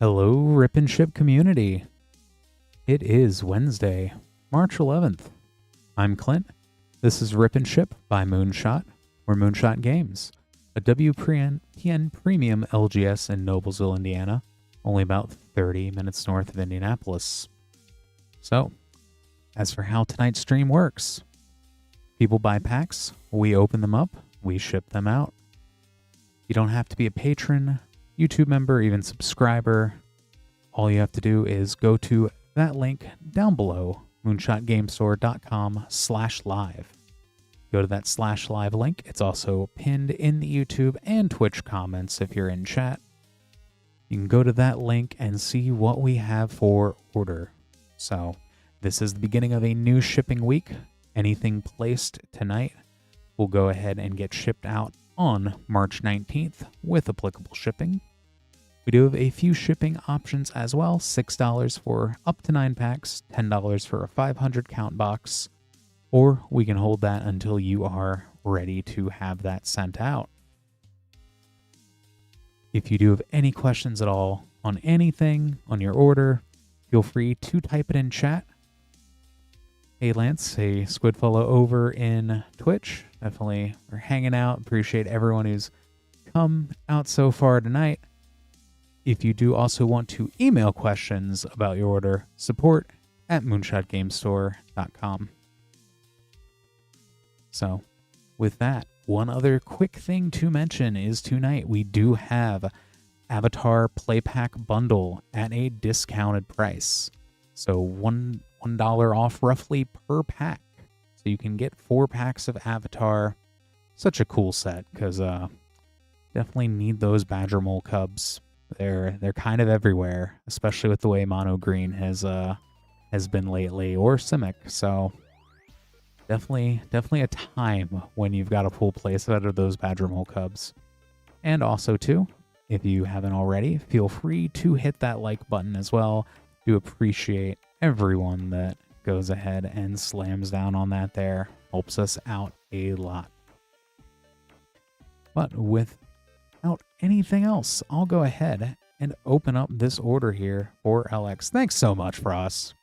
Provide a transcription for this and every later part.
Hello, Rip and Ship community. It is Wednesday, March 11th. I'm Clint. This is Rip and Ship by Moonshot, or Moonshot Games, a WPN Premium LGS in Noblesville, Indiana, only about 30 minutes north of Indianapolis. So, as for how tonight's stream works, people buy packs, we open them up, we ship them out. You don't have to be a patron, YouTube member, even subscriber. All you have to do is go to that link down below, moonshotgamestore.com/live. Go to that /live link. It's also pinned in the YouTube and Twitch comments if you're in chat. You can go to that link and see what we have for order. So, this is the beginning of a new shipping week. Anything placed tonight will go ahead and get shipped out on March 19th with applicable shipping. We do have a few shipping options as well, $6 for up to 9 packs, $10 for a 500 count box, or we can hold that until you are ready to have that sent out. If you do have any questions at all on anything, on your order, feel free to type it in chat. Hey Lance, hey Squidfellow over in Twitch. Definitely we're hanging out. Appreciate everyone who's come out so far tonight. If you do also want to email questions about your order, support@moonshotgamestore.com. So, with that, one other quick thing to mention is tonight we do have Avatar Play Pack Bundle at a discounted price. So $1 off roughly per pack. So you can get 4 packs of Avatar. Such a cool set, because definitely need those Badger Mole Cubs. They're kind of everywhere, especially with the way Mono Green has been lately, or Simic. So definitely a time when you've got a full playset of those Badger Mole Cubs. And also too, if you haven't already, feel free to hit that like button as well. Do appreciate everyone that goes ahead and slams down on that there. Helps us out a lot. But without anything else, I'll go ahead and open up this order here for LX. Thanks so much, Frost.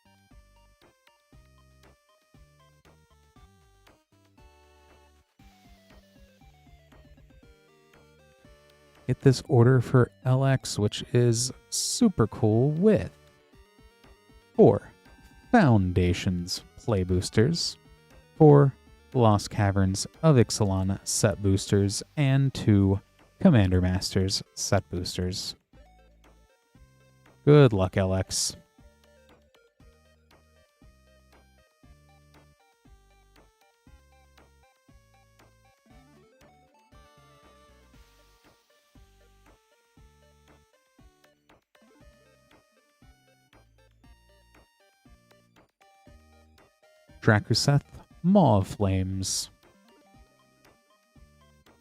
Get this order for LX, which is super cool, with 4 Foundations Play Boosters, 4 Lost Caverns of Ixalan Set Boosters, and 2 Commander Masters Set Boosters. Good luck, LX. Drakuseth, Maw of Flames.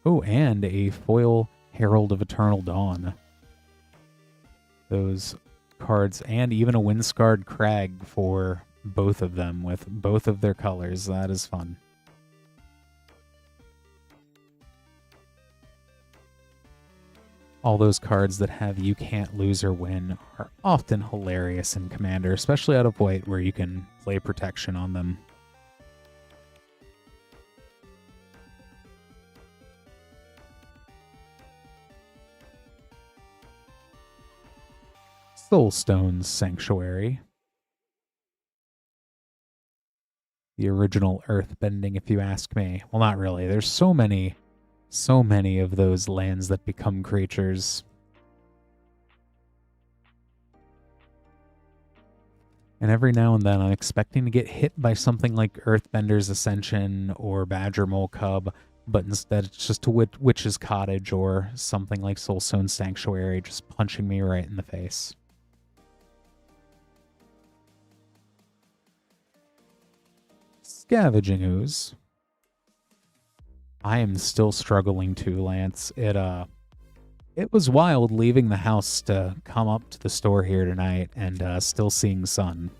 Oh, and a foil Herald of Eternal Dawn. Those cards, and even a Windscarred Crag for both of them with both of their colors. That is fun. All those cards that have you can't lose or win are often hilarious in Commander, especially out of white where you can play protection on them. Soulstone's Sanctuary. The original earthbending, if you ask me. Well, not really. There's so many of those lands that become creatures. And every now and then I'm expecting to get hit by something like Earthbender's Ascension or Badger Mole Cub, but instead it's just a Witch's Cottage or something like Soulstone's Sanctuary just punching me right in the face. Scavenging Ooze. I am still struggling too, Lance. It was wild leaving the house to come up to the store here tonight and still seeing sun.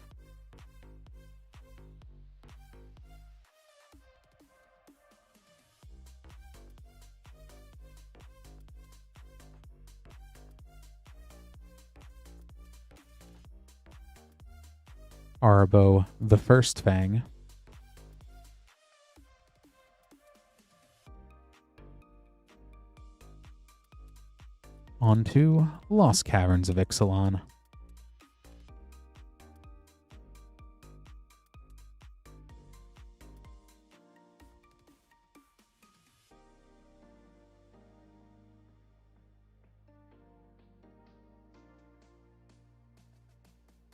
Arbo the First Fang. On to Lost Caverns of Ixalan.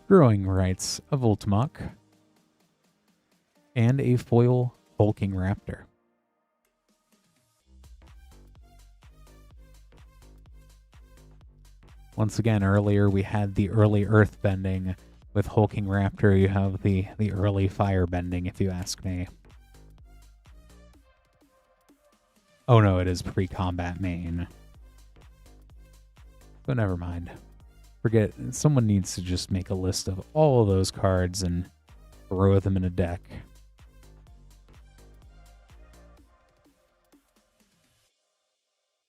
Growing Rites of Ultimok. And a foil Hulking Raptor. Once again, earlier we had the early earth bending. With Hulking Raptor, you have the early fire bending, if you ask me. Oh no, it is pre-combat main. But never mind. Forget, someone needs to just make a list of all of those cards and throw them in a deck.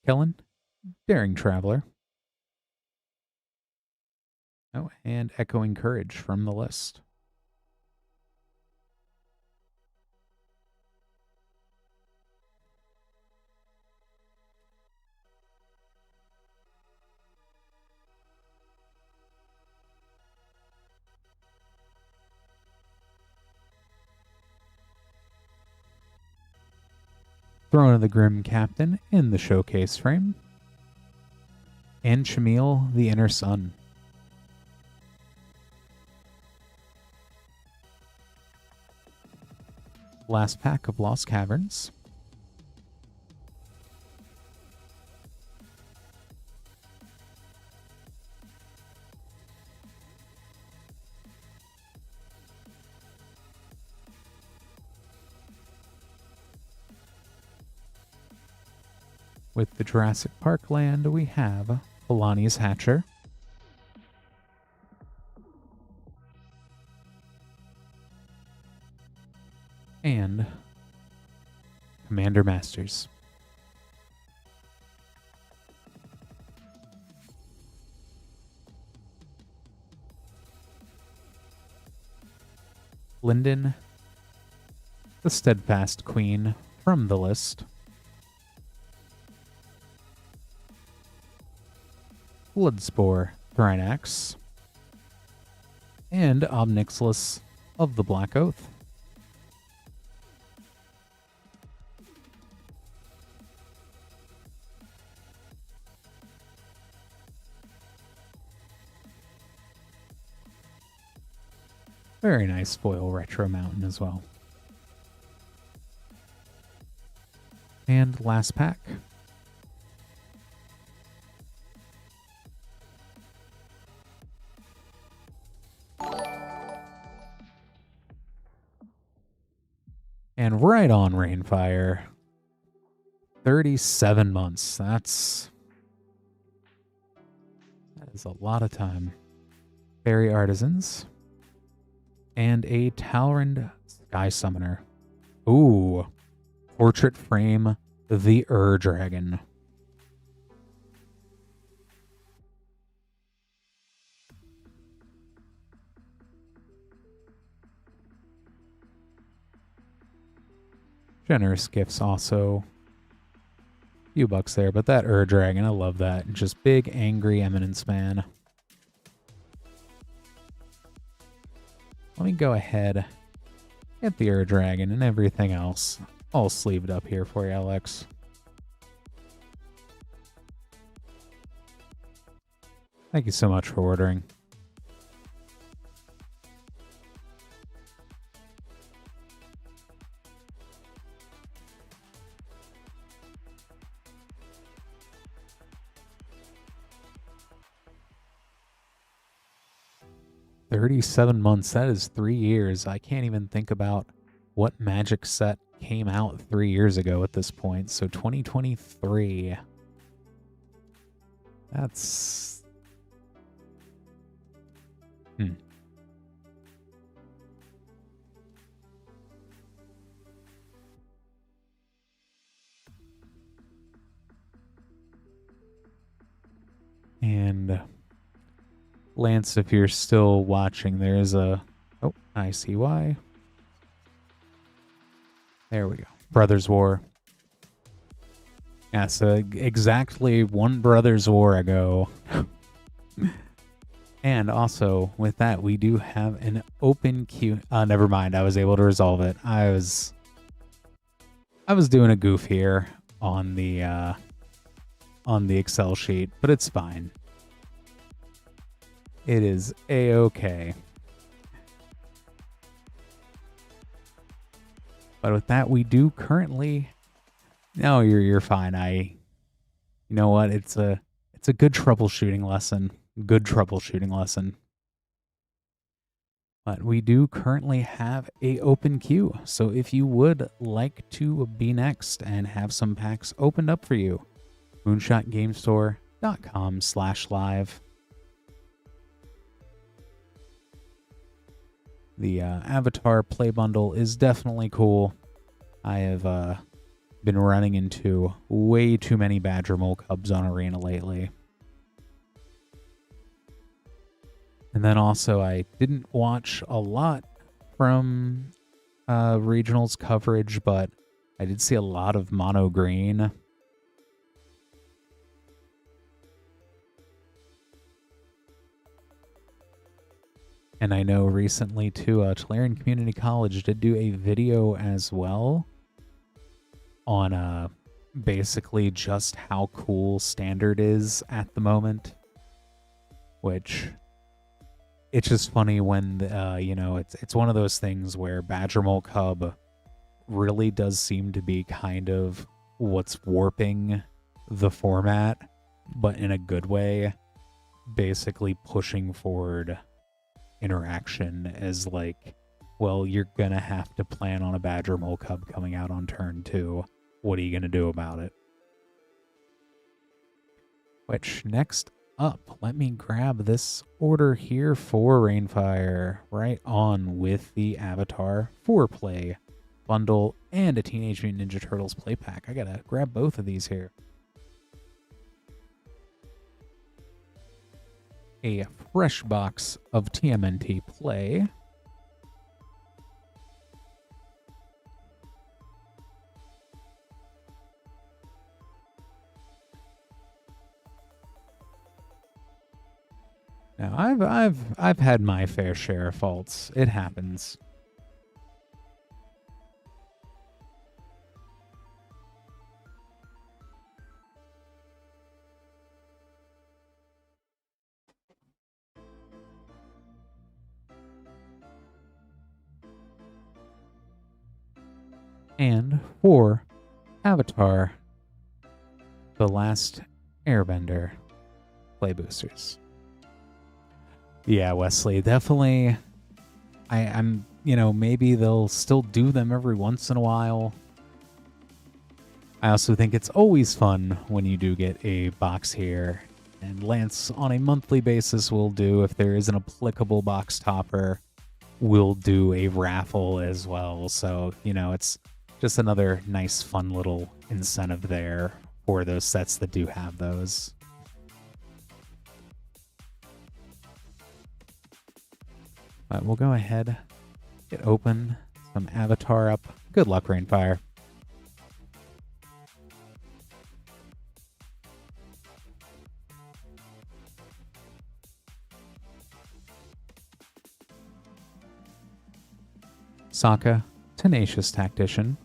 Kellen, Daring Traveler. Oh, and Echoing Courage from the list. Throne of the Grim Captain in the showcase frame. And Shamil, the Inner Sun. Last pack of Lost Caverns. With the Jurassic Park land, we have Alani's Hatcher. And Commander Masters. Linden, the Steadfast Queen from the list. Bloodspore Thrynax. And Obnixilis of the Black Oath. Very nice foil Retro Mountain as well. And last pack. And right on Rainfire. 37 months. That is a lot of time. Fairy Artisans. And a Talrand Sky Summoner. Ooh. Portrait Frame, the Dragon. Generous gifts also. Few bucks there, but that Dragon, I love that. Just big, angry Eminence Man. Let me go ahead, get the Dragon and everything else all sleeved up here for you, Alex. Thank you so much for ordering. $37 months. That is 3 years. I can't even think about what Magic set came out 3 years ago at this point. So 2023. That's... And... Lance, if you're still watching, there's a Oh, I see why. There we go. Brothers War. Yeah, so exactly one Brothers War ago. And also, with that, we do have an open queue. Never mind. I was able to resolve it. I was doing a goof here on the Excel sheet, but it's fine. It is a-okay. But with that, we do currently. No, you're fine. You know what? It's a good troubleshooting lesson. Good troubleshooting lesson. But we do currently have a open queue. So if you would like to be next and have some packs opened up for you, moonshotgamestore.com/live. The Avatar Play Bundle is definitely cool. I have been running into way too many Badger Mole Cubs on Arena lately. And then also, I didn't watch a lot from regionals coverage, but I did see a lot of mono green. And I know recently, too, Tulare Community College did do a video as well on basically just how cool Standard is at the moment, which... It's just funny when, you know, it's one of those things where Badger Mole Cub really does seem to be kind of what's warping the format, but in a good way, basically pushing forward interaction as like, well, you're going to have to plan on a Badger Mole Cub coming out on turn 2. What are you going to do about it? Which, next up, let me grab this order here for Rainfire. Right on with the Avatar 4-play bundle and a Teenage Mutant Ninja Turtles play pack. I gotta grab both of these here. A fresh box of TMNT play. Now, I've had my fair share of faults. It happens. And for Avatar, The Last Airbender play boosters. Yeah, Wesley, definitely. I'm, you know, maybe they'll still do them every once in a while. I also think it's always fun when you do get a box here. And Lance, on a monthly basis, will do, if there is an applicable box topper, we'll do a raffle as well. So, you know, it's just another nice, fun little incentive there for those sets that do have those. But we'll go ahead, get open, some Avatar up. Good luck, Rainfire. Sokka, Tenacious Tactician.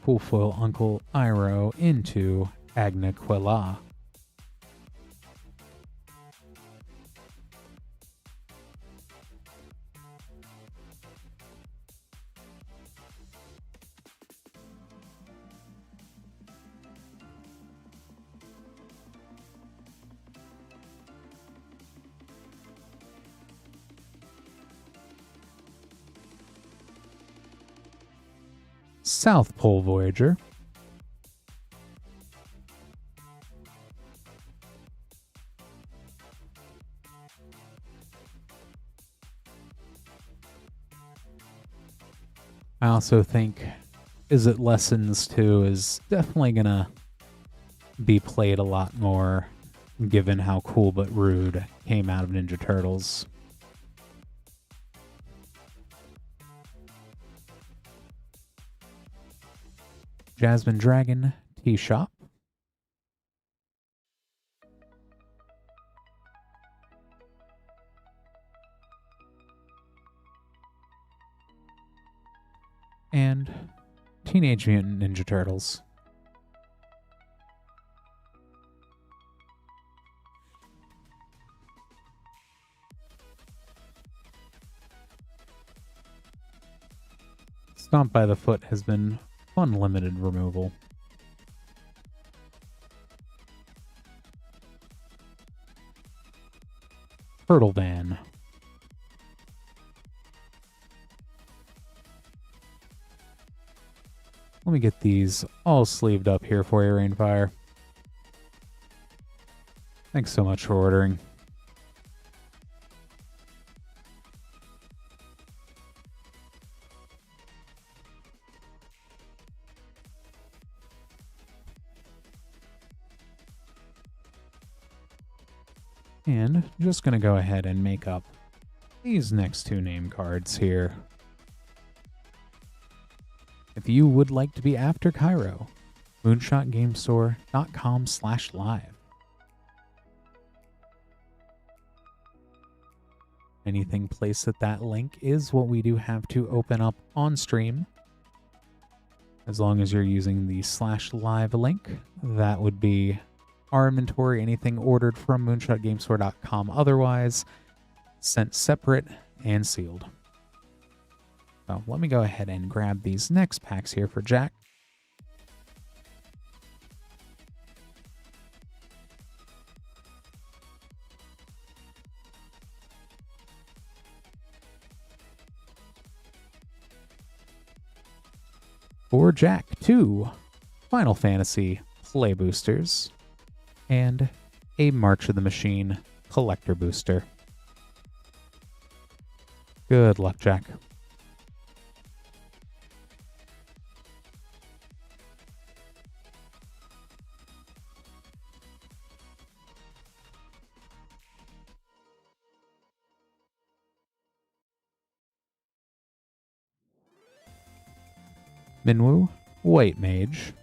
Full foil Uncle Iroh into Agnaquila. South Pole Voyager. I also think Is It Lessons 2 is definitely gonna be played a lot more given how Cool But Rude came out of Ninja Turtles. Jasmine Dragon Tea Shop. And Teenage Mutant Ninja Turtles. Stomp by the Foot has been fun limited removal. Turtle Van. Let me get these all sleeved up here for you, Rainfire. Thanks so much for ordering. And just going to go ahead and make up these next two name cards here. If you would like to be after Cairo, moonshotgamestore.com/live. Anything placed at that link is what we do have to open up on stream. As long as you're using the /live link, that would be our inventory, anything ordered from moonshotgamestore.com, otherwise sent separate and sealed. So let me go ahead and grab these next packs here for Jack. For Jack, 2 Final Fantasy Play Boosters and a March of the Machine Collector Booster. Good luck, Jack. Minwoo, White Mage.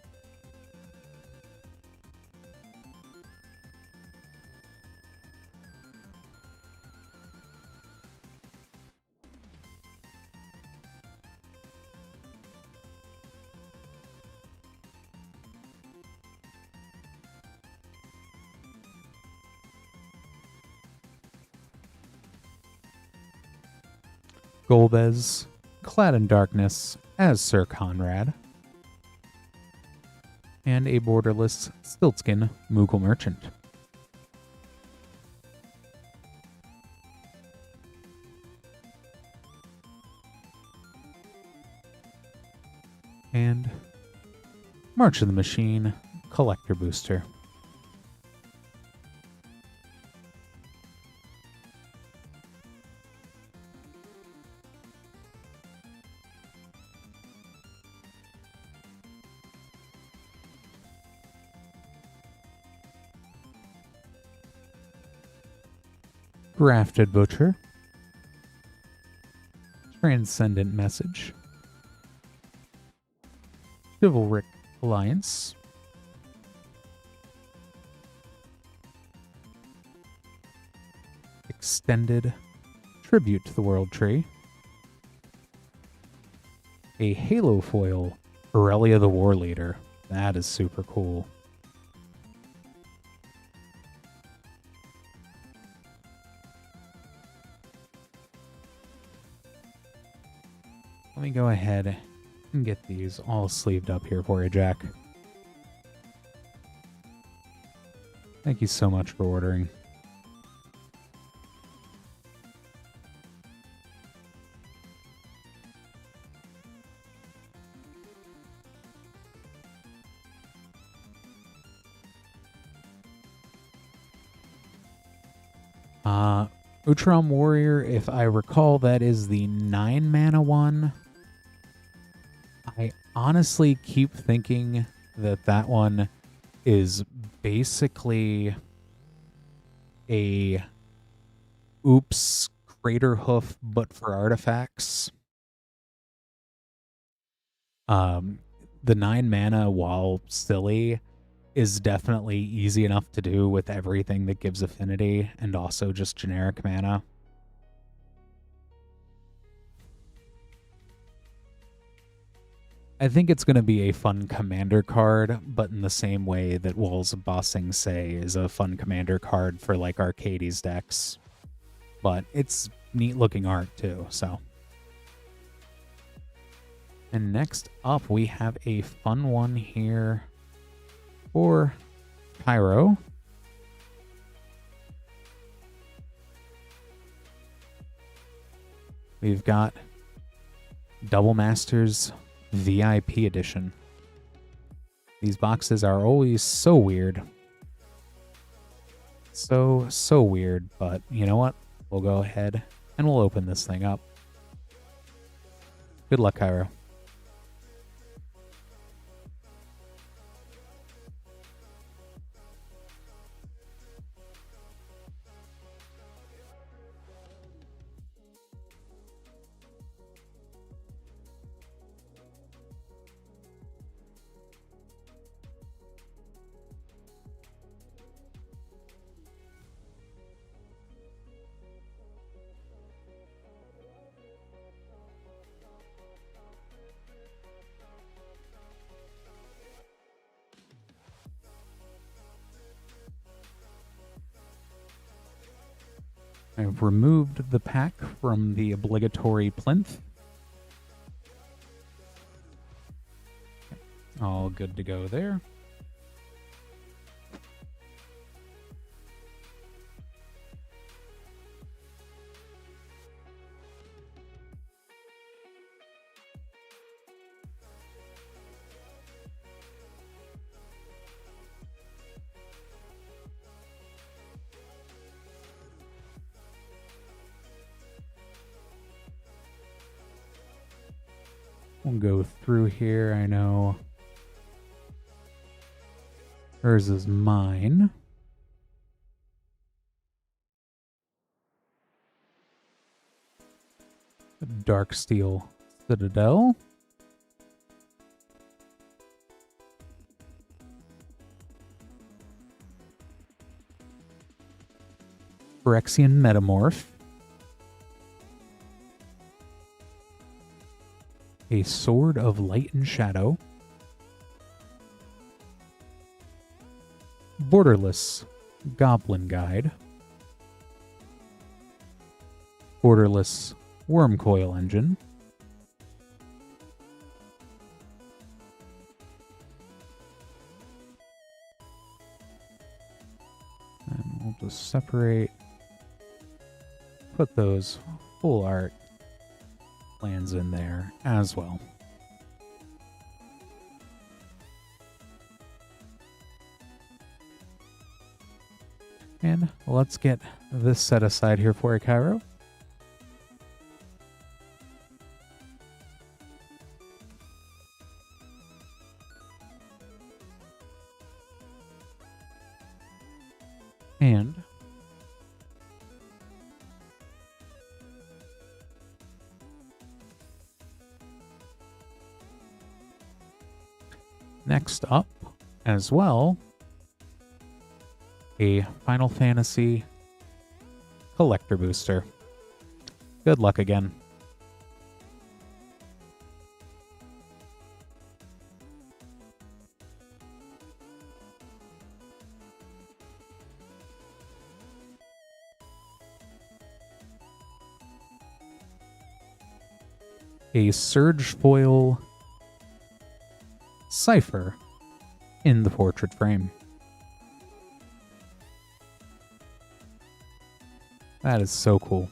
Golbez, clad in darkness as Sir Conrad. And a borderless Stiltskin Moogle Merchant. And March of the Machine Collector Booster. Grafted Butcher, Transcendent Message, Chivalric Alliance, Extended Tribute to the World Tree, a Halo Foil Aurelia the War Leader. That is super cool. Let me go ahead and get these all sleeved up here for you, Jack. Thank you so much for ordering. Utram Warrior, if I recall, that is the 9 mana one. I honestly keep thinking that that one is basically a Oops Crater Hoof, but for artifacts. The 9 mana, while silly, is definitely easy enough to do with everything that gives affinity and also just generic mana. I think it's going to be a fun commander card, but in the same way that Walls of Bossing Say is a fun commander card for like Arcades decks. But it's neat looking art too, so. And next up, we have a fun one here for Cairo. We've got Double Masters VIP Edition. These boxes are always so weird. So weird, but you know what? We'll go ahead and we'll open this thing up. Good luck, Cairo. I've removed the pack from the obligatory plinth. All good to go there. We'll go through here. I know hers is mine. Darksteel Citadel. Phyrexian Metamorph. A Sword of Light and Shadow. Borderless Goblin Guide. Borderless Wormcoil Engine. And we'll just separate, put those full art plans in there as well. And let's get this set aside here for you, Cairo. And next up, as well, a Final Fantasy Collector Booster. Good luck again. A Surge Foil Cypher in the portrait frame. That is so cool.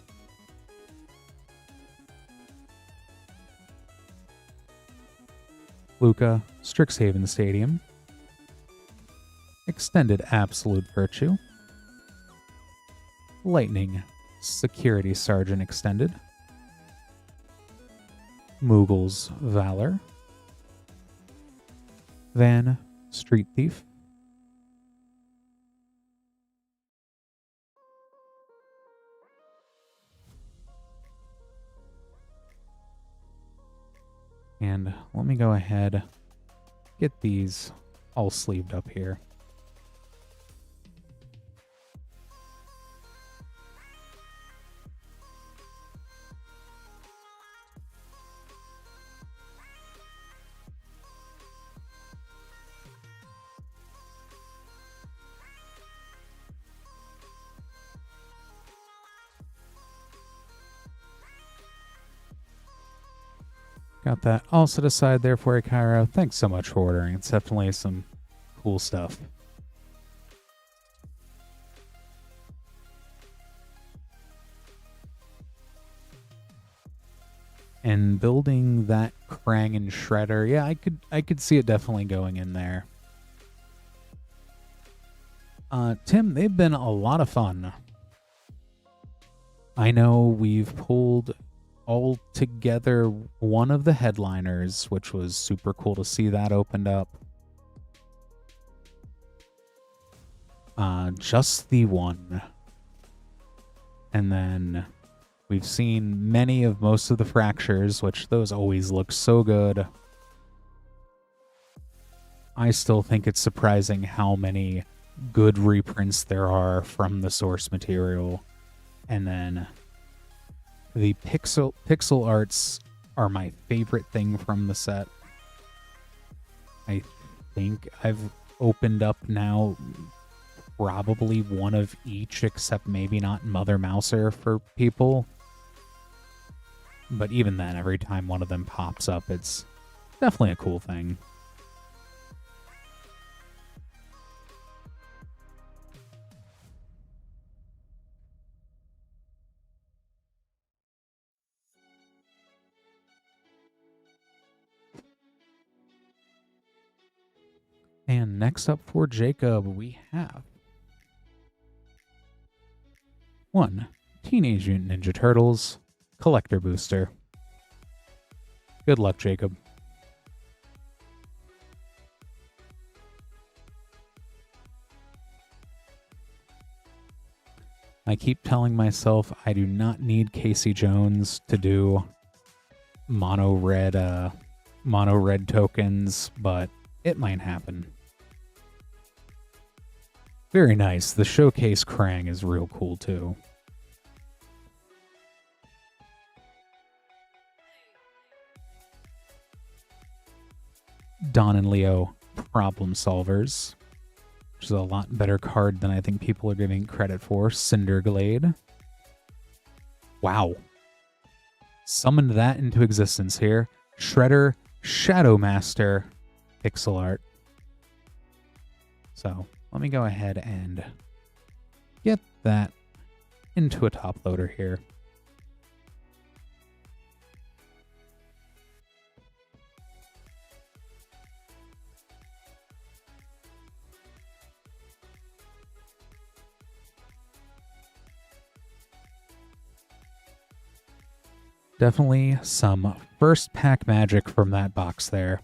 Luca, Strixhaven Stadium. Extended Absolute Virtue. Lightning Security Sergeant Extended, Moogle's Valor, then Street Thief, and let me go ahead, get these all sleeved up here. Got that all set aside there for you, Cairo. Thanks so much for ordering. It's definitely some cool stuff. And building that Krang and Shredder, yeah, I could see it definitely going in there. Tim, they've been a lot of fun. I know we've pulled all together one of the headliners, which was super cool to see that opened up. Just the one. And then we've seen many of most of the fractures, which those always look so good. I still think it's surprising how many good reprints there are from the source material. And then the pixel arts are my favorite thing from the set. I think I've opened up now probably one of each, except maybe not Mother Mouser for people. But even then, every time one of them pops up, it's definitely a cool thing. And next up for Jacob, we have 1 Teenage Mutant Ninja Turtles Collector Booster. Good luck, Jacob. I keep telling myself I do not need Casey Jones to do mono red tokens, but it might happen. Very nice. The Showcase Krang is real cool too. Don and Leo Problem Solvers, which is a lot better card than I think people are giving credit for. Cinderglade. Wow. Summoned that into existence here. Shredder Shadow Master pixel art. So let me go ahead and get that into a top loader here. Definitely some first pack magic from that box there.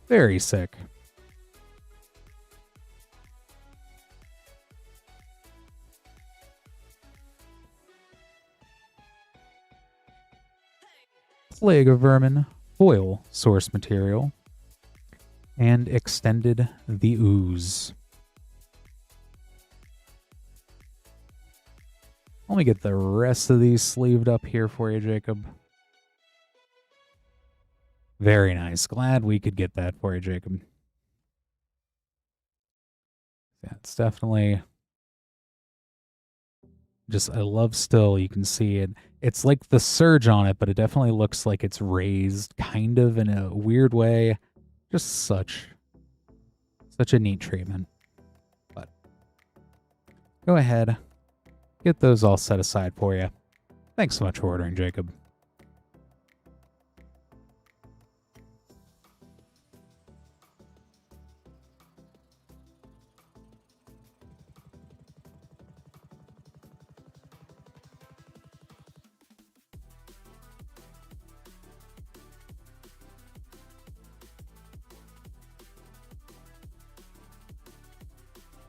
Very sick. Plague of Vermin, foil source material, and extended the ooze. Let me get the rest of these sleeved up here for you, Jacob. Very nice. Glad we could get that for you, Jacob. Yeah, it's definitely just, I love still, you can see it. It's like the surge on it, but it definitely looks like it's raised kind of in a weird way. Just such a neat treatment. But go ahead, get those all set aside for you. Thanks so much for ordering, Jacob.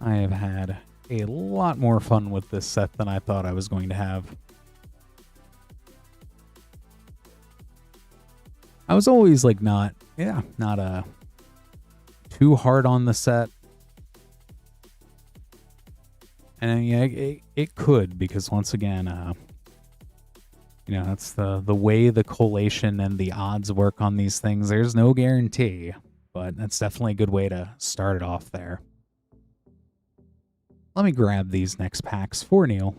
I have had a lot more fun with this set than I thought I was going to have. I was always like not too hard on the set. And yeah, it could, because once again, you know, that's the way the collation and the odds work on these things. There's no guarantee, but that's definitely a good way to start it off there. Let me grab these next packs for Neil.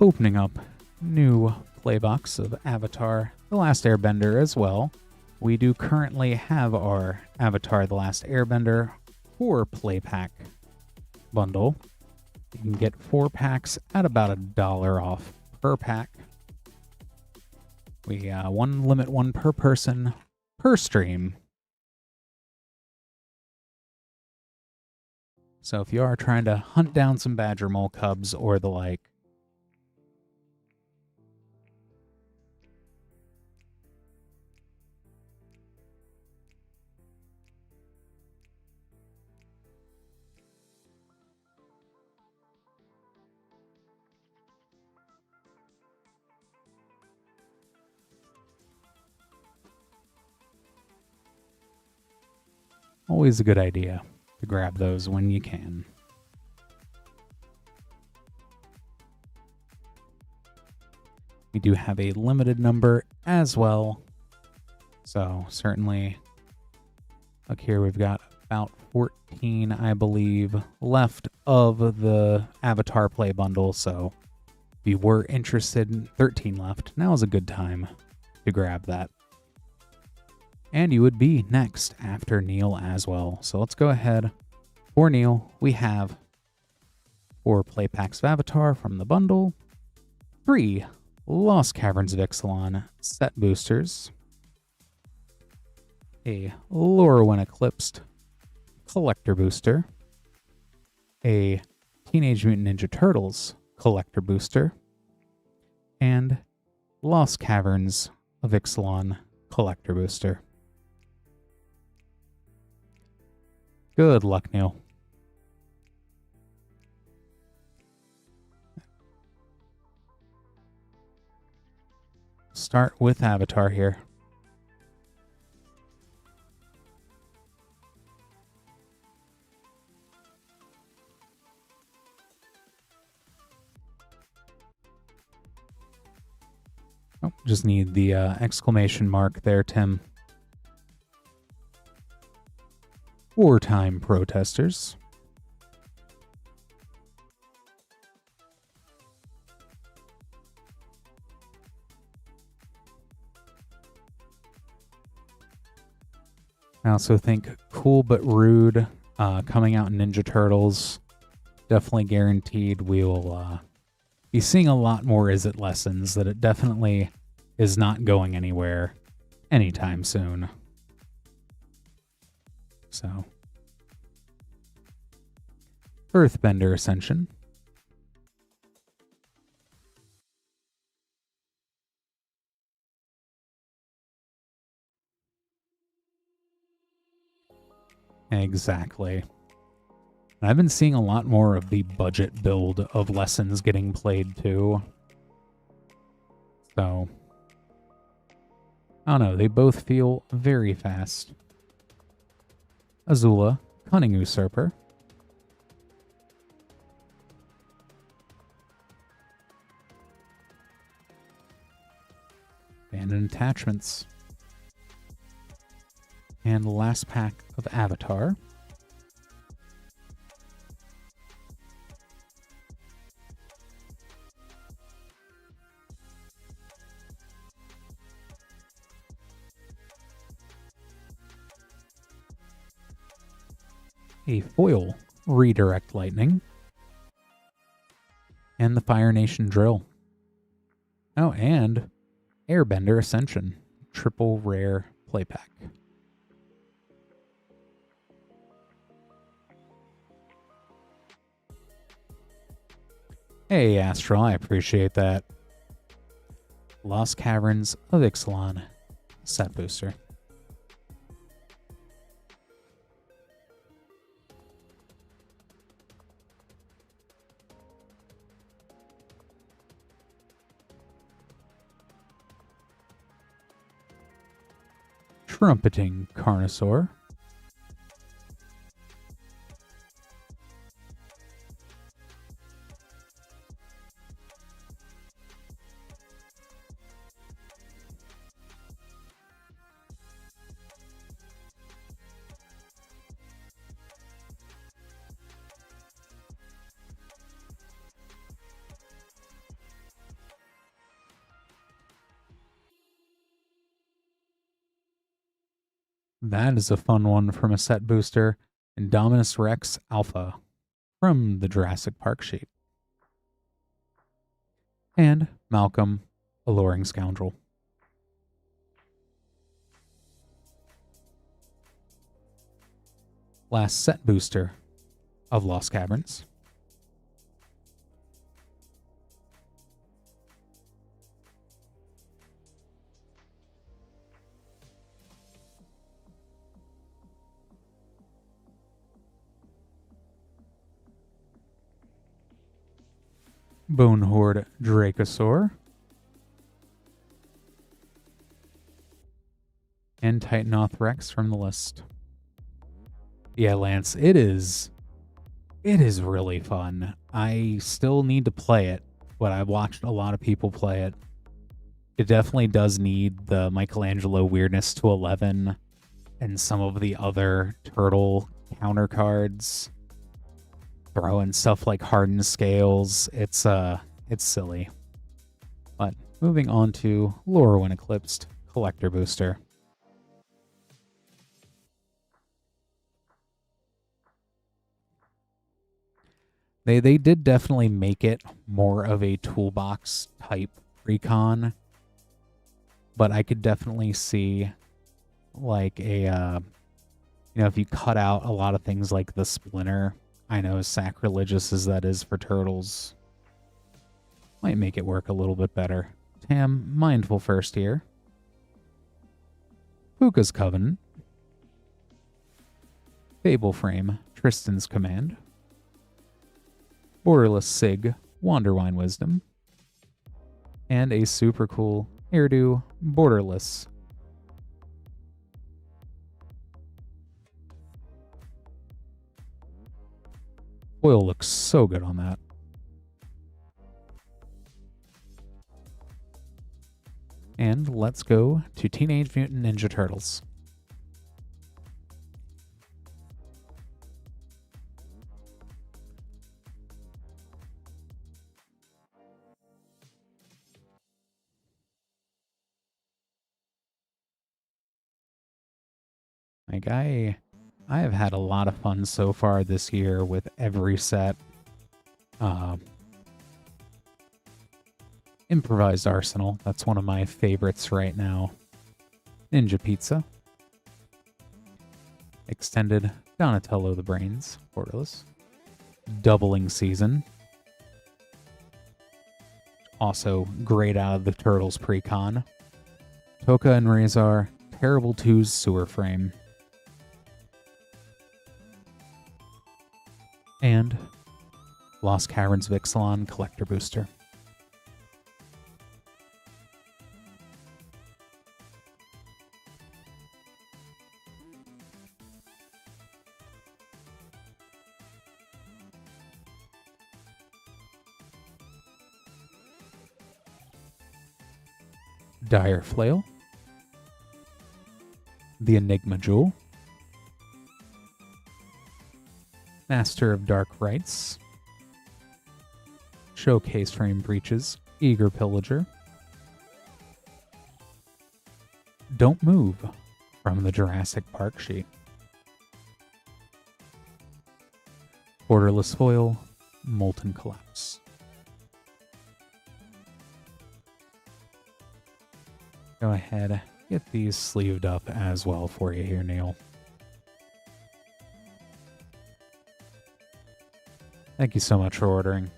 Opening up new playbox of Avatar The Last Airbender as well. We do currently have our Avatar The Last Airbender 4 play pack bundle. You can get 4 packs at about $1 off per pack. We limit one per person per stream. So if you are trying to hunt down some Badger Mole Cubs or the like, always a good idea to grab those when you can. We do have a limited number as well. So certainly, look here, we've got about 14, I believe, left of the Avatar Play Bundle. So if you were interested in 13 left, now is a good time to grab that. And you would be next after Neil as well. So let's go ahead. For Neil, we have 4 play packs of Avatar from the bundle, 3 Lost Caverns of Ixalan set boosters, a Lorwyn Eclipsed collector booster, a Teenage Mutant Ninja Turtles collector booster, and Lost Caverns of Ixalan collector booster. Good luck, Neil. Start with Avatar here. Oh, just need the exclamation mark there, Tim. Wartime protesters. I also think Cool But Rude coming out in Ninja Turtles. Definitely guaranteed we will be seeing a lot more Is It lessons, that it definitely is not going anywhere anytime soon. So, Earthbender Ascension. Exactly. And I've been seeing a lot more of the budget build of lessons getting played too. So, I don't know, they both feel very fast. Azula, Cunning Usurper. Abandoned Attachments. And the last pack of Avatar. a foil Redirect Lightning, and the Fire Nation Drill. Oh, and Airbender Ascension, triple rare play pack. Hey, Astral, I appreciate that. Lost Caverns of Ixalan set booster. Trumpeting Carnosaur. That is a fun one from a set booster. Indominus Rex Alpha from the Jurassic Park sheet. And Malcolm, Alluring Scoundrel. Last set booster of Lost Caverns. Bonehorde Dracosaur. And Titanoth Rex from the list. Yeah, Lance, it is really fun. I still need to play it, but I've watched a lot of people play it. It definitely does need the Michelangelo weirdness to 11 and some of the other turtle counter cards. Throw in stuff like Hardened Scales. It's silly. But moving on to Lore When Eclipsed Collector Booster. They did definitely make it more of a toolbox type recon, but I could definitely see like a if you cut out a lot of things like the Splinter, I know as sacrilegious as that is for turtles, might make it work a little bit better. Tam, Mindful First here. Puka's Covenant. Fable Frame, Tristan's Command. Borderless Sig, Wanderwine Wisdom. And a super cool Hairdo Borderless. Foil looks so good on that. And let's go to Teenage Mutant Ninja Turtles. Like I have had a lot of fun so far this year with every set. Improvised Arsenal, that's one of my favorites right now. Ninja Pizza. Extended Donatello the Brains, Borderless. Doubling Season. Also great out of the Turtles pre-con. Toka and Razor, Terrible 2's Sewer Frame. And Lost Caverns of Ixalan Collector Booster. Dire Flail. The Enigma Jewel. Master of Dark Rites. Showcase Frame Breaches, Eager Pillager. Don't Move from the Jurassic Park sheet. Borderless Foil, Molten Collapse. Go ahead, get these sleeved up as well for you here, Neil. Thank you so much for ordering.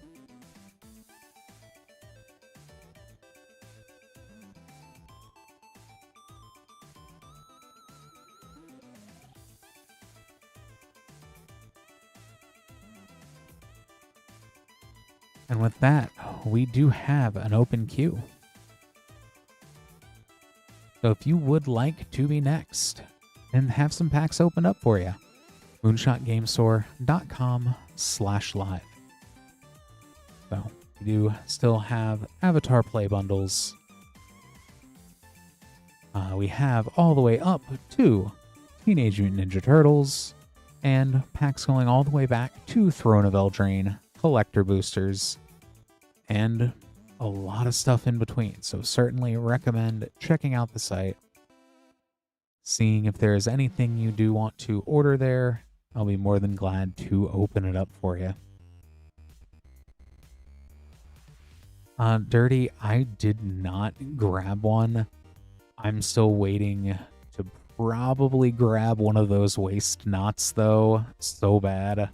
And with that, we do have an open queue. So if you would like to be next and have some packs opened up for you, moonshotgamestore.com/live. So we do still have Avatar Play Bundles. We have all the way up to Teenage Mutant Ninja Turtles, and packs going all the way back to Throne of Eldraine, collector boosters, and a lot of stuff in between. So certainly recommend checking out the site, seeing if there is anything you do want to order there. I'll be more than glad to open it up for you. Dirty, I did not grab one. I'm still waiting to probably grab one of those waist knots, though. So bad.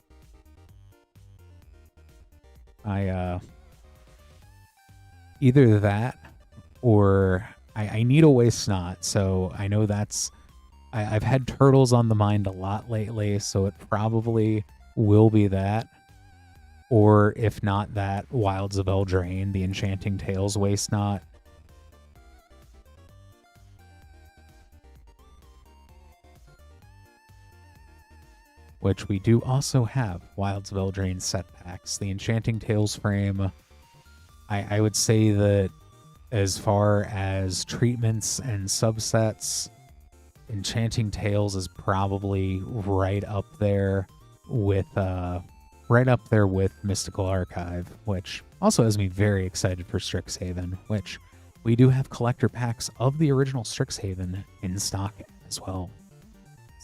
Either that or I need a waist knot, so I know that's... I've had turtles on the mind a lot lately, so it probably will be that. Or if not that, Wilds of Eldraine, the Enchanting Tales waist knot. Which we do also have Wilds of Eldraine set packs. The Enchanting Tales frame, I would say that as far as treatments and subsets, Enchanting Tales is probably right up there with Mystical Archive, which also has me very excited for Strixhaven, which we do have collector packs of the original Strixhaven in stock as well.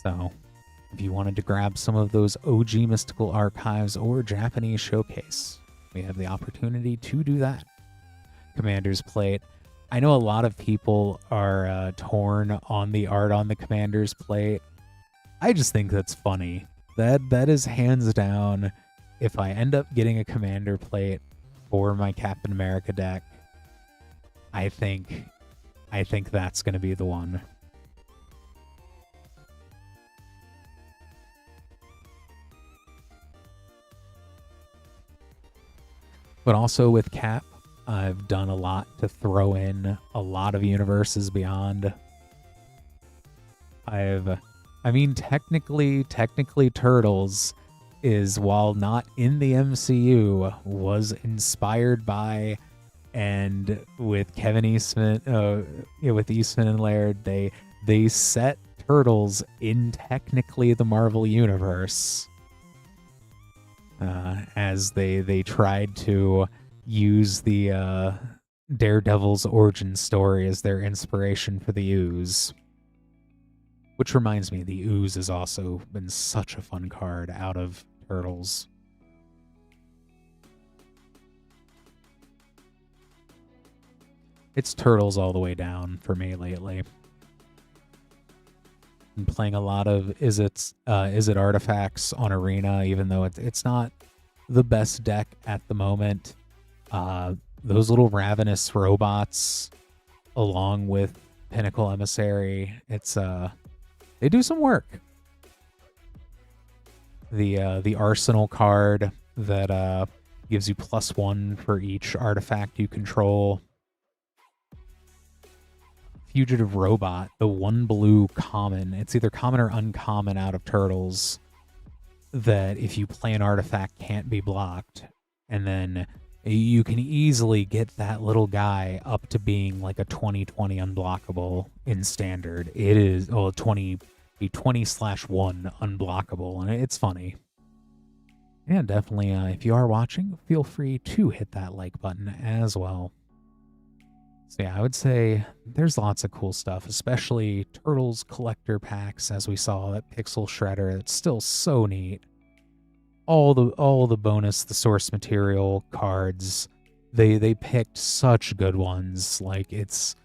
So if you wanted to grab some of those OG Mystical Archives or Japanese Showcase, we have the opportunity to do that. Commander's Plate. I know a lot of people are torn on the art on the Commander's Plate. I just think that's funny. That is hands down, if I end up getting a Commander Plate for my Captain America deck, I think that's going to be the one. But also with Cap, I've done a lot to throw in a lot of Universes Beyond. I mean, technically Turtles is, while not in the MCU, was inspired by, and with Kevin Eastman, with Eastman and Laird, they set Turtles in technically the Marvel Universe. As they tried to use the Daredevil's origin story as their inspiration for the Ooze. Which reminds me, the Ooze has also been such a fun card out of Turtles. It's Turtles all the way down for me lately. I'm playing a lot of Is It Artifacts on Arena, even though it's not the best deck at the moment. Those little Ravenous robots, along with Pinnacle Emissary, they do some work. The Arsenal card that gives you +1 for each artifact you control. Fugitive Robot, the 1 blue common. It's either common or uncommon out of Turtles, that if you play an artifact can't be blocked. And then you can easily get that little guy up to being like a 20/20 unblockable in Standard. It is, a 20/1 unblockable, and it's funny. Yeah, definitely, if you are watching, feel free to hit that like button as well. So yeah, I would say there's lots of cool stuff, especially Turtles collector packs, as we saw, that Pixel Shredder. It's still so neat. all the bonus, the source material cards, they picked such good ones. Like, it's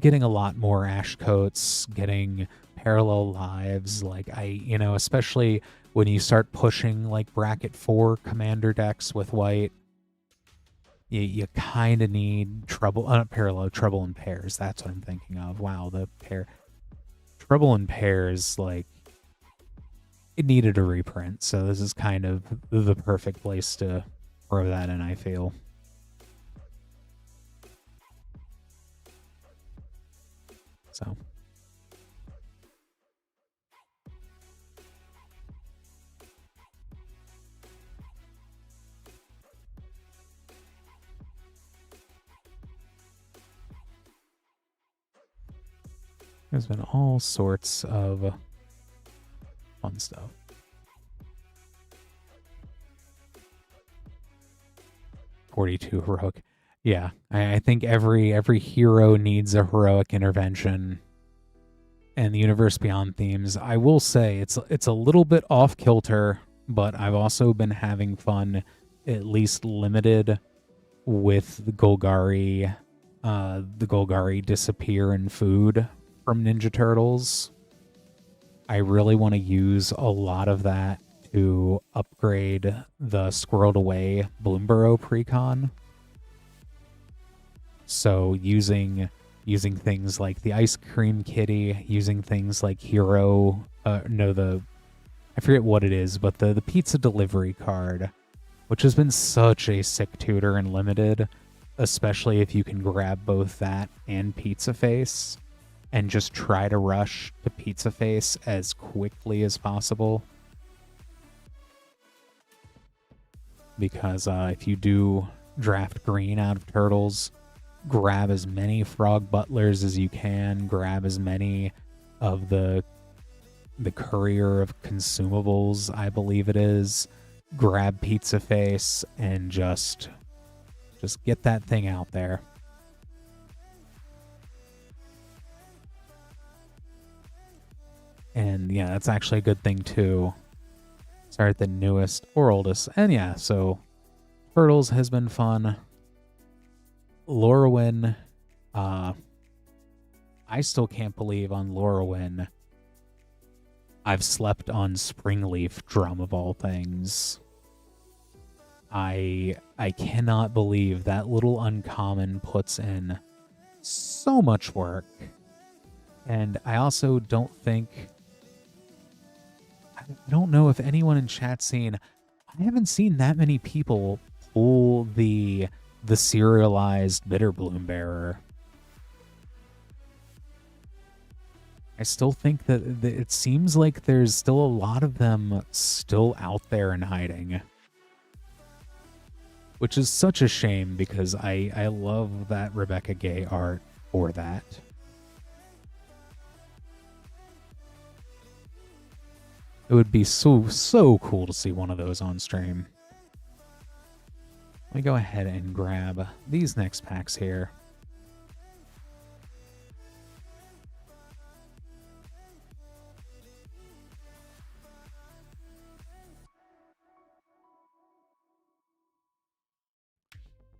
getting a lot more ash coats, getting parallel lives. Like, especially when you start pushing like bracket 4 commander decks with white, you kind of need trouble in pairs. That's what I'm thinking of. Wow, the trouble in pairs, like, it needed a reprint, so this is kind of the perfect place to throw that in, I feel. So there's been all sorts of fun stuff. "42 heroic." Yeah, I think every hero needs a heroic intervention. And the Universe Beyond themes, I will say, it's a little bit off kilter, but I've also been having fun, at least limited, with the Golgari disappear in food from Ninja Turtles. I really want to use a lot of that to upgrade the Squirreled Away Bloomburrow precon. So using things like the Ice Cream Kitty, using things like I forget what it is, but the pizza delivery card, which has been such a sick tutor in limited, especially if you can grab both that and Pizza Face and just try to rush to Pizza Face as quickly as possible. Because if you do draft green out of Turtles, grab as many Frog Butlers as you can, grab as many of the Courier of Consumables, I believe it is, grab Pizza Face, and just get that thing out there. And yeah, that's actually a good thing too. Start the newest or oldest. And yeah, so Turtles has been fun. Lorwyn, I still can't believe on Lorwyn I've slept on Springleaf Drum of all things. I cannot believe that little uncommon puts in so much work. And I also don't know if anyone in chat's seen, I haven't seen that many people pull the serialized Bitter Bloom Bearer. I still think that it seems like there's still a lot of them still out there and hiding. Which is such a shame, because I love that Rebecca Gay art for that. It would be so cool to see one of those on stream. Let me go ahead and grab these next packs here.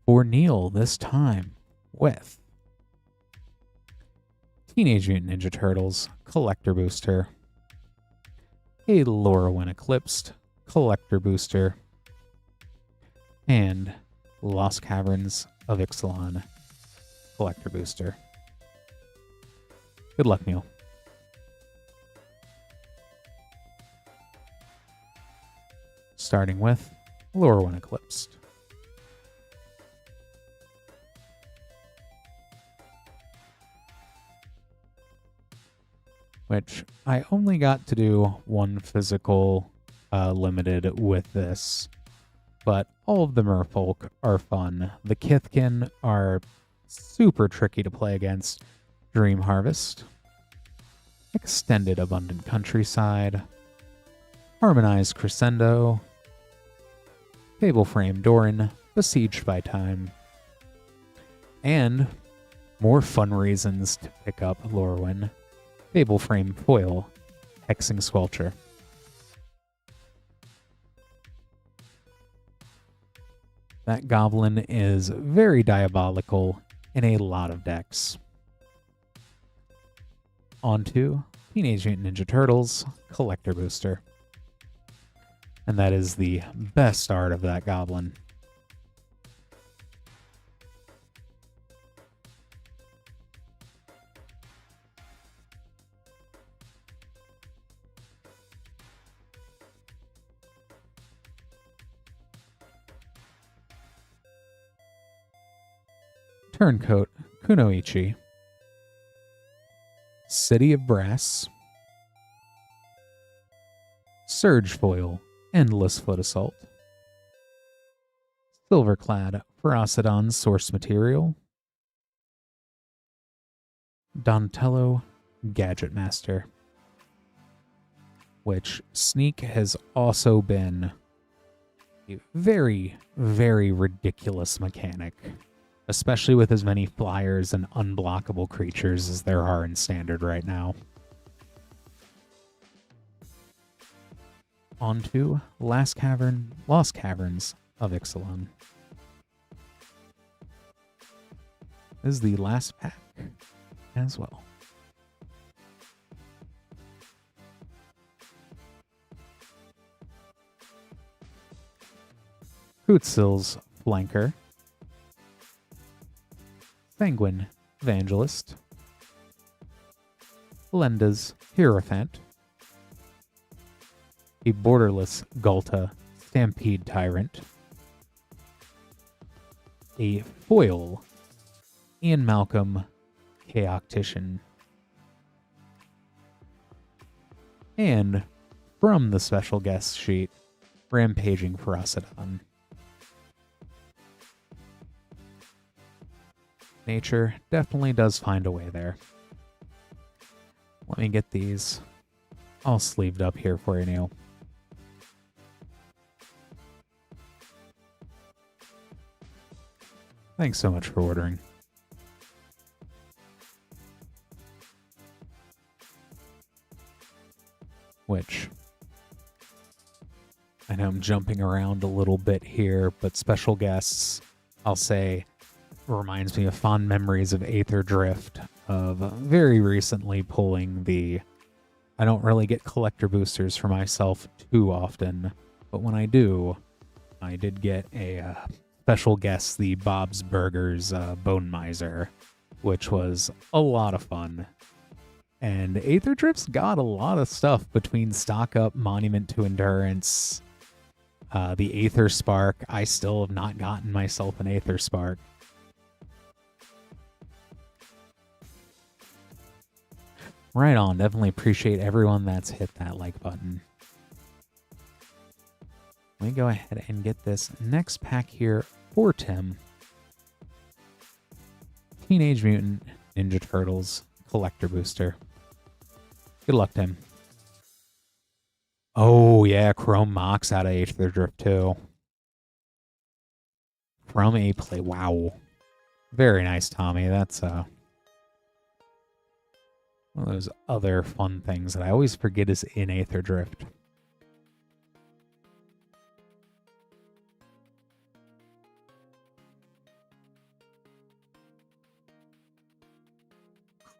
For Neil this time with Teenage Mutant Ninja Turtles Collector Booster, a Lorwyn Eclipsed Collector Booster, and Lost Caverns of Ixalan Collector Booster. Good luck, Neil. Starting with Lorwyn Eclipsed. Which I only got to do one physical limited with this, but all of the merfolk are fun. The Kithkin are super tricky to play against. Dream Harvest, Extended Abundant Countryside, Harmonized Crescendo, Fable Frame Doran, Besieged by Time, and more fun reasons to pick up Lorwyn. Fable Frame Foil, Hexing Squelcher. That goblin is very diabolical in a lot of decks. On to Teenage Mutant Ninja Turtles Collector Booster. And that is the best art of that goblin. Turncoat Kunoichi. City of Brass. Surge Foil Endless Foot Assault. Silverclad Ferocidon Source Material. Donatello Gadget Master. Which Sneak has also been a very, very ridiculous mechanic. Especially with as many flyers and unblockable creatures as there are in Standard right now. On to Lost Caverns of Ixalan. This is the last pack as well. Hootsil's Flanker. Penguin Evangelist. Lenda's Hierophant. A borderless Galta Stampede Tyrant. A foil Ian Malcolm Chaotician. And from the special guest sheet, Rampaging Ferocidon. Nature definitely does find a way there. Let me get these all sleeved up here for you, Neil. Thanks so much for ordering. Which, I know I'm jumping around a little bit here, but special guests, I'll say, reminds me of fond memories of Aether Drift, of very recently pulling the... I don't really get collector boosters for myself too often, but when I do, I did get a special guest, the Bob's Burgers Bone Miser, which was a lot of fun. And Aether Drift's got a lot of stuff between Stock Up, Monument to Endurance, the Aether Spark. I still have not gotten myself an Aether Spark. Right on. Definitely appreciate everyone that's hit that like button. Let me go ahead and get this next pack here for Tim. Teenage Mutant Ninja Turtles Collector Booster. Good luck, Tim. Oh, yeah. Chrome Mox out of Aether Drift, too. From a play. Wow. Very nice, Tommy. That's one of those other fun things that I always forget is in Aether Drift.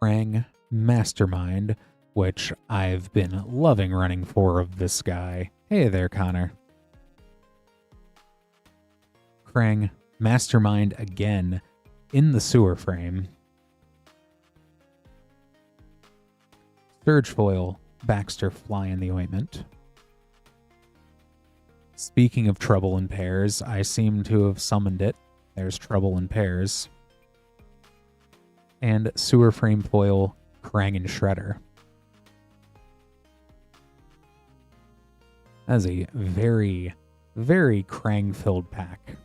Krang Mastermind, which I've been loving running 4 of this guy. Hey there, Connor. Krang Mastermind again in the sewer frame. Surge Foil, Baxter Fly in the Ointment. Speaking of Trouble in Pairs, I seem to have summoned it. There's Trouble in Pairs. And Sewer Frame Foil, Krang and Shredder. That's a very, very Krang-filled pack.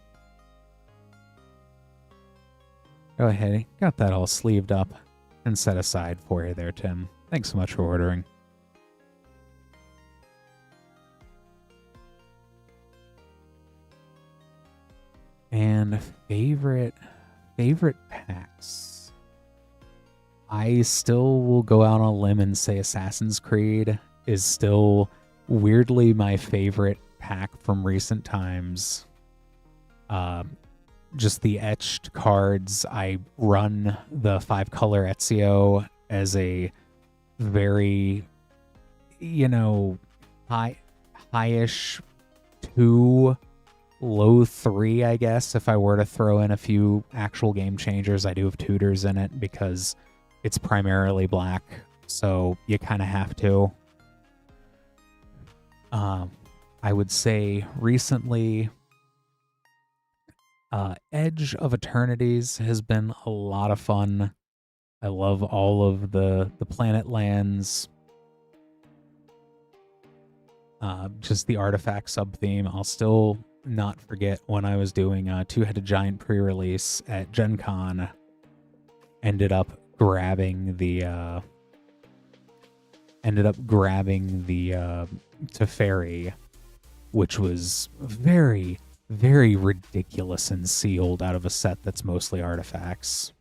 Go ahead, got that all sleeved up and set aside for you there, Tim. Thanks so much for ordering. And favorite packs. I still will go out on a limb and say Assassin's Creed is still weirdly my favorite pack from recent times. just the etched cards. I run the 5-color Ezio as a very, high-ish 2, low 3, I guess. If I were to throw in a few actual game changers, I do have tutors in it because it's primarily black, so you kind of have to. I would say recently, Edge of Eternities has been a lot of fun. I love all of the planet lands. Just the artifact sub-theme. I'll still not forget when I was doing a Two-Headed Giant pre-release at Gen Con. Ended up grabbing the Teferi, which was very, very ridiculous and sealed out of a set that's mostly artifacts.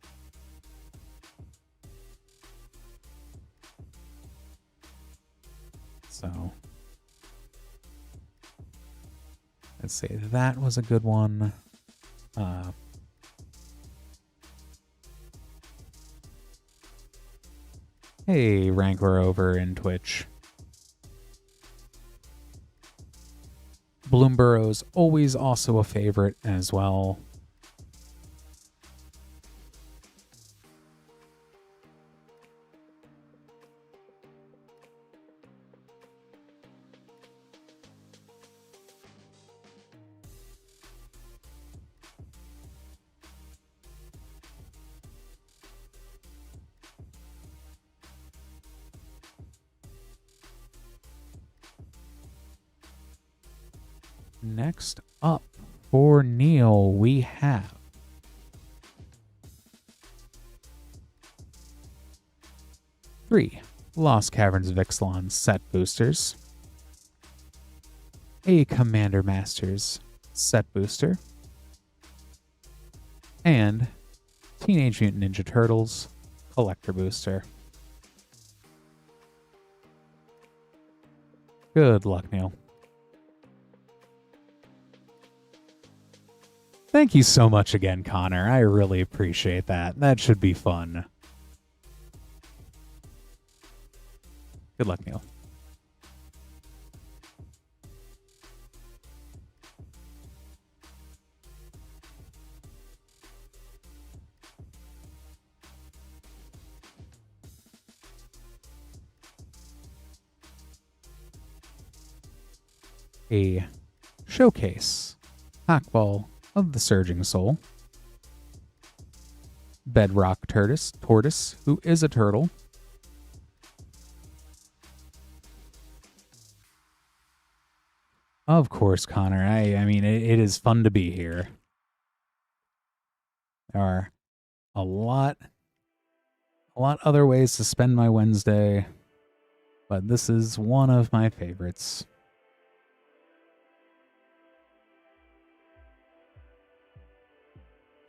So let's say that was a good one. Hey, Rankler over in Twitch. Bloomburrow's always also a favorite as well. Next up for Neil, we have three Lost Caverns of Ixalan set boosters, a Commander Masters set booster, and Teenage Mutant Ninja Turtles collector booster. Good luck, Neil. Thank you so much again, Connor. I really appreciate that. That should be fun. Good luck, Neil. A showcase Hackball of the Surging Soul, Bedrock Tortoise, who is a turtle, of course, Connor. I mean, it is fun to be here. There are a lot other ways to spend my Wednesday, but this is one of my favorites.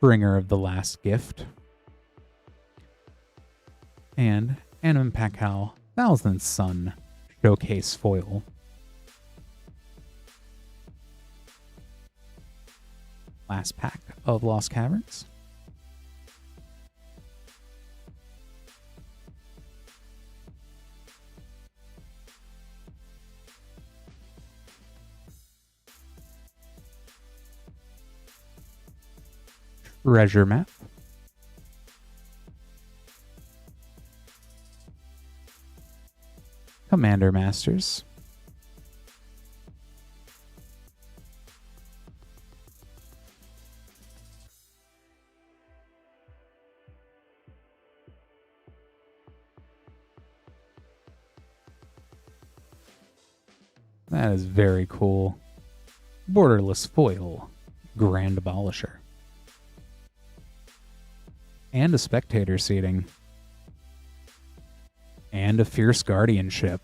Bringer of the Last Gift, and Anime Pakal 1000th Son Showcase Foil. Last pack of Lost Caverns. Treasure Map. Commander Masters. That is very cool. Borderless Foil, Grand Abolisher. And a spectator seating. And a Fierce Guardianship.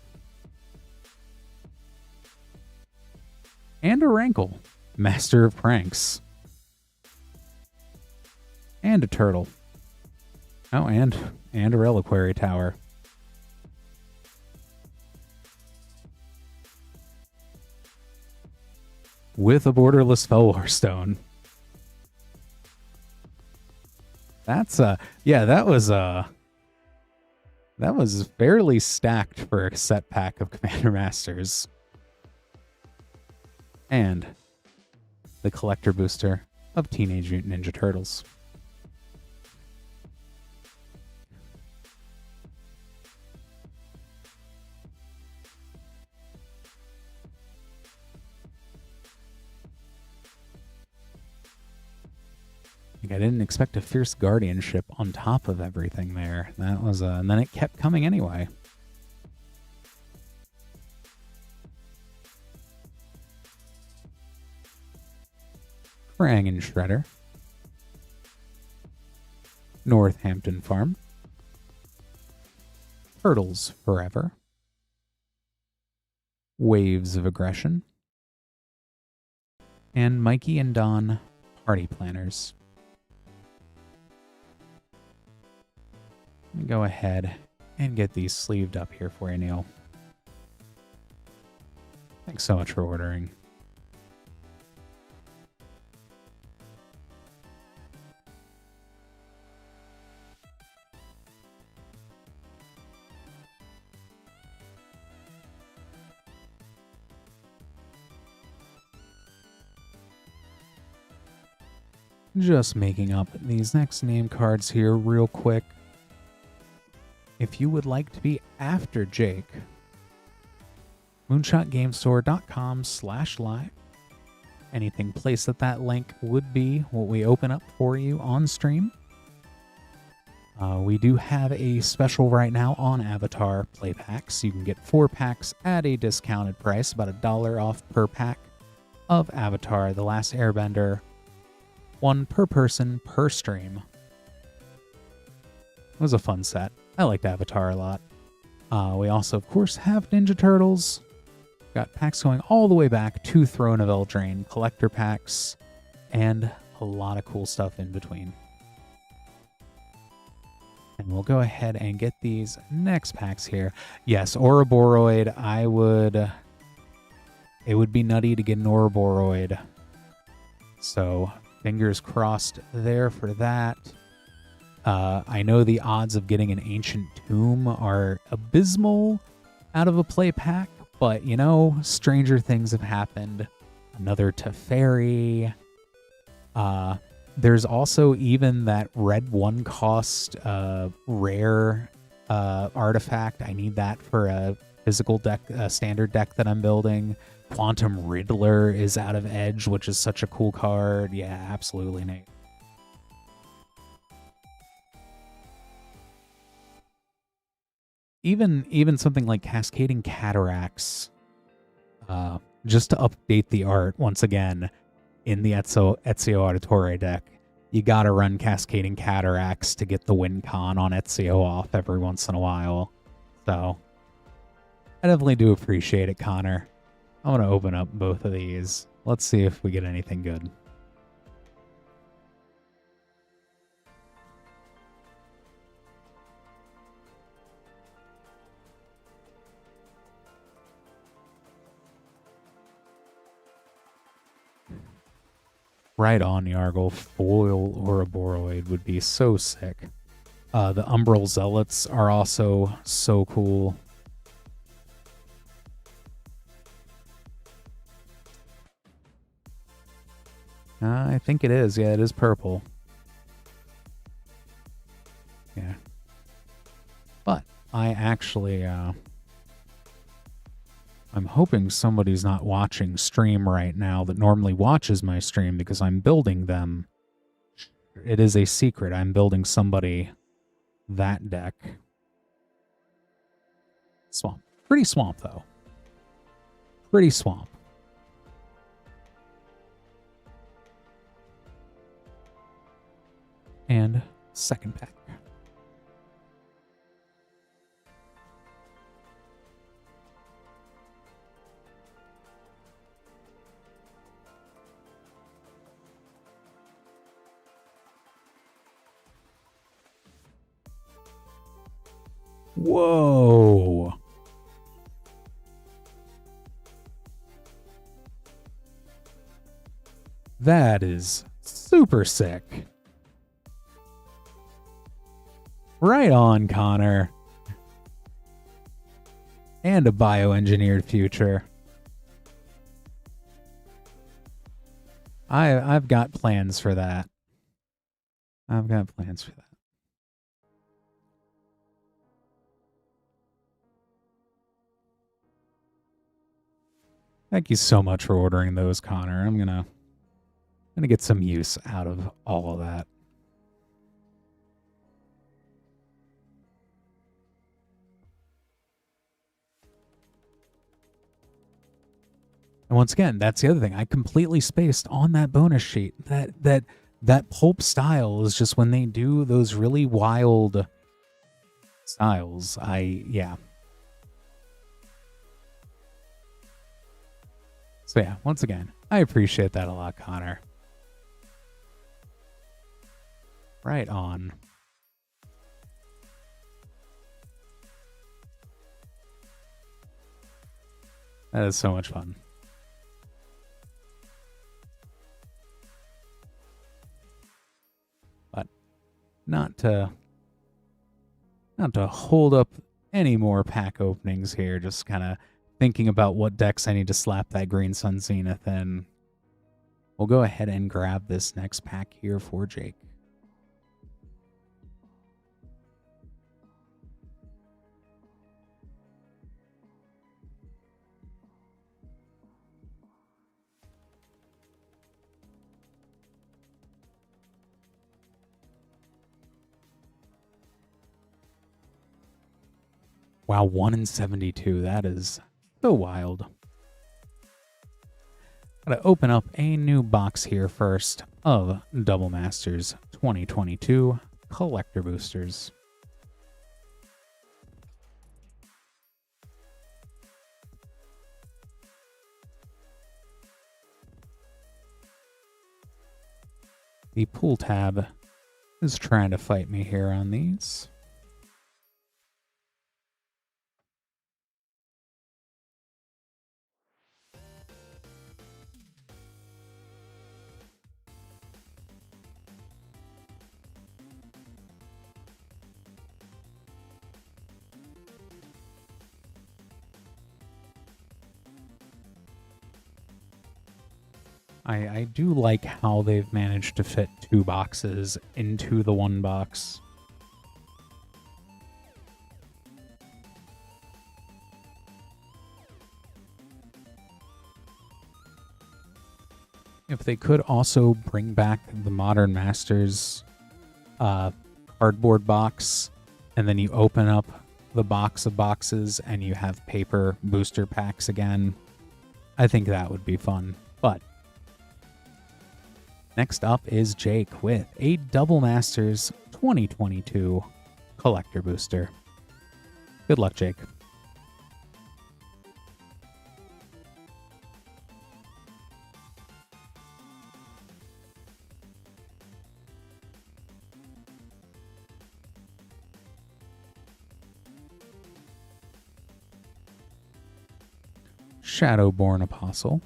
And a Rankle, Master of Pranks. And a Turtle. Oh, and a Reliquary Tower. With a Borderless Fellwar Stone. That's yeah, that was fairly stacked for a set pack of Commander Masters. And the collector booster of Teenage Mutant Ninja Turtles. I didn't expect a Fierce Guardianship on top of everything there. That was, and then it kept coming anyway. Krang and Shredder. Northampton Farm. Turtles Forever. Waves of Aggression. And Mikey and Don Party Planners. Let me go ahead and get these sleeved up here for you, Neil. Thanks so much for ordering. Just making up these next name cards here real quick. If you would like to be after Jake, moonshotgamestore.com/live. Anything placed at that link would be what we open up for you on stream. We do have a special right now on Avatar play packs. You can get 4 packs at a discounted price, about $1 off per pack of Avatar: The Last Airbender. 1 per person per stream. It was a fun set. I liked Avatar a lot. We also, of course, have Ninja Turtles. Got packs going all the way back to Throne of Eldraine, collector packs, and a lot of cool stuff in between. And we'll go ahead and get these next packs here. Yes, Ouroboros, it would be nutty to get an Ouroboros. So fingers crossed there for that. I know the odds of getting an Ancient Tomb are abysmal out of a play pack, but, you know, stranger things have happened. Another Teferi. There's also even that red 1 cost rare artifact. I need that for a physical deck, standard deck that I'm building. Quantum Riddler is out of Edge, which is such a cool card. Yeah, absolutely, Nate. Even something like Cascading Cataracts, just to update the art once again in the Ezio Auditore deck, you gotta run Cascading Cataracts to get the win con on Ezio off every once in a while. So I definitely do appreciate it, Connor. I'm gonna open up both of these. Let's see if we get anything good. Right on, Yargle. Foil Ouroboros would be so sick. The Umbral Zealots are also so cool. I think it is. Yeah, it is purple. Yeah. But I actually, I'm hoping somebody's not watching stream right now that normally watches my stream because I'm building them. It is a secret. I'm building somebody that deck. Swamp. Pretty swamp, though. Pretty swamp. And second pack. Whoa. That is super sick. Right on, Connor. And a bioengineered future. I've got plans for that. I've got plans for that. Thank you so much for ordering those, Connor. I'm gonna get some use out of all of that. And once again, that's the other thing. I completely spaced on that bonus sheet. That pulp style is just when they do those really wild styles. Yeah. So yeah, once again, I appreciate that a lot, Connor. Right on. That is so much fun. But not to hold up any more pack openings here, just kind of thinking about what decks I need to slap that Green Sun Zenith in. We'll go ahead and grab this next pack here for Jake. Wow, 1 in 72. That is so wild. Gotta open up a new box here first of Double Masters 2022 Collector Boosters. The pool tab is trying to fight me here on these. I do like how they've managed to fit 2 boxes into the 1 box. If they could also bring back the Modern Masters cardboard box, and then you open up the box of boxes and you have paper booster packs again, I think that would be fun. But next up is Jake with a Double Masters 2022 Collector Booster. Good luck, Jake. Shadowborn Apostle.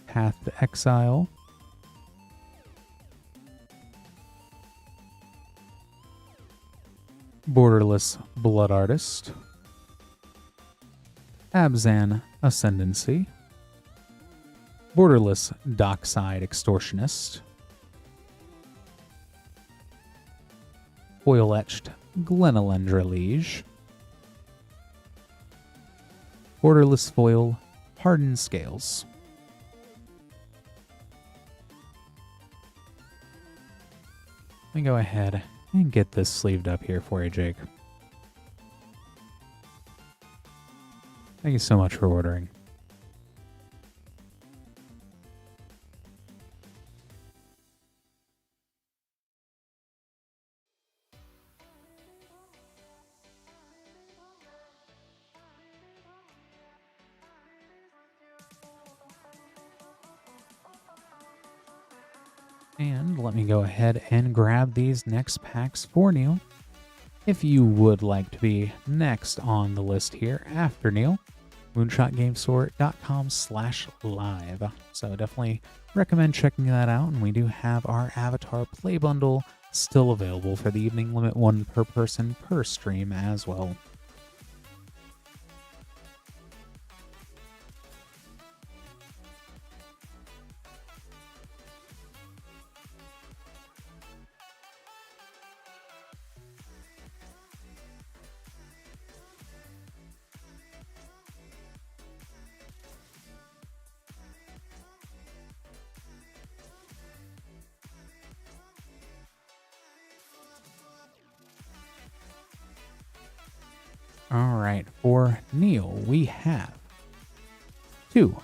Path to Exile. Borderless Blood Artist. Abzan Ascendancy. Borderless Dockside Extortionist. Foil-etched Glenelendra Liege. Borderless foil Hardened Scales. Let me go ahead and get this sleeved up here for you, Jake. Thank you so much for ordering. And let me go ahead and grab these next packs for Neil. If you would like to be next on the list here after Neil, moonshotgamestore.com/live. So definitely recommend checking that out. And we do have our Avatar Play Bundle still available for the evening, limit 1 per person per stream as well. All right, for Neil, we have 2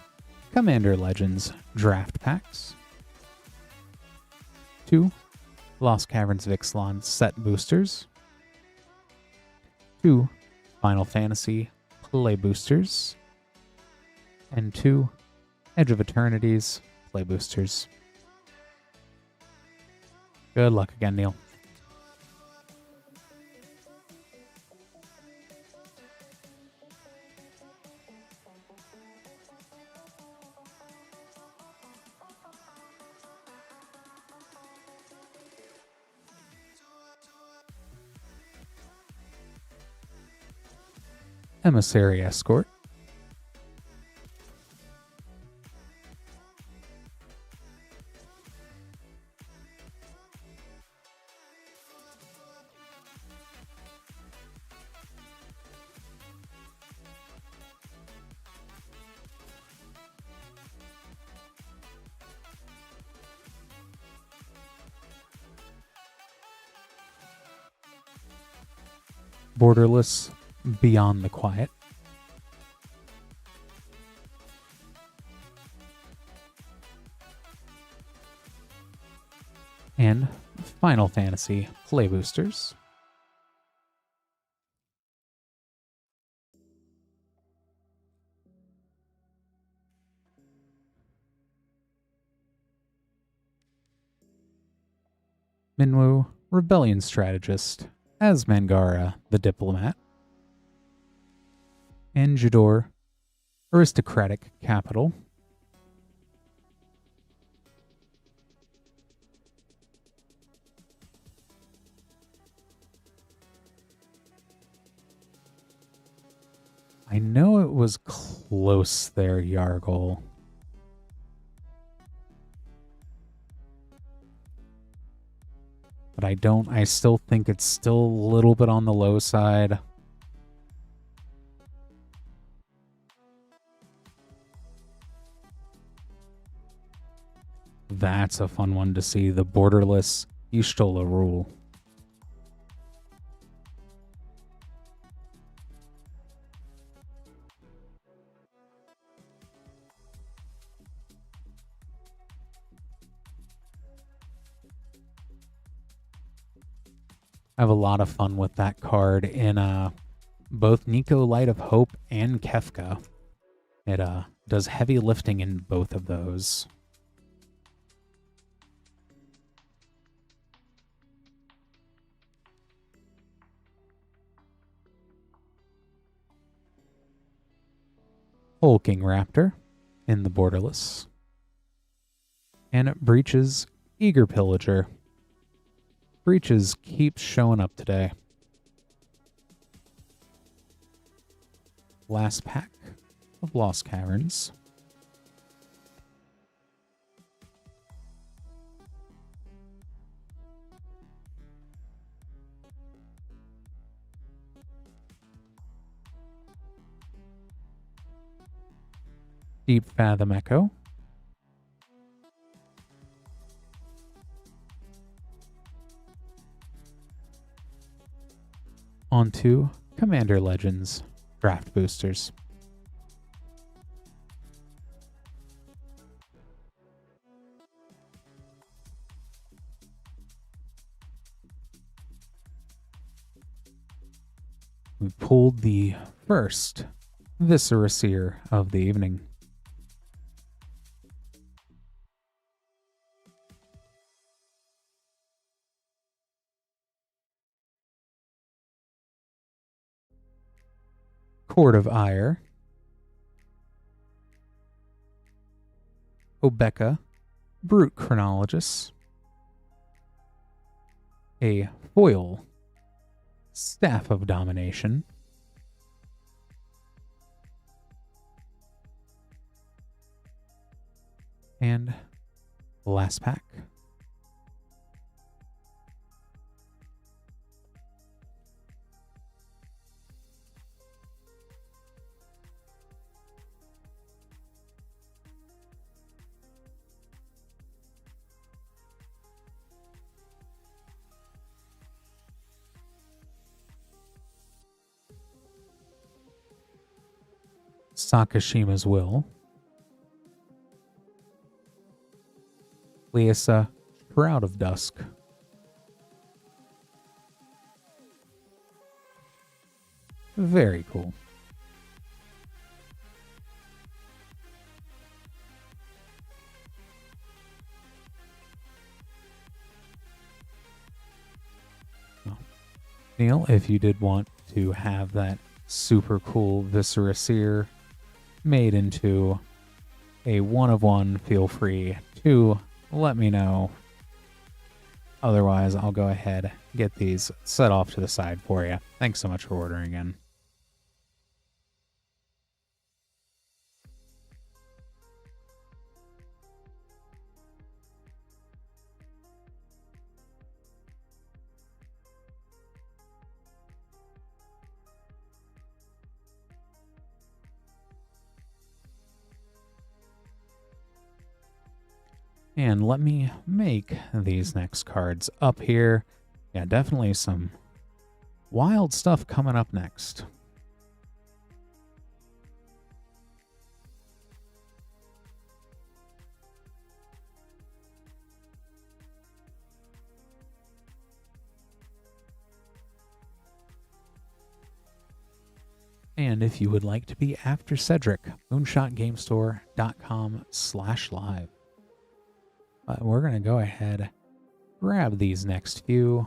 Commander Legends draft packs, 2 Lost Caverns of Ixalan set boosters, 2 Final Fantasy play boosters, and 2 Edge of Eternities play boosters. Good luck again, Neil. Emissary Escort, Borderless Beyond the Quiet, and Final Fantasy play boosters. Minwu, Rebellion Strategist, as Mangara, the Diplomat, and Jador, Aristocratic Capital, I know it was close there, Yargle. But I still think it's still a little bit on the low side. That's a fun one to see, the borderless Y'shtola rule. I have a lot of fun with that card in both Nico Light of Hope and Kefka. It does heavy lifting in both of those. Hulking Raptor in the borderless. And Breach's Eager Pillager. Breaches keeps showing up today. Last pack of Lost Caverns. Deep Fathom Echo. Onto Commander Legends draft boosters. We pulled the first Viscera Seer of the evening. Court of Ire, Obeka, Brute Chronologist, a foil Staff of Domination, and last pack. Sakashima's Will, Lysa, Shroud of Dusk, very cool. Neil, if you did want to have that super cool Viscera Seer made into a 1-of-1, feel free to let me know. Otherwise, I'll go ahead get these set off to the side for you. Thanks so much for ordering in. And let me make these next cards up here. Yeah, definitely some wild stuff coming up next. And if you would like to be after Cedric, moonshotgamestore.com/live. But we're going to go ahead, grab these next few.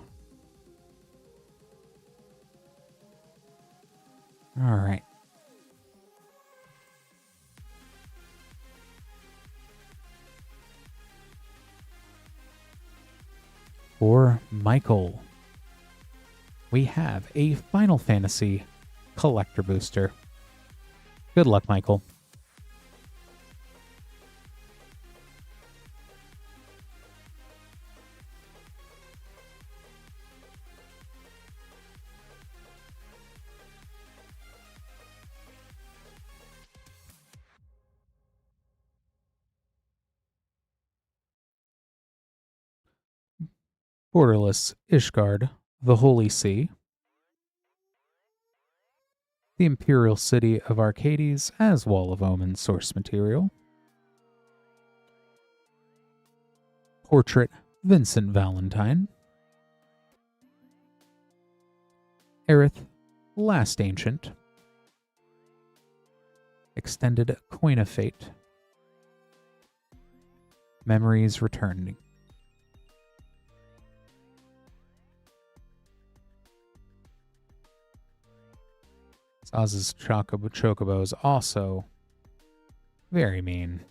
All right. For Michael, we have a Final Fantasy collector booster. Good luck, Michael. Borderless Ishgard, the Holy See, the Imperial City of Arcades as Wall of Omen source material, Portrait Vincent Valentine, Aerith Last Ancient, Extended Coin of Fate, Memories Returning, Saz's Chocobo is also very mean.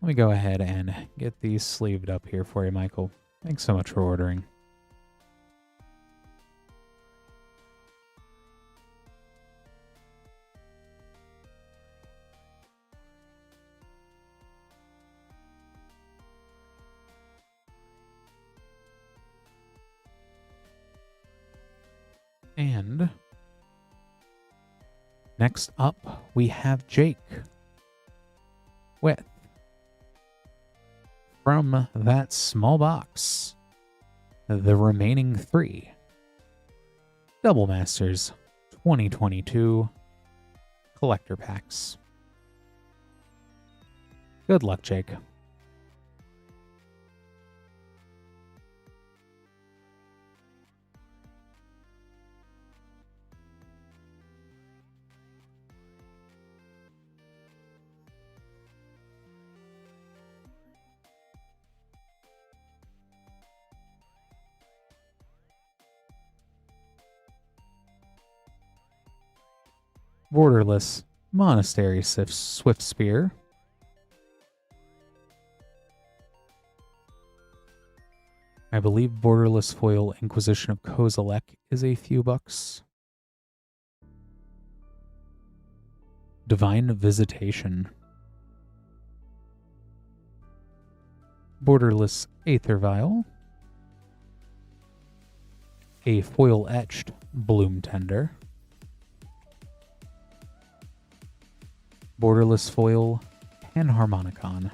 Let me go ahead and get these sleeved up here for you, Michael. Thanks so much for ordering. And next up, we have Jake with, from that small box, the remaining 3 Double Masters 2022 collector packs. Good luck, Jake. Borderless Monastery Swift Spear, I believe borderless foil Inquisition of Kozilek is a few bucks. Divine Visitation. Borderless Aether Vial. A foil etched Bloom Tender. Borderless foil Panharmonicon.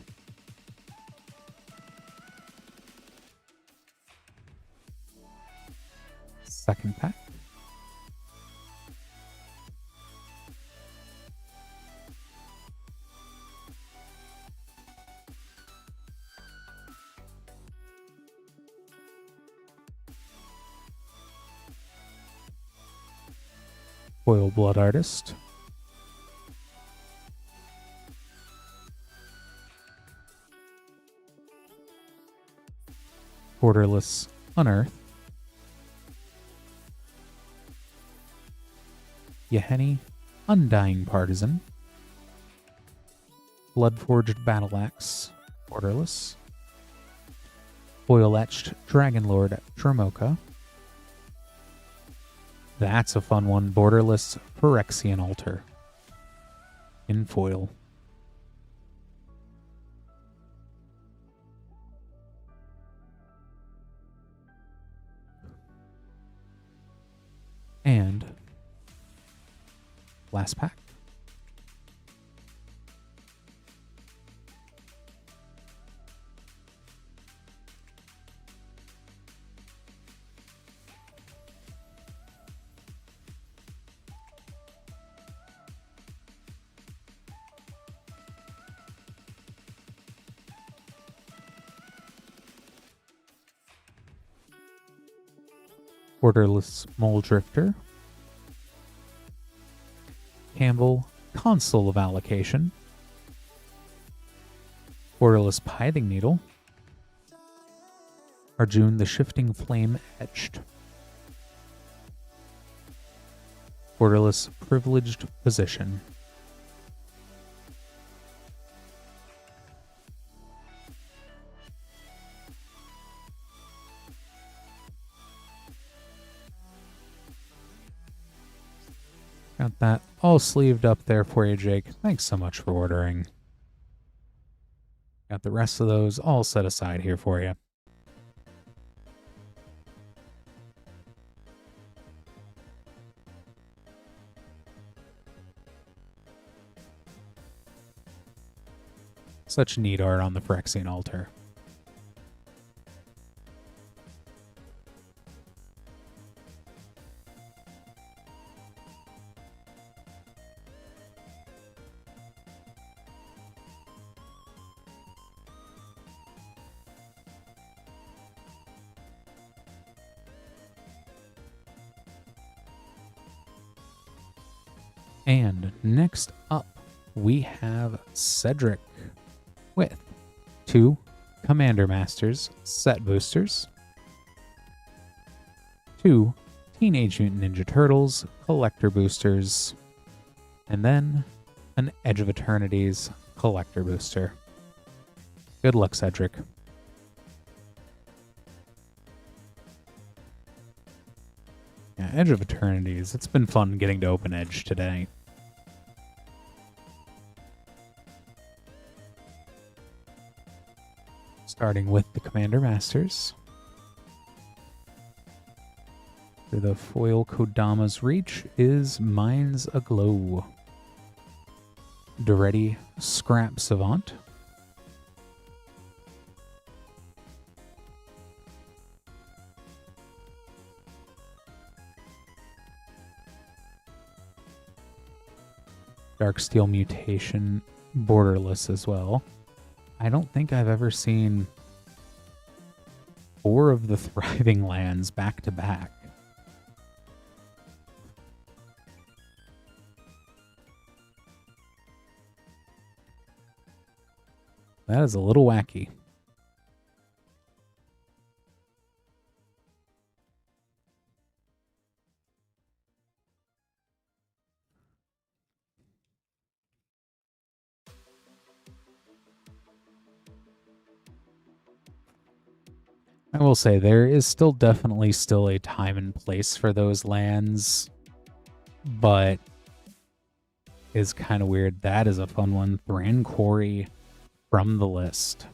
Second pack. Foil Blood Artist. Borderless Unearth. Yeheni Undying Partisan. Bloodforged Battleaxe, borderless. Foil etched Dragonlord Dromoka. That's a fun one. Borderless Phyrexian Altar. In foil. And last pack. Borderless Mole Drifter. Campbell, Consul of Allocation. Borderless Pithing Needle. Arjun, the Shifting Flame Etched. Borderless Privileged Position. Got that all sleeved up there for you, Jake. Thanks so much for ordering. Got the rest of those all set aside here for you. Such neat art on the Phyrexian altar. And next up, we have Cedric with 2 Commander Masters set boosters, 2 Teenage Mutant Ninja Turtles collector boosters, and then an Edge of Eternity's collector booster. Good luck, Cedric. Yeah, Edge of Eternities. It's been fun getting to open Edge today. Starting with the Commander Masters. For the foil Kodama's Reach is Minds Aglow. Duretti Scrap Savant. Darksteel Mutation, borderless as well. I don't think I've ever seen 4 of the Thriving Lands back to back. That is a little wacky. I will say there is still definitely still a time and place for those lands, but it's kind of weird. That is a fun one. Thran Quarry from the list.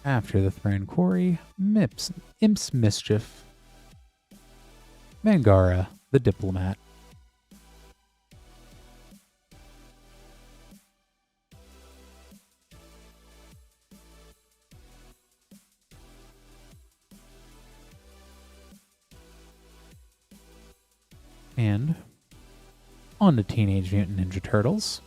After the Thran Quarry, Imp's Mischief, Mangara, the Diplomat. And on to Teenage Mutant Ninja Turtles.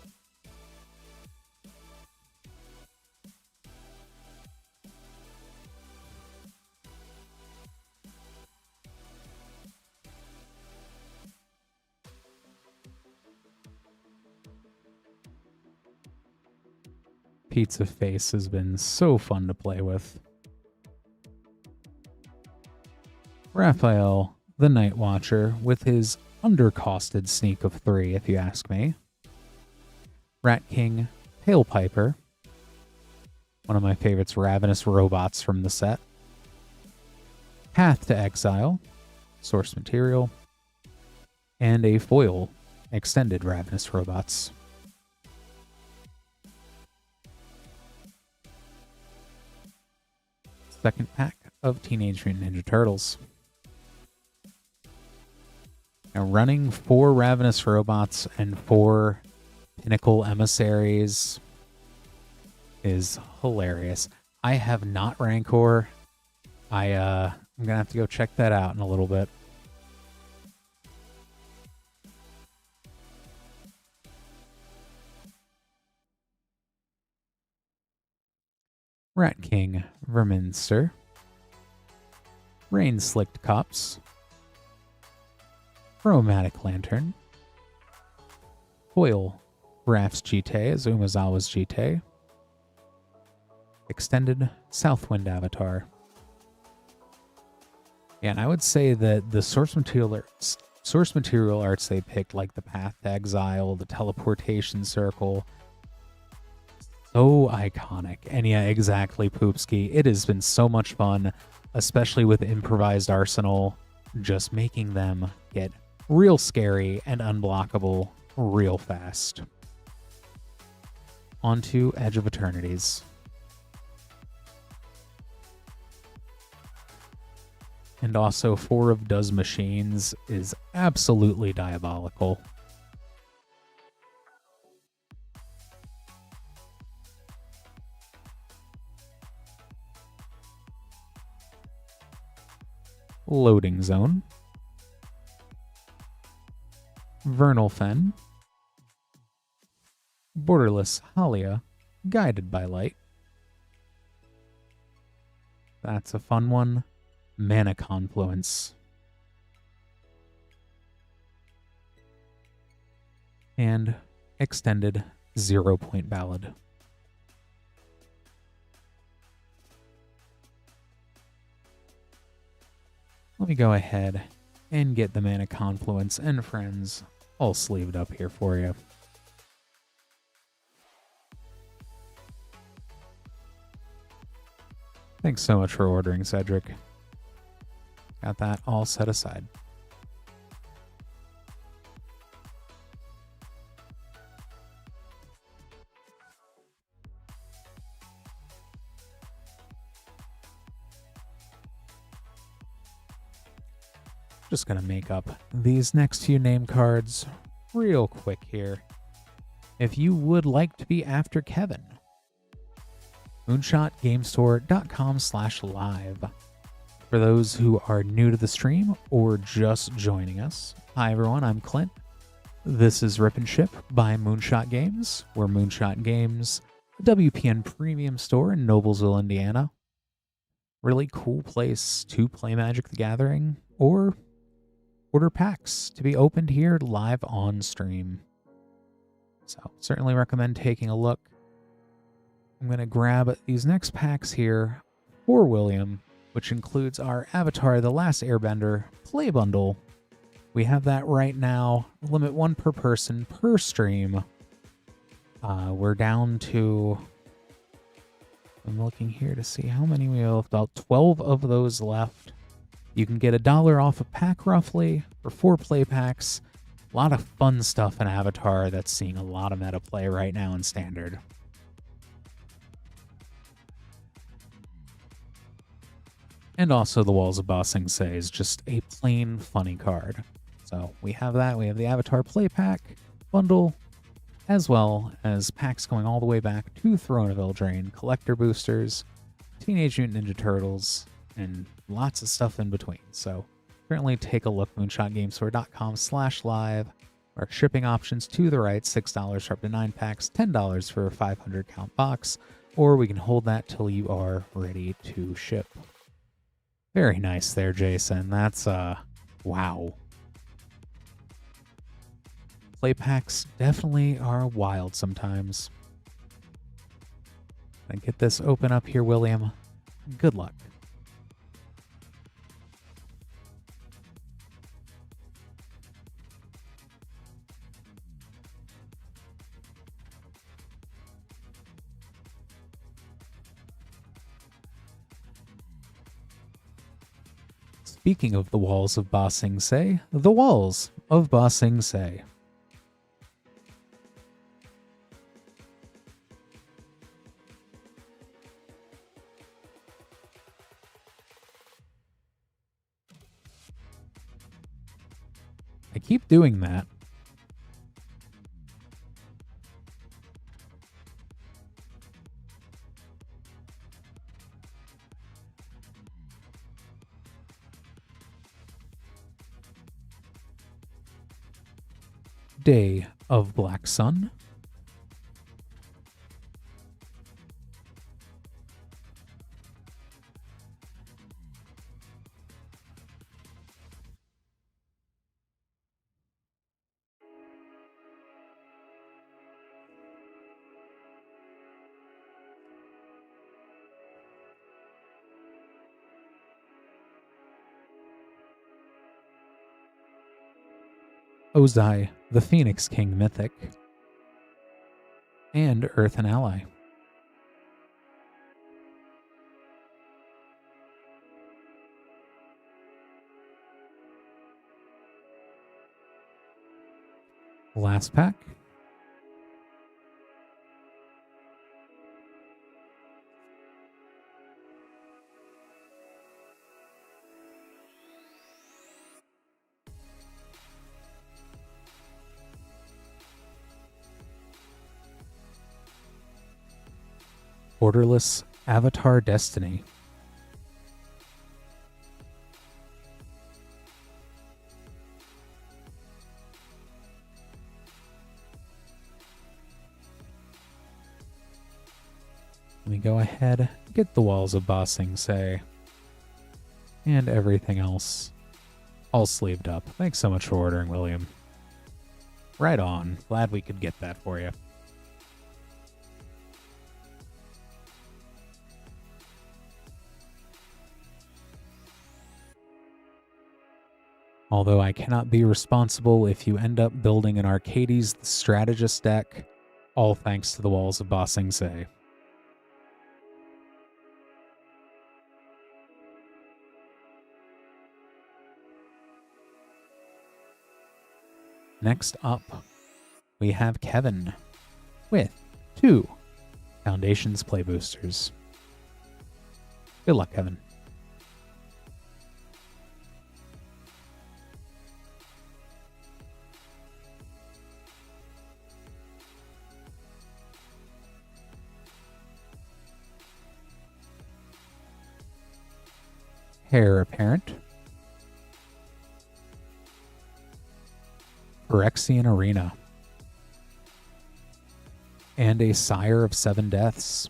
Pizza Face has been so fun to play with. Raphael, the Night Watcher, with his undercosted sneak of 3, if you ask me. Rat King, Pale Piper, one of my favorites, Ravenous Robots from the set. Path to Exile, source material, and a foil, extended Ravenous Robots. Second pack of Teenage Mutant Ninja Turtles. Now, running 4 Ravenous Robots and 4 Pinnacle Emissaries is hilarious. I have not Rancor. I'm gonna have to go check that out in a little bit. Rat King, Verminster, Rain Slicked Cups, Chromatic Lantern, Foil, Raph's GT, Azumazawa's GT, Extended Southwind Avatar. Yeah, and I would say that the source material arts they picked, like the Path to Exile, the Teleportation Circle, so iconic. And yeah, exactly, Poopski. It has been so much fun, especially with Improvised Arsenal, just making them get real scary and unblockable real fast. On to Edge of Eternities. And also 4 of Does Machines is absolutely diabolical. Loading Zone, Vernal Fen, Borderless Halia, Guided by Light. That's a fun one. Mana Confluence. And Extended 0-Point Ballad. Let me go ahead and get the Mana Confluence and Friends all sleeved up here for you. Thanks so much for ordering, Cedric. Got that all set aside. Just gonna make up these next few name cards real quick here. If you would like to be after Kevin, moonshotgamestore.com/live. For those who are new to the stream or just joining us, hi everyone, I'm Clint. This is Rip and Ship by Moonshot Games. We're Moonshot Games, a WPN premium store in Noblesville, Indiana. Really cool place to play Magic the Gathering or order packs to be opened here live on stream. So certainly recommend taking a look. I'm going to grab these next packs here for William, which includes our Avatar The Last Airbender play bundle We have that right now. Limit 1 per person per stream. We're down to... I'm looking here to see how many we have. About 12 of those left. You can get $1 off a pack roughly for 4 play packs. A lot of fun stuff in Avatar that's seeing a lot of meta play right now in Standard. And also the Walls of Ba Sing Se is just a plain funny card. So we have that. We have the Avatar play pack bundle, as well as packs going all the way back to Throne of Eldraine, collector boosters, Teenage Mutant Ninja Turtles, and lots of stuff in between. So currently take a look, moonshotgamestore.com/live. Our shipping options to the right, $6 for up to 9 packs, $10 for a 500 count box, or we can hold that till you are ready to ship. Very nice there, Jason. That's, wow. Play packs definitely are wild sometimes. And get this open up here, William. Good luck. Speaking of the Walls of Ba Sing Se, the Walls of Ba Sing Se. I keep doing that. Day of Black Sun. Ozai, the Phoenix King Mythic, and Earth and Ally. Last pack. Borderless Avatar Destiny. Let me go ahead, get the Walls of Ba Sing Se, and everything else all sleeved up. Thanks so much for ordering, William. Right on. Glad we could get that for you. Although I cannot be responsible if you end up building an Arcades the Strategist deck, all thanks to the Walls of Ba Sing Se. Next up, we have Kevin with 2 Foundations Play Boosters. Good luck, Kevin. Heir Apparent, Phyrexian Arena, and a Sire of 7 Deaths.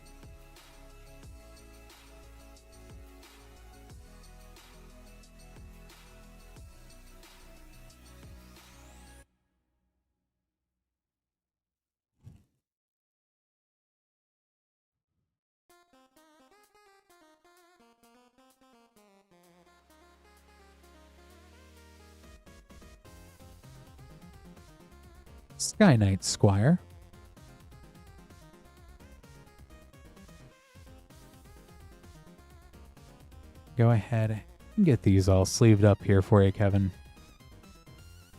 Sky Knight Squire. Go ahead and get these all sleeved up here for you, Kevin.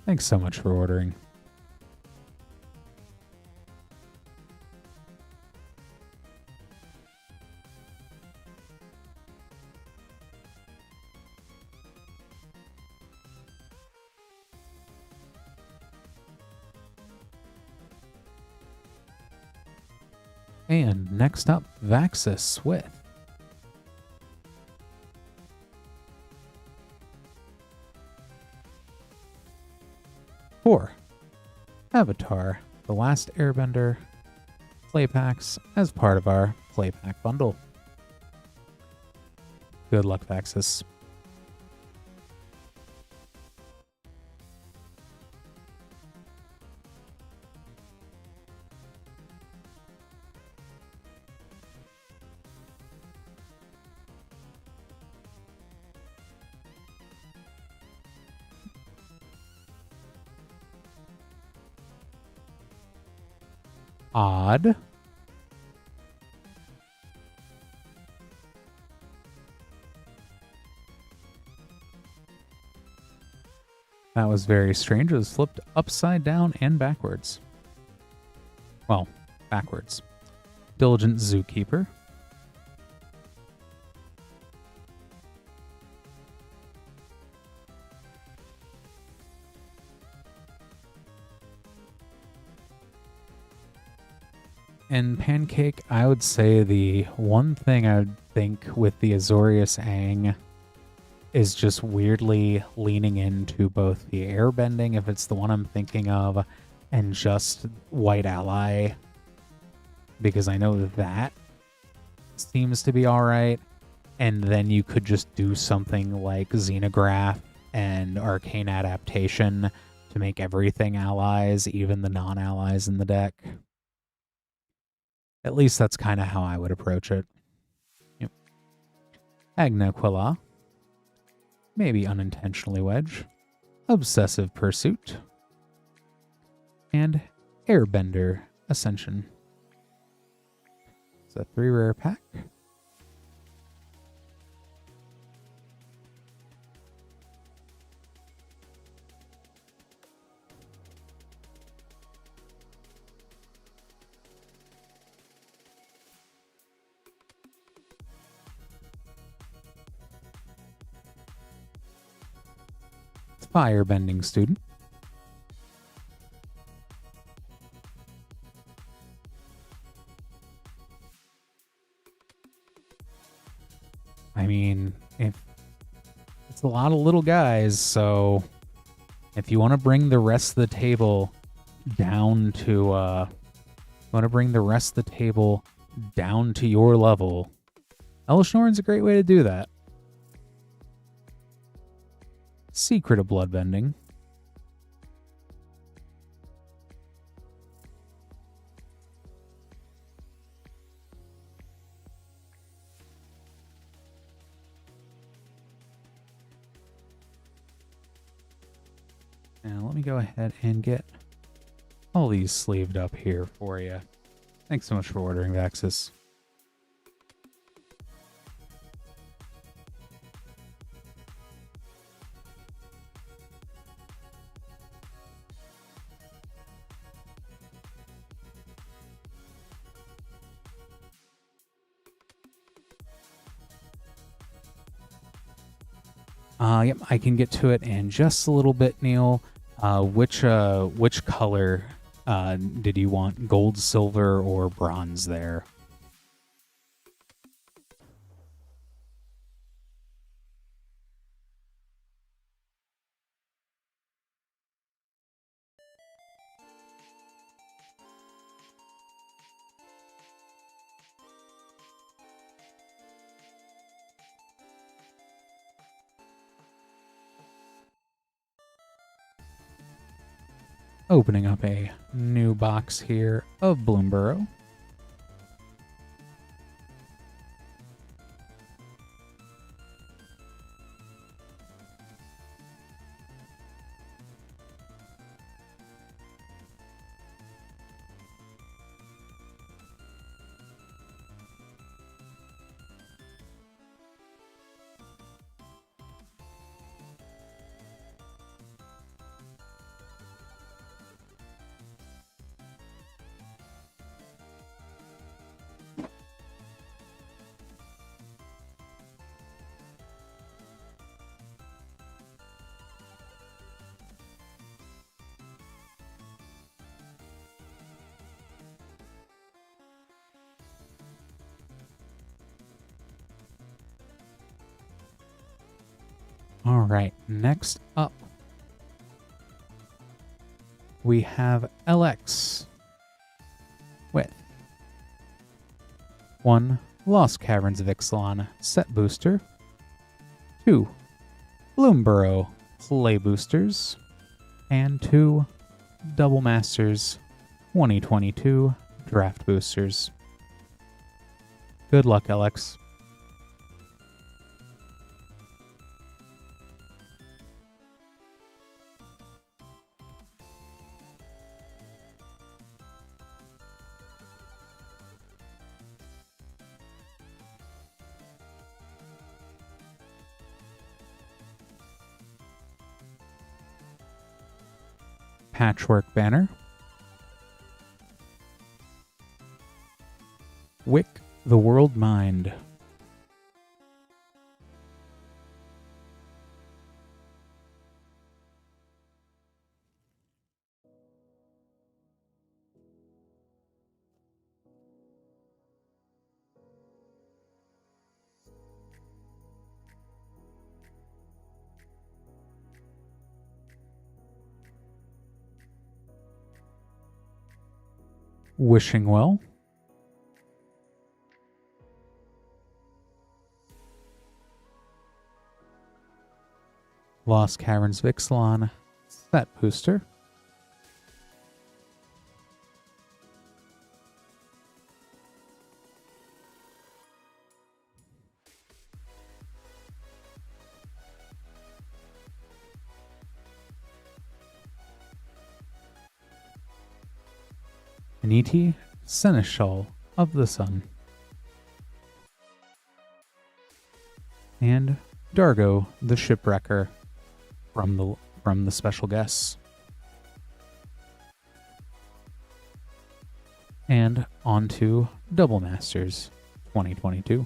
Thanks so much for ordering. And next up, Vexus with Avatar, The Last Airbender play packs as part of our play pack bundle. Good luck, Vexus. Odd. That was very strange. It was flipped upside down and backwards. Well, backwards. Diligent Zookeeper. And Pancake, I would say the one thing I would think with the Azorius Aang is just weirdly leaning into both the airbending, if it's the one I'm thinking of, and just White Ally, because I know that seems to be alright. And then you could just do something like Xenograph and Arcane Adaptation to make everything allies, even the non-allies in the deck. At least that's kind of how I would approach it. Yep. Agnaquila. Maybe Unintentionally Wedge. Obsessive Pursuit. And Airbender Ascension. It's a 3 rare pack. Firebending Student. I mean, if it's a lot of little guys, so if you want to bring the rest of the table down to your level, Elishnorn's a great way to do that. Secret of Bloodbending. Now let me go ahead and get all these sleeved up here for you. Thanks so much for ordering, Vexus. Yep, I can get to it in just a little bit, Neil. Which color did you want? Gold, silver, or bronze there? Opening up a new box here of Bloomborough. All right, next up, we have LX with 1 Lost Caverns of Ixalan set booster, 2 Bloomburrow play boosters, and 2 Double Masters 2022 draft boosters. Good luck, LX. Patchwork Banner, Wick the World Mind, Wishing Well, Lost Caverns of Ixalan set booster, Aniti, Seneschal of the Sun, and Dargo the Shipwrecker from the special guests. And on to Double Masters 2022.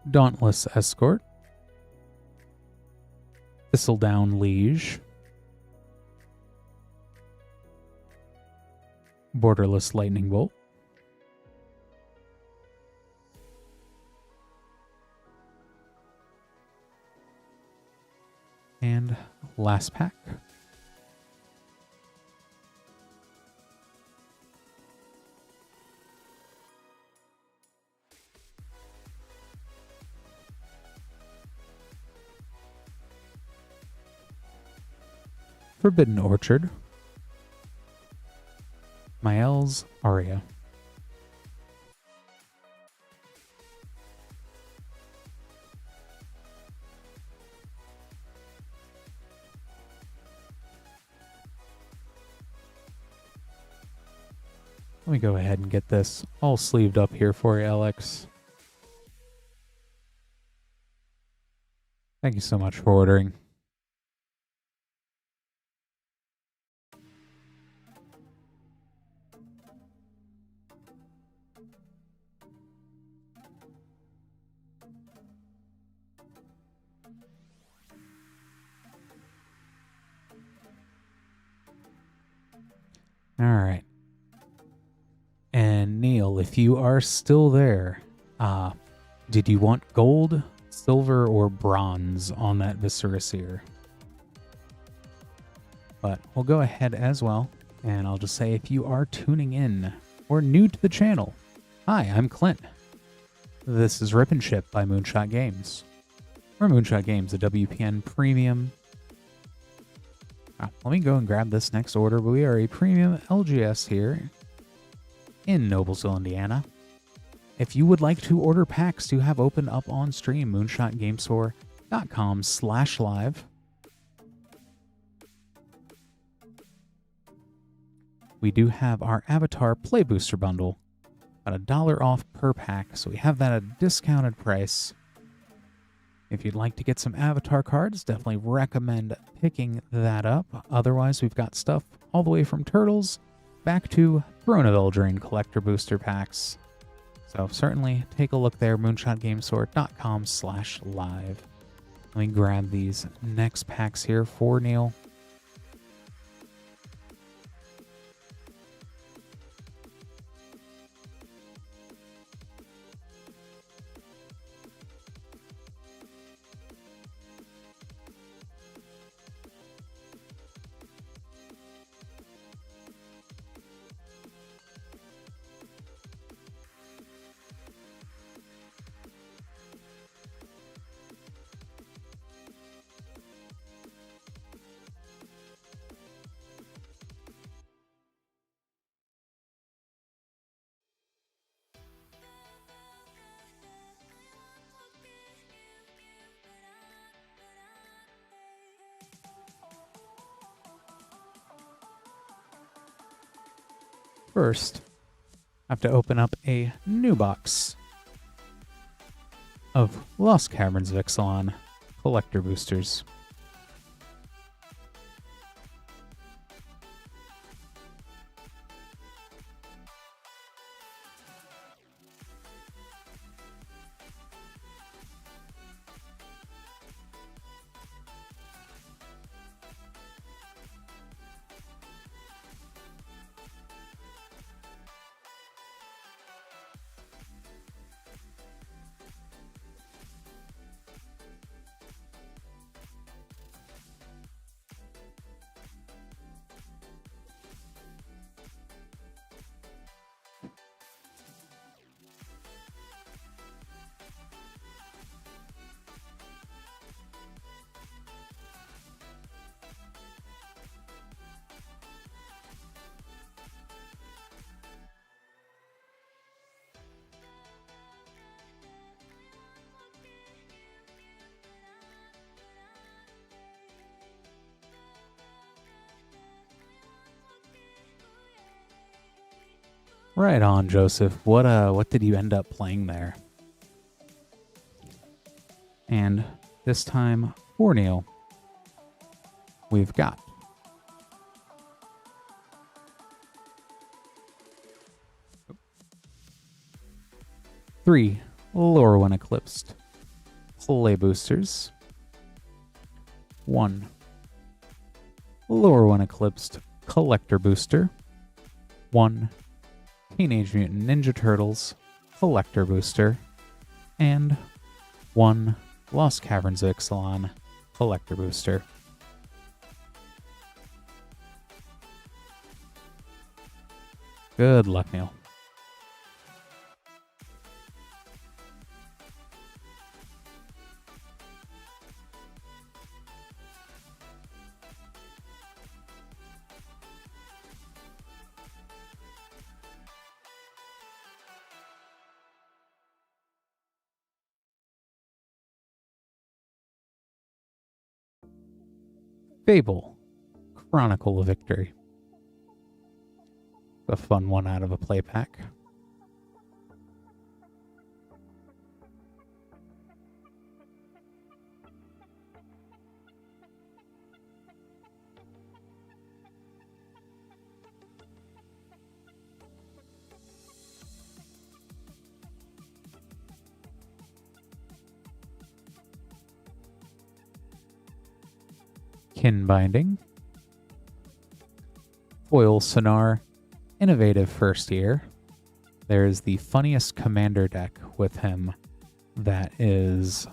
Dauntless Escort, Thistledown Liege, Borderless Lightning Bolt, and last pack. Forbidden Orchard, Mael's Aria, let me go ahead and get this all sleeved up here for you, Alex. Thank you so much for ordering. All right. And Neil, if you are still there, did you want gold, silver, or bronze on that Visceraseer? But we'll go ahead as well, and I'll just say if you are tuning in or new to the channel, hi, I'm Clint. This is Rip and Ship by Moonshot Games. We're Moonshot Games, a WPN premium. Let me go and grab this next order, but we are a premium LGS here in Noblesville, Indiana. If you would like to order packs to have open up on stream, moonshotgamestore.com/live. We do have our Avatar Play Booster Bundle at $1 off per pack, so we have that at a discounted price. If you'd like to get some Avatar cards, definitely recommend picking that up. Otherwise, we've got stuff all the way from Turtles back to Throne of Eldraine collector booster packs. So certainly take a look there, moonshotgamesword.com/live. Let me grab these next packs here for Neil. First, I have to open up a new box of Lost Caverns of Ixalan collector boosters. Right on, Joseph. What did you end up playing there? And this time for Neil, we've got three Lorwyn Eclipsed play boosters, one Lorwyn Eclipsed collector booster, one Teenage Mutant Ninja Turtles collector booster, and one Lost Caverns of Ixalan collector booster. Good luck, Neil. Fable, Chronicle of Victory. A fun one out of a play pack. Kin Binding, Foil Sonar, Innovative First Year. There's the funniest commander deck with him that is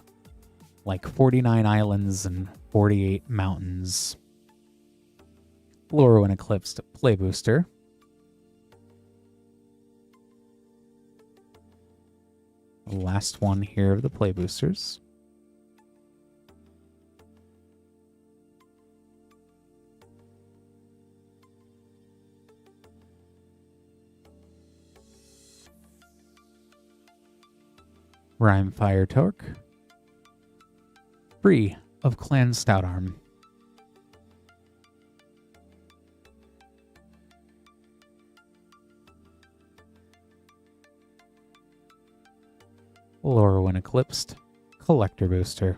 like 49 islands and 48 mountains. Lorwyn Eclipsed Play Booster. The last one here of the Play Boosters. Rainfire Torque, free of Clan Stoutarm. Lorwyn Eclipsed Collector Booster.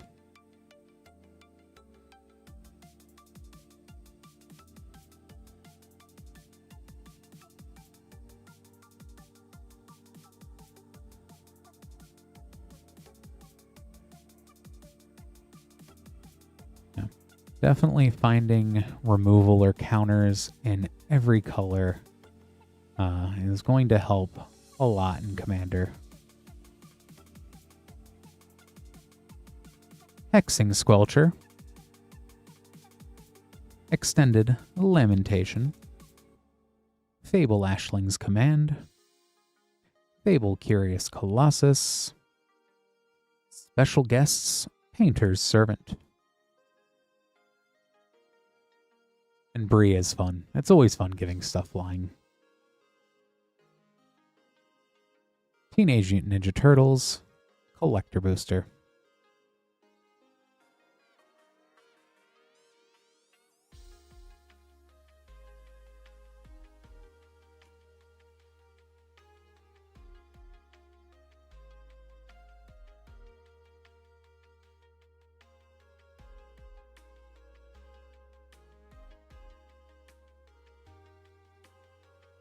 Yeah. Definitely finding removal or counters in every color is going to help a lot in Commander. Hexing Squelcher. Extended Lamentation. Fable Ashling's Command. Fable Curious Colossus. Special Guests Painter's Servant. And Bree is fun. It's always fun giving stuff flying. Teenage Mutant Ninja Turtles Collector Booster.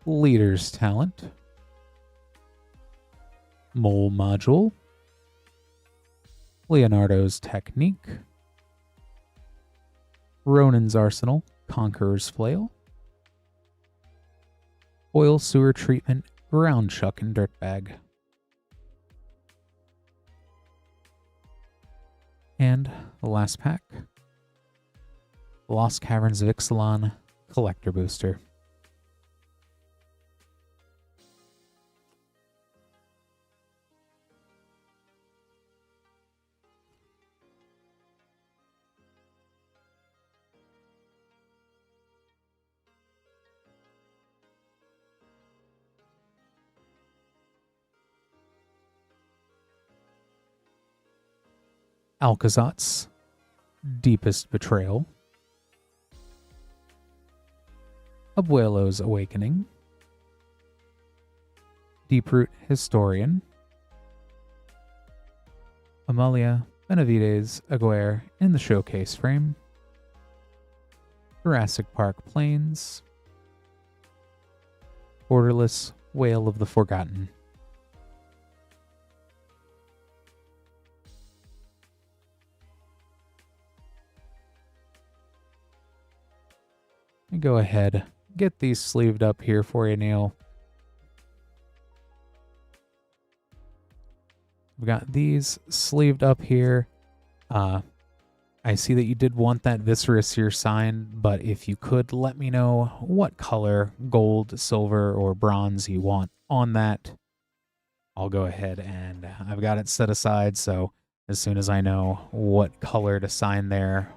Leader's Talent. Mole Module. Leonardo's Technique. Ronin's Arsenal, Conqueror's Flail. Oil Sewer Treatment, Ground Chuck and Dirtbag. And the last pack, Lost Caverns of Ixalan, Collector Booster. Alcazot's Deepest Betrayal. Abuelo's Awakening. Deeproot Historian. Amalia Benavides Aguirre in the showcase frame. Jurassic Park Plains. Borderless Whale of the Forgotten. Go ahead, get these sleeved up here for you, Neil. We've got these sleeved up here. I see that you did want that Visceraseer sign, but if you could let me know what color, gold, silver, or bronze you want on that, I'll go ahead and I've got it set aside, so as soon as I know what color to sign there,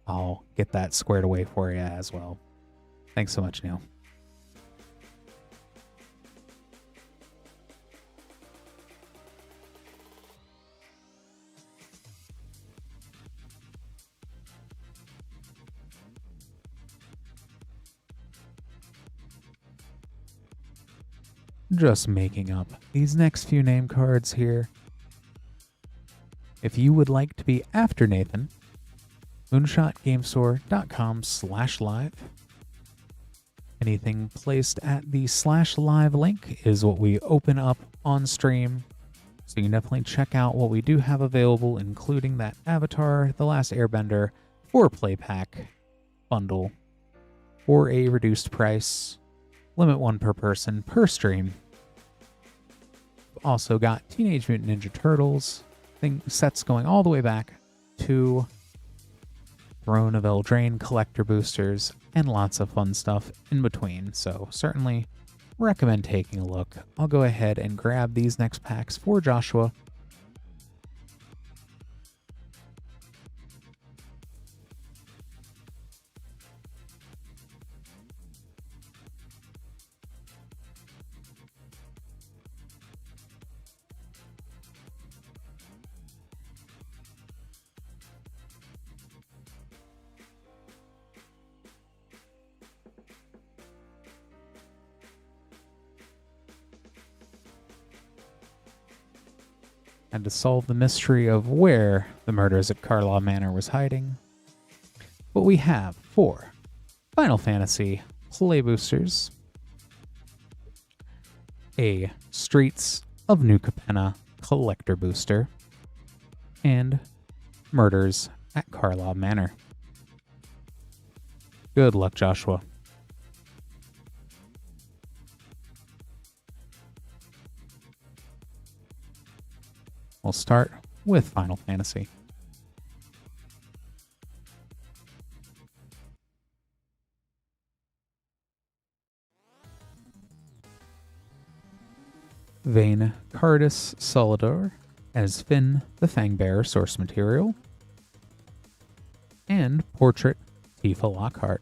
I'll get that squared away for you as well. Thanks so much, Neil. Just making up these next few name cards here. If you would like to be after Nathan, moonshotgamestore.com/live. Anything placed at the /live link is what we open up on stream. So you can definitely check out what we do have available, including that Avatar, The Last Airbender, or Play Pack bundle for a reduced price. Limit 1 per person per stream. Also got Teenage Mutant Ninja Turtles sets going all the way back to Throne of Eldraine collector boosters, and lots of fun stuff in between, so certainly recommend taking a look. I'll go ahead and grab these next packs for Joshua. And to solve the mystery of where the murders at Carlaw Manor was hiding, what we have for Final Fantasy Play Boosters, a Streets of New Capenna Collector Booster, and Murders at Carlaw Manor. Good luck, Joshua. We'll start with Final Fantasy. Vayne Cardis Solidor as Finn the Fangbearer source material. And Portrait Tifa Lockhart.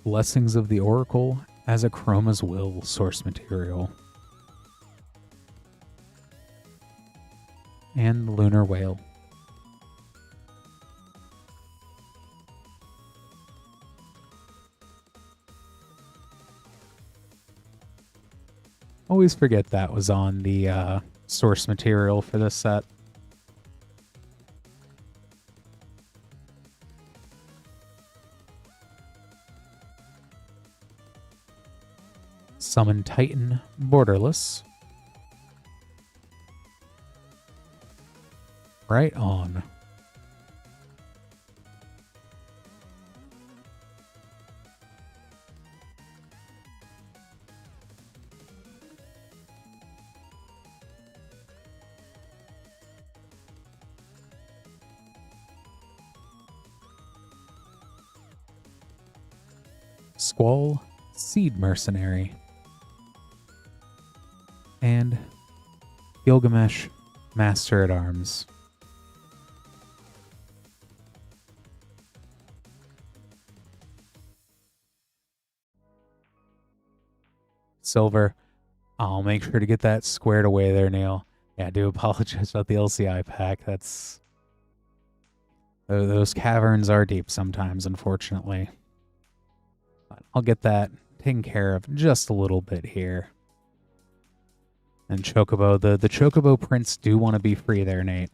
Blessings of the Oracle as a Chroma's Will source material. And Lunar Whale. Always forget that was on the source material for this set. Summon Titan Borderless. Right on. Squall Seed Mercenary. And Gilgamesh Master at Arms. Silver. I'll make sure to get that squared away there, Neil. Yeah, I do apologize about the LCI pack. Those caverns are deep sometimes, unfortunately. But I'll get that taken care of just a little bit here. And Chocobo, the Chocobo prints do want to be free there, Nate.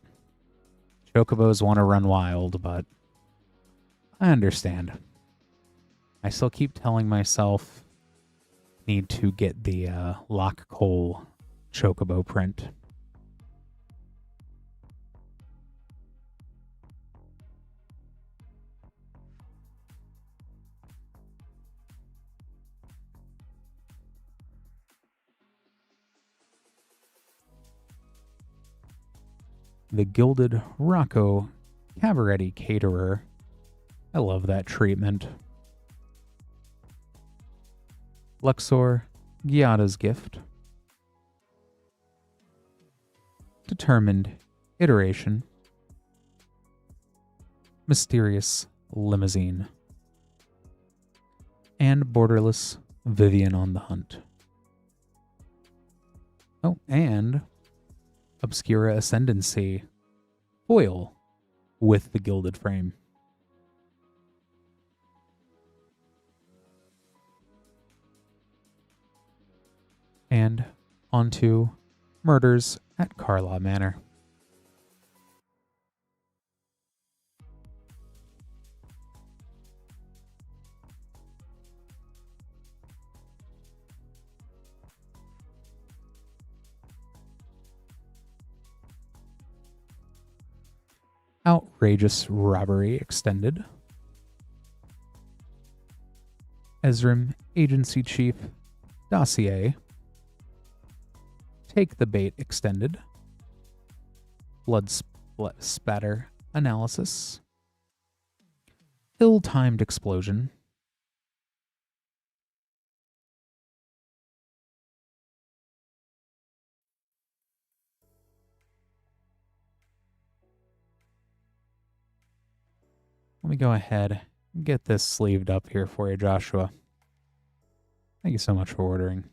Chocobos want to run wild, but I understand. I still keep telling myself need to get the Lock Coal Chocobo print. The Gilded Rocco Cabaret Caterer. I love that treatment. Luxor Giada's Gift. Determined Iteration. Mysterious Limousine. And Borderless Vivian on the Hunt. Oh, and Obscura Ascendancy foil with the gilded frame. And onto Murders at Carlaw Manor. Outrageous Robbery Extended. Ezra Agency Chief Dossier. Take the Bait Extended. Blood Spatter Analysis. Ill-Timed Explosion. Let me go ahead and get this sleeved up here for you, Joshua. Thank you so much for ordering.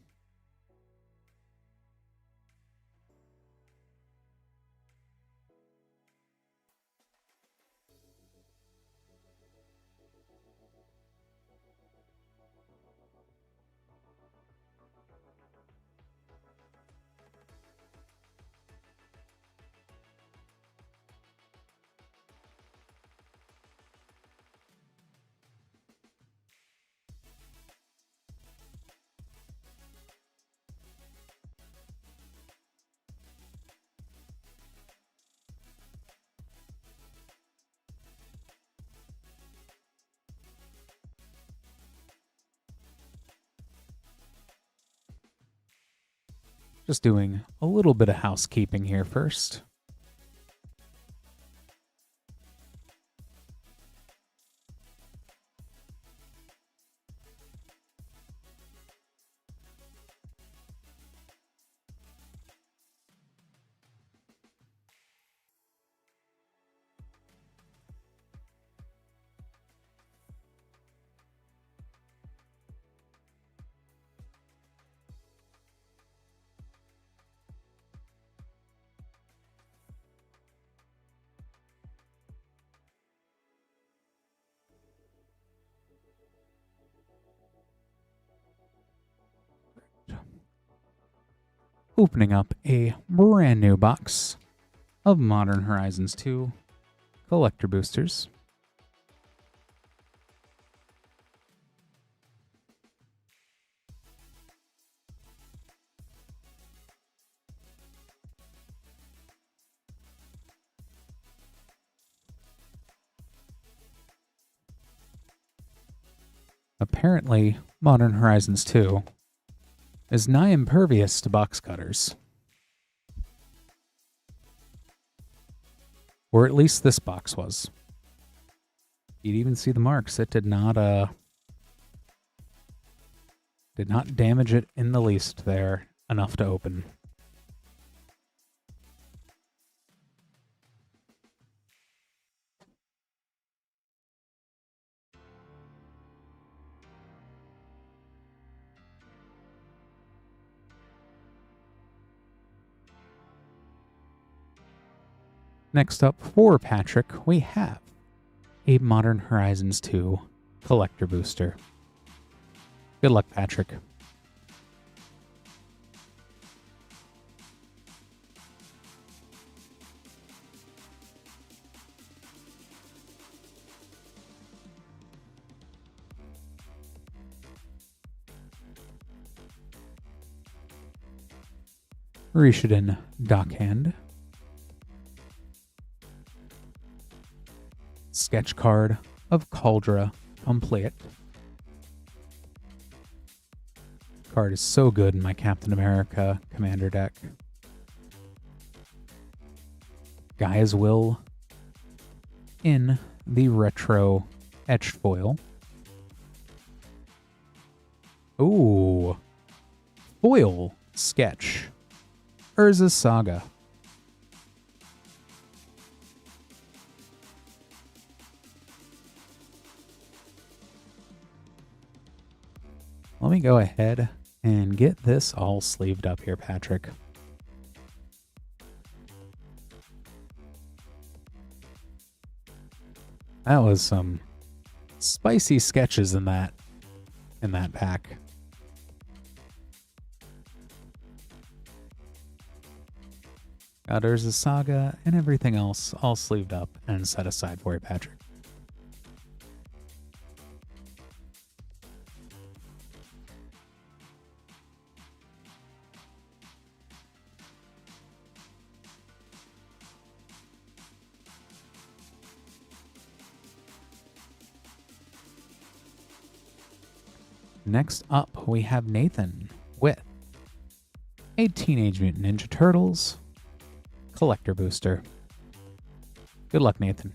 Just doing a little bit of housekeeping here first. Opening up a brand new box of Modern Horizons 2 collector boosters. Apparently, Modern Horizons 2 is nigh impervious to box cutters. Or at least this box was. You'd even see the marks. It did not damage it in the least there enough to open. Next up for Patrick, we have a Modern Horizons 2 collector booster. Good luck, Patrick. Rishiden Dockhand. Sketch card of Cauldra Complete. Card is so good in my Captain America Commander deck. Gaia's Will in the retro etched foil. Ooh. Foil sketch. Urza's Saga. Let me go ahead and get this all sleeved up here, Patrick. That was some spicy sketches in that pack. Got Urza's Saga and everything else all sleeved up and set aside for you, Patrick. Next up, we have Nathan with a Teenage Mutant Ninja Turtles collector booster. Good luck, Nathan.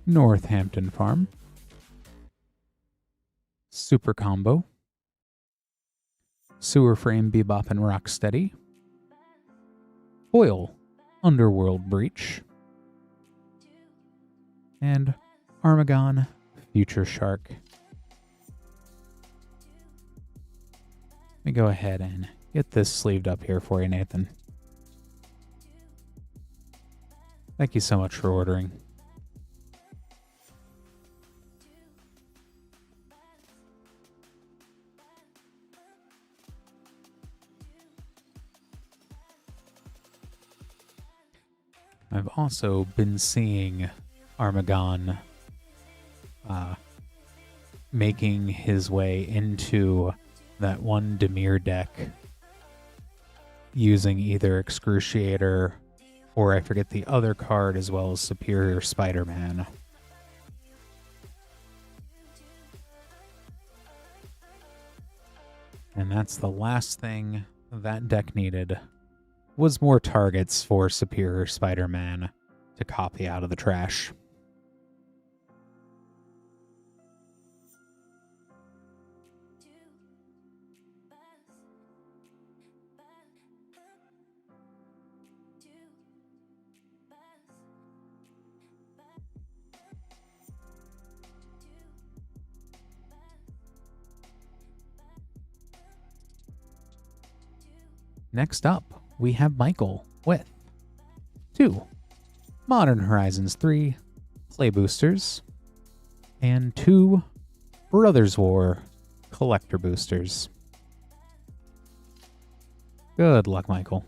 Northampton Farm. Super Combo. Sewer Frame Bebop and Rocksteady. Foil Underworld Breach. And Armagon Future Shark. Let me go ahead and get this sleeved up here for you, Nathan. Thank you so much for ordering. I've also been seeing Armagon making his way into that one Dimir deck using either Excruciator or I forget the other card as well as Superior Spider-Man. And that's the last thing that deck needed, was more targets for Superior Spider-Man to copy out of the trash. Next up, we have Michael with 2 Modern Horizons 3 Play Boosters and 2 Brothers War Collector Boosters. Good luck, Michael.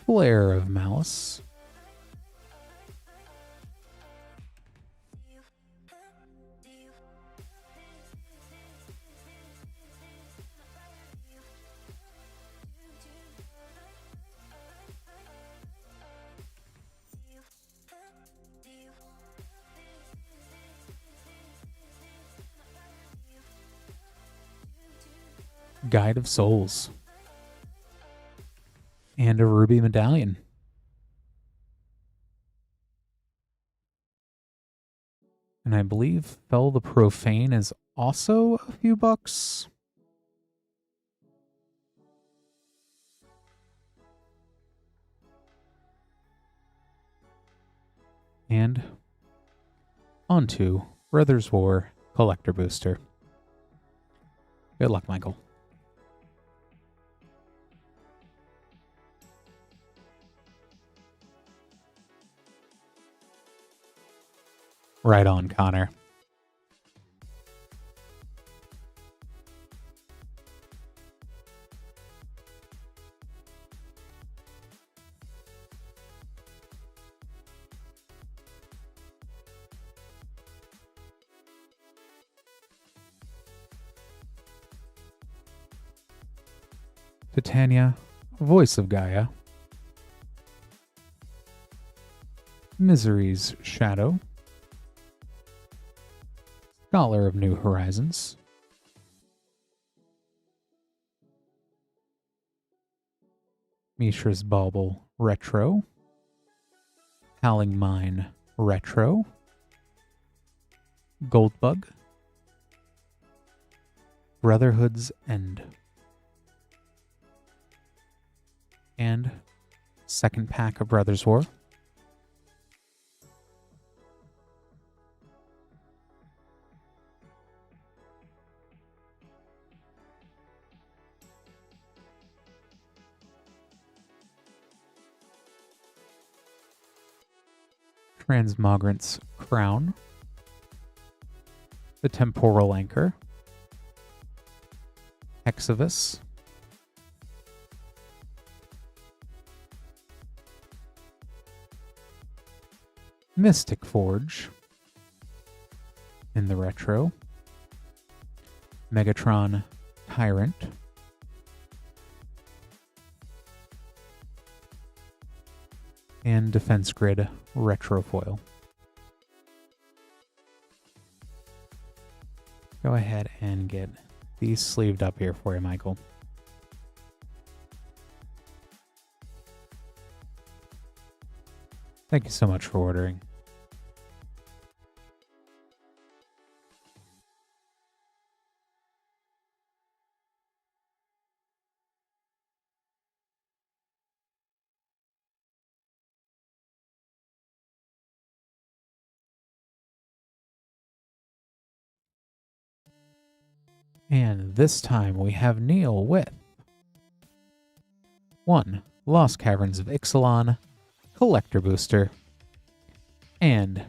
Flare of Malice. Guide of Souls. And a Ruby Medallion. And I believe Fell the Profane is also a few bucks. And onto Brothers War Collector Booster. Good luck, Michael. Right on, Connor. Titania, Voice of Gaia. Misery's Shadow. Scholar of New Horizons. Mishra's Bauble Retro. Howling Mine Retro. Goldbug. Brotherhood's End. And second pack of Brothers War. Transmogrant's Crown. The Temporal Anchor. Hexavus. Mystic Forge in the retro. Megatron Tyrant. And Defense Grid Retro Foil. Go ahead and get these sleeved up here for you, Michael. Thank you so much for ordering. And this time we have Neil with 1. Lost Caverns of Ixalan Collector Booster and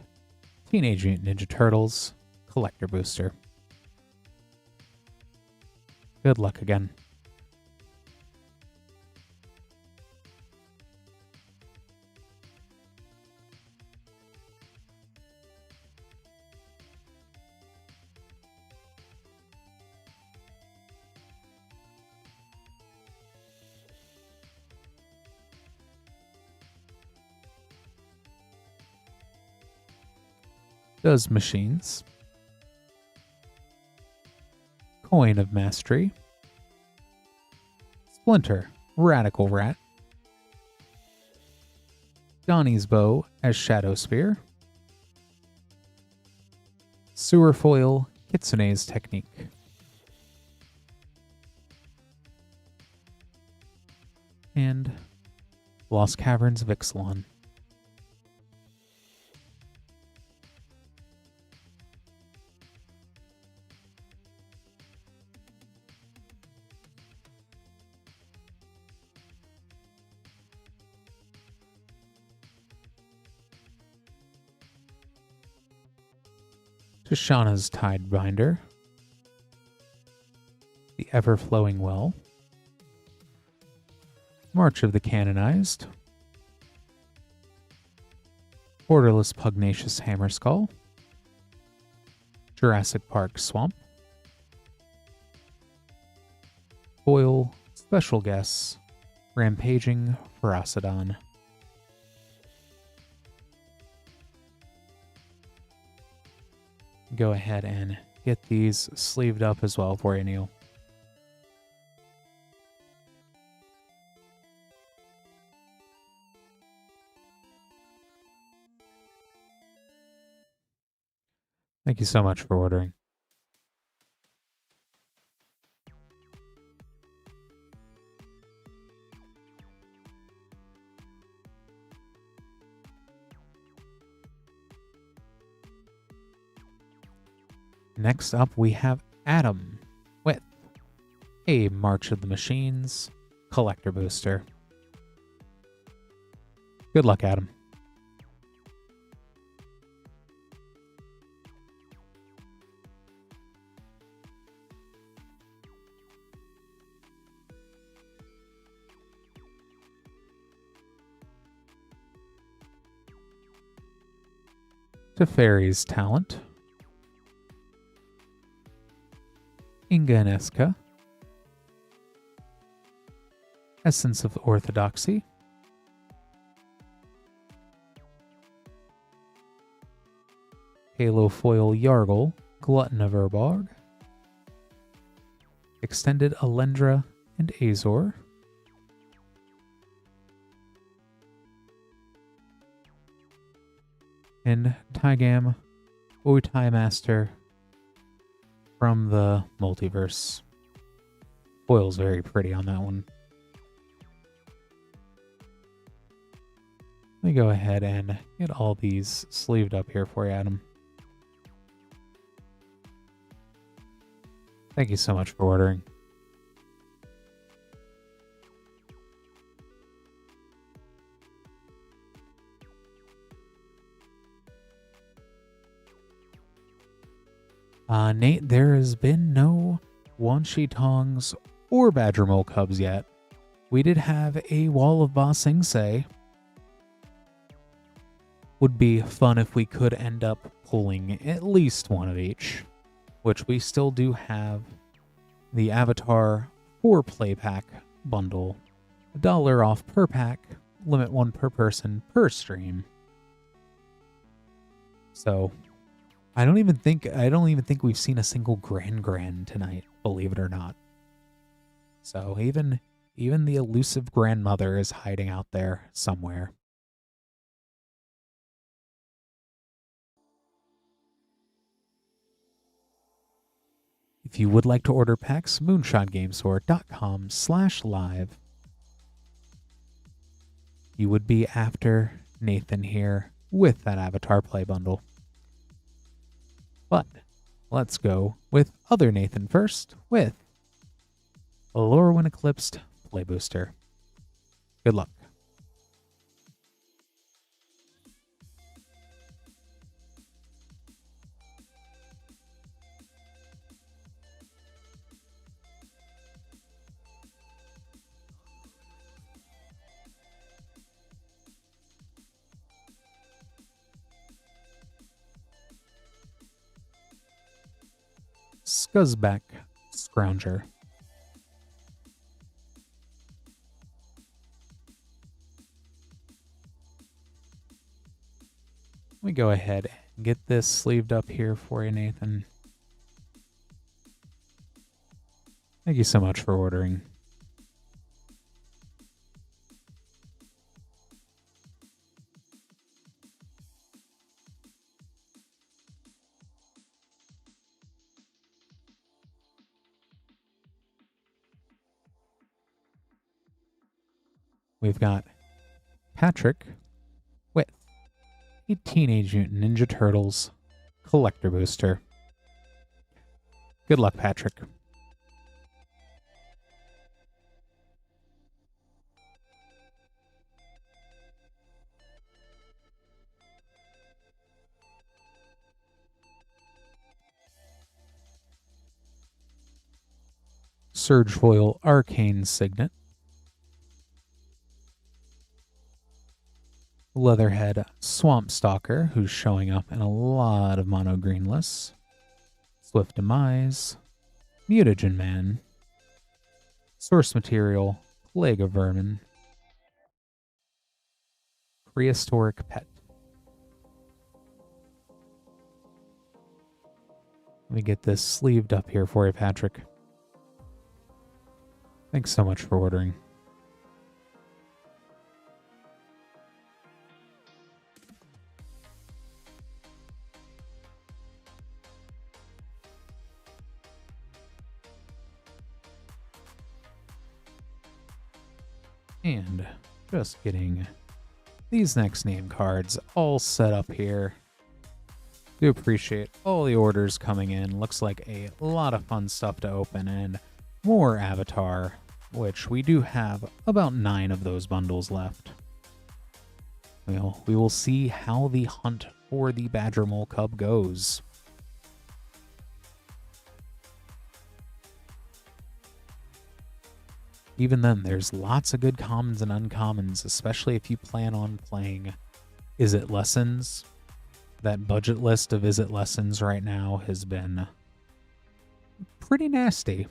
Teenage Mutant Ninja Turtles Collector Booster. Good luck again. Does Machines, Coin of Mastery, Splinter, Radical Rat, Donnie's Bow as Shadow Spear, Sewer Foil, Kitsune's Technique, and Lost Caverns of Ixalan. Tishana's Tidebinder, The Ever-Flowing Well, March of the Canonized, Borderless Pugnacious Hammerskull, Jurassic Park Swamp, Foil, Special Guess, Rampaging Ferocidon. Go ahead and get these sleeved up as well for you, Neil. Thank you so much for ordering. Next up, we have Adam with a March of the Machines Collector Booster. Good luck, Adam. Teferi's Talent, Inganesca, Essence of Orthodoxy, Halo Foil Yargle, Glutton of Urborg, Extended Alendra and Azor, and Tygam, Otai Master from the Multiverse. Foil's very pretty on that one. Let me go ahead and get all these sleeved up here for you, Adam. Thank you so much for ordering. Nate, there has been no Wanshi Tongs or Badger Mole Cubs yet. We did have a Wall of Ba Sing Se. Would be fun if we could end up pulling at least one of each, which we still do have the Avatar 4-play pack bundle. $1 off per pack, limit 1 per person per stream. So I don't even think we've seen a single Grand tonight, believe it or not. So even the elusive grandmother is hiding out there somewhere. If you would like to order packs, moonshonegamesword.com/live. You would be after Nathan here with that Avatar Play bundle. But let's go with other Nathan first with Allure when Eclipsed Play Booster. Good luck. Scuzzback Scrounger. Let me go ahead and get this sleeved up here for you, Nathan. Thank you so much for ordering. We've got Patrick with a Teenage Mutant Ninja Turtles Collector Booster. Good luck, Patrick. Surge Foil Arcane Signet. Leatherhead Swamp Stalker, who's showing up in a lot of mono green lists. Swift Demise. Mutagen Man. Source Material Plague of Vermin. Prehistoric Pet. Let me get this sleeved up here for you, Patrick. Thanks so much for ordering. And just getting these next name cards all set up here. Do appreciate all the orders coming in. Looks like a lot of fun stuff to open, and more Avatar, which we do have about 9 of those bundles left. We will see how the hunt for the Badger Mole Cub goes. Even then, there's lots of good commons and uncommons, especially if you plan on playing Is It Lessons. That budget list of Is It Lessons right now has been pretty nasty.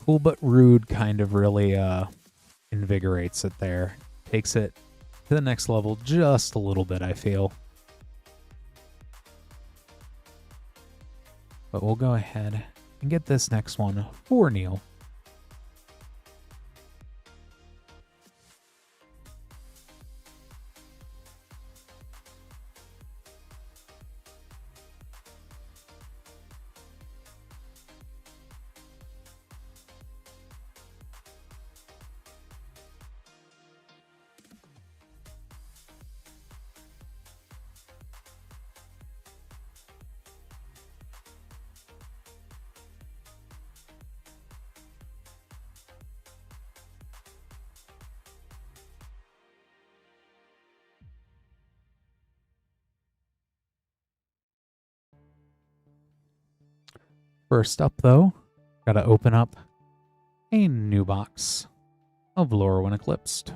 Cool but rude kind of really invigorates it there. Takes it to the next level just a little bit, I feel. But we'll go ahead and get this next one for Neil. First up, though, gotta open up a new box of Lore When Eclipsed.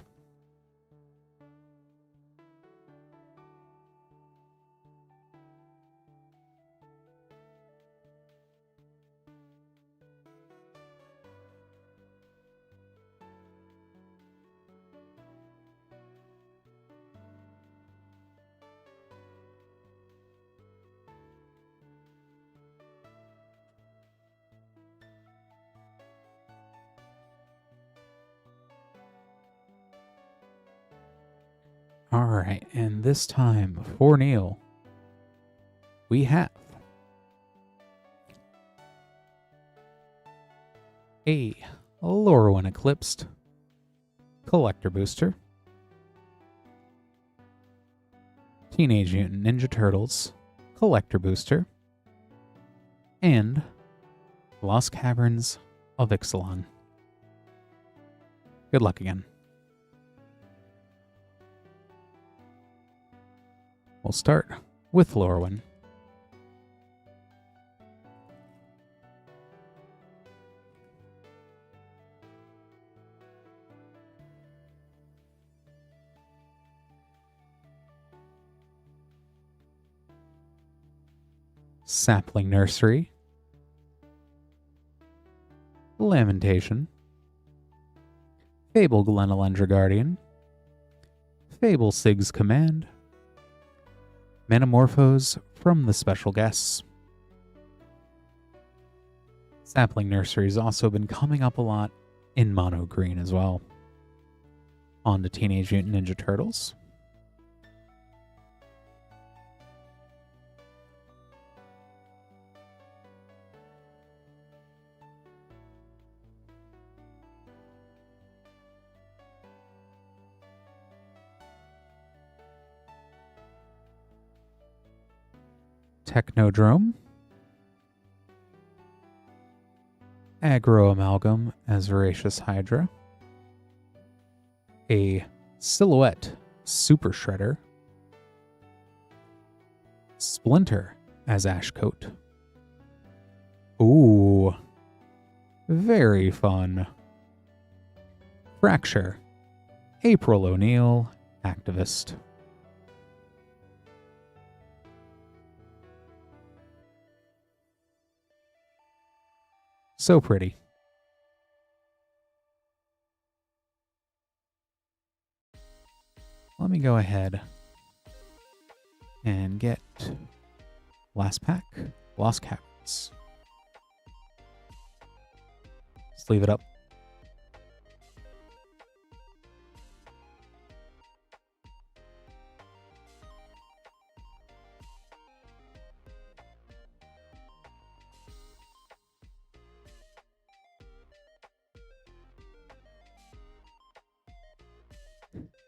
Alright, and this time for Neil, we have a Lore When Eclipsed Collector Booster, Teenage Mutant Ninja Turtles Collector Booster, and Lost Caverns of Ixalan. Good luck again. We'll start with Lorwyn. Sapling Nursery, Lamentation, Fable Glenelendra Guardian, Fable Sig's Command, Metamorphose from the Special Guests. Sapling Nursery has also been coming up a lot in mono green as well. On to Teenage Mutant Ninja Turtles. Technodrome, Aggro Amalgam as Voracious Hydra, a Silhouette Super Shredder, Splinter as Ashcoat. Ooh, very fun. Fracture, April O'Neil, Activist. So pretty. Let me go ahead and get last pack, Lost Caverns. Let's leave it up.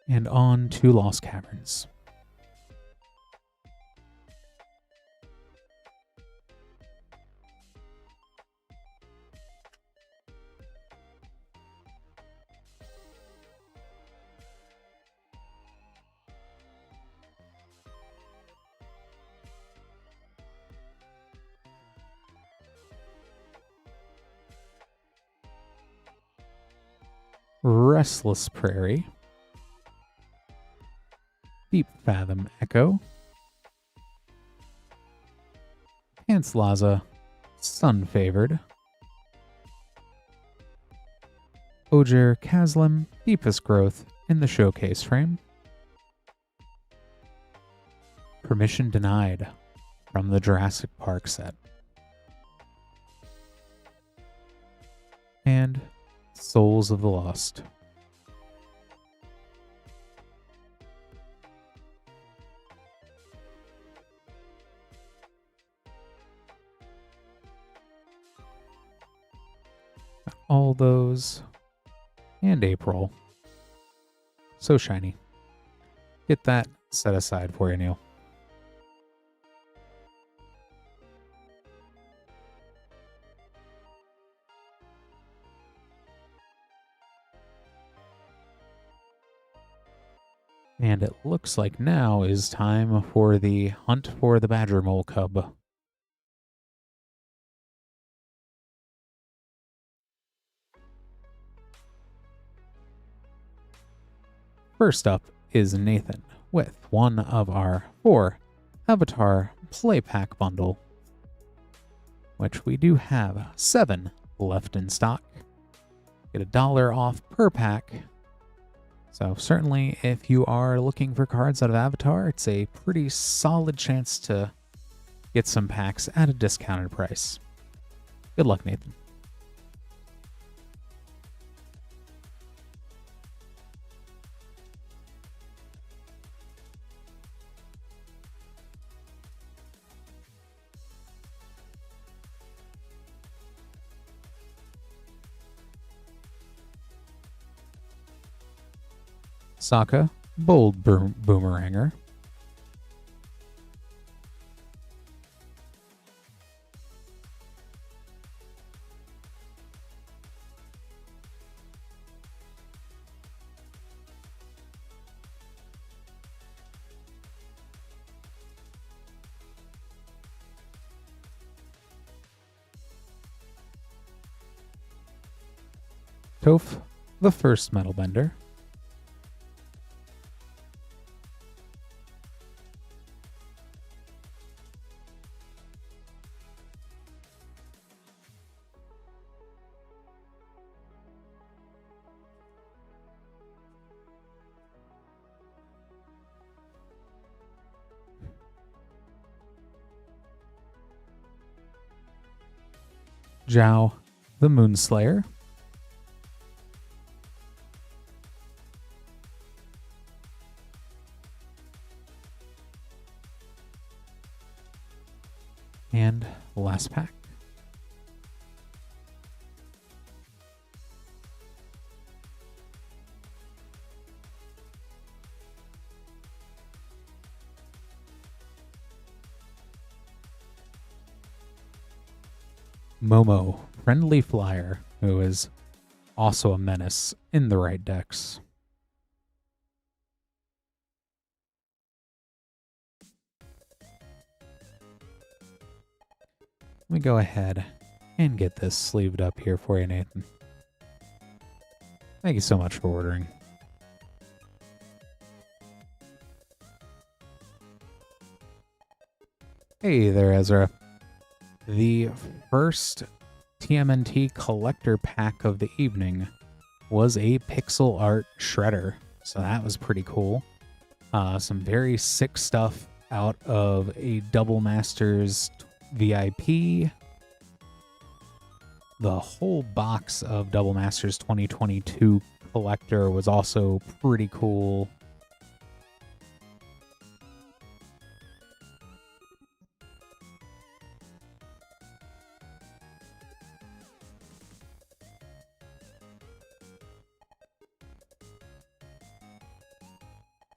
And on to Lost Caverns. Restless Prairie, Deep Fathom Echo, Pantslaza, Sun Favored, Ojer Kaslim, Deepest Growth in the Showcase Frame, Permission Denied from the Jurassic Park set, and Souls of the Lost. All those, and April. So shiny. Get that set aside for you, Neil. And it looks like now is time for the hunt for the Badger Mole Cub. First up is Nathan with one of our 4 Avatar Play Pack bundle, which we do have 7 left in stock. Get $1 off per pack. So certainly if you are looking for cards out of Avatar, it's a pretty solid chance to get some packs at a discounted price. Good luck, Nathan. Sokka, Bold Boomeranger. Toph, the first metal bender. Zhao, the Moonslayer. And last pack. Momo, Friendly Flyer, who is also a menace in the right decks. Let me go ahead and get this sleeved up here for you, Nathan. Thank you so much for ordering. Hey there, Ezra. The first TMNT collector pack of the evening was a pixel art shredder, so that was pretty cool. Some very sick stuff out of a Double Masters VIP. The whole box of Double Masters 2022 collector was also pretty cool.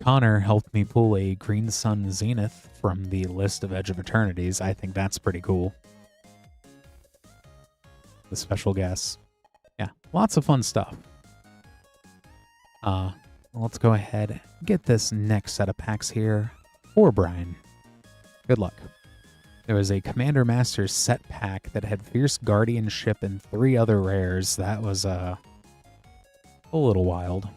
Connor helped me pull a Green Sun Zenith from the list of Edge of Eternities. I think that's pretty cool. The special guest. Yeah, lots of fun stuff. Let's go ahead and get this next set of packs here for Brian. Good luck. There was a Commander Masters set pack that had Fierce Guardianship and 3 other rares. That was a little wild.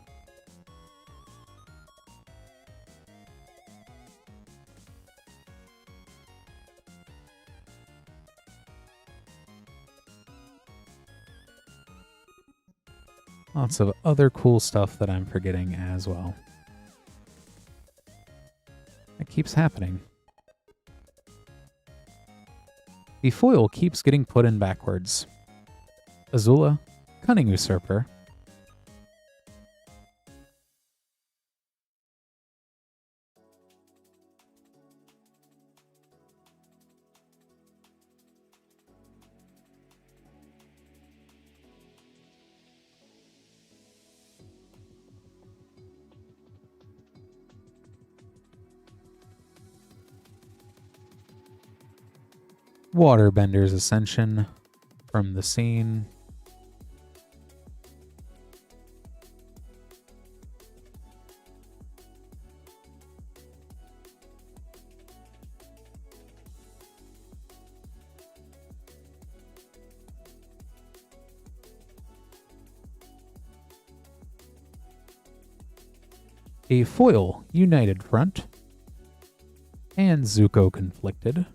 Lots of other cool stuff that I'm forgetting as well. It keeps happening. The foil keeps getting put in backwards. Azula, Cunning Usurper. Waterbender's Ascension from the scene. A foil United Front. And Zuko Conflicted.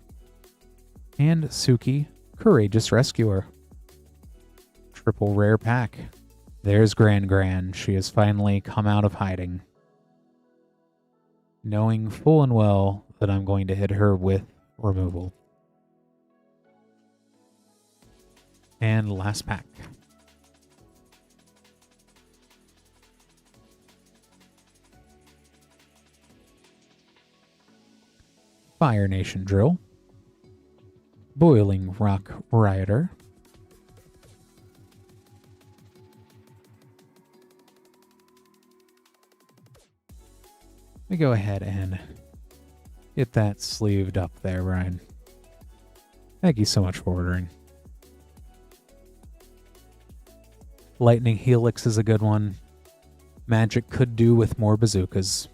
And Suki, Courageous Rescuer. Triple rare pack. There's Gran. She has finally come out of hiding. Knowing full and well that I'm going to hit her with removal. And last pack. Fire Nation Drill. Boiling Rock Rioter. me go ahead and get that sleeved up there, Brian. Thank you so much for ordering. Lightning Helix is a good one. Magic could do with more bazookas.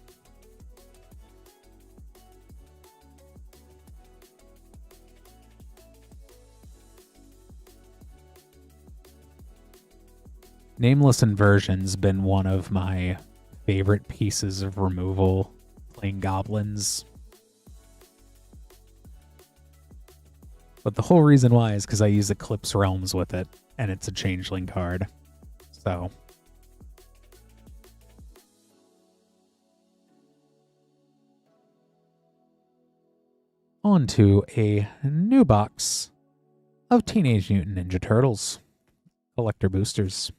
Nameless Inversion's been one of my favorite pieces of removal playing goblins. But the whole reason why is because I use Eclipse Realms with it, and it's a changeling card. So on to a new box of Teenage Mutant Ninja Turtles collector boosters.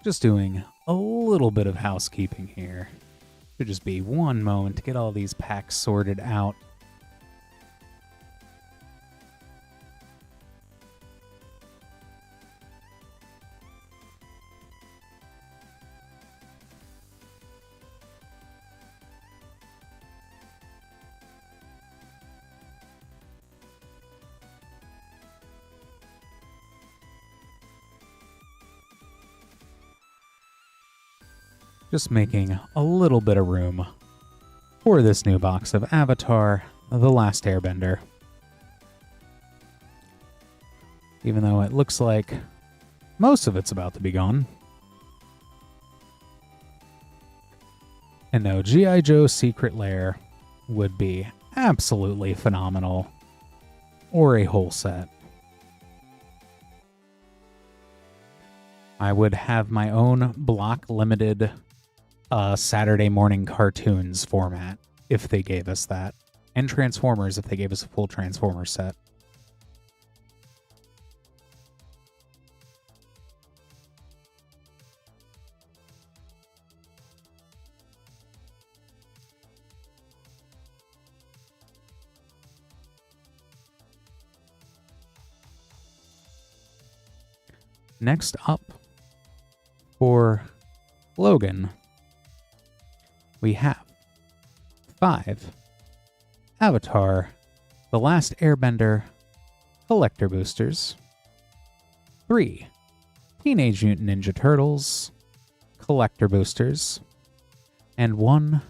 Just doing a little bit of housekeeping here. Should just be one moment to get all these packs sorted out. Just making a little bit of room for this new box of Avatar: The Last Airbender. Even though it looks like most of it's about to be gone. And no, G.I. Joe Secret Lair would be absolutely phenomenal. Or a whole set. I would have my own block limited Saturday morning cartoons format if they gave us that. And Transformers if they gave us a full Transformers set. Next up, for Logan, we have 5 Avatar: The Last Airbender collector boosters, 3 Teenage Mutant Ninja Turtles collector boosters, and 1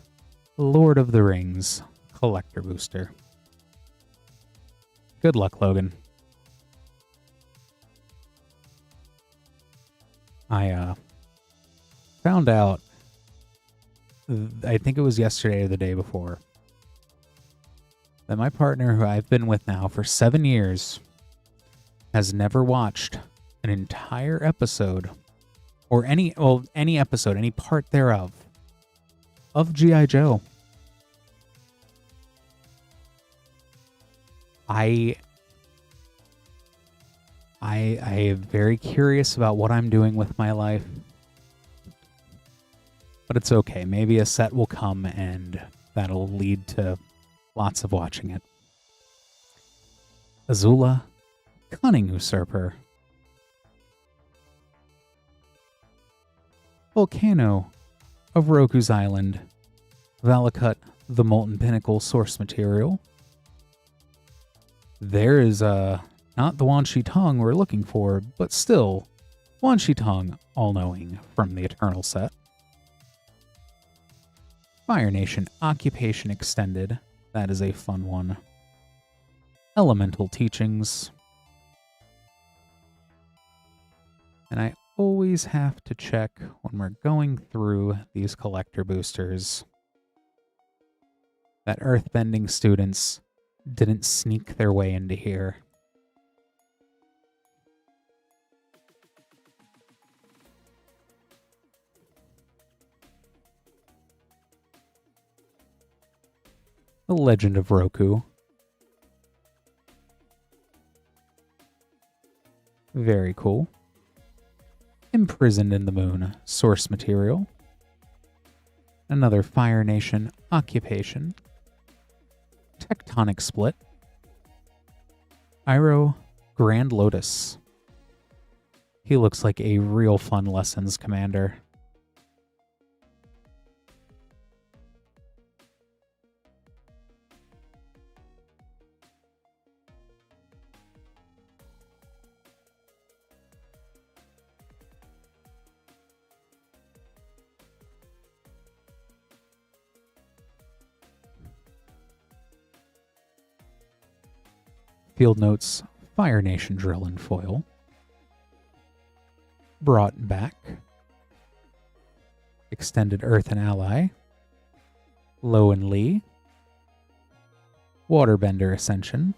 Lord of the Rings collector booster. Good luck, Logan. I found out, I think it was yesterday or the day before, that my partner, who I've been with now for 7 years, has never watched an entire episode, or any episode, any part thereof, of G.I. Joe. I am very curious about what I'm doing with my life. But it's okay. Maybe a set will come and that'll lead to lots of watching it. Azula, Cunning Usurper, Volcano of Roku's Island, Valakut, the Molten Pinnacle source material. There is not the Wan Shi Tong we're looking for, but still, Wan Shi Tong all-knowing from the Eternal set. Fire Nation Occupation Extended, that is a fun one. Elemental Teachings. And I always have to check when we're going through these collector boosters that earthbending students didn't sneak their way into here. The Legend of Roku. Very cool. Imprisoned in the Moon source material. Another Fire Nation Occupation. Tectonic Split. Cairo Grand Lotus. He looks like a real fun lessons commander. Field Notes, Fire Nation Drill and Foil. Brought Back. Extended Earth and Ally. Low and Lee. Waterbender Ascension.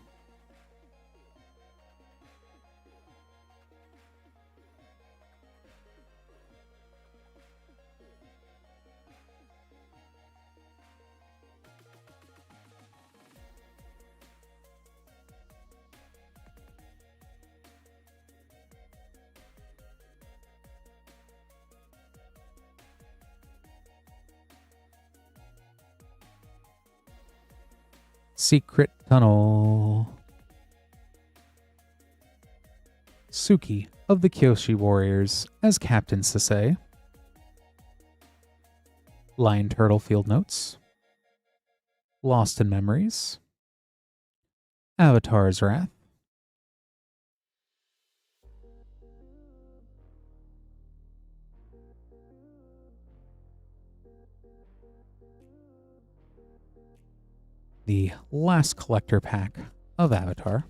Secret Tunnel. Suki of the Kyoshi Warriors as Captain Sasei. Lion Turtle Field Notes. Lost in Memories. Avatar's Wrath. The last collector pack of Avatar.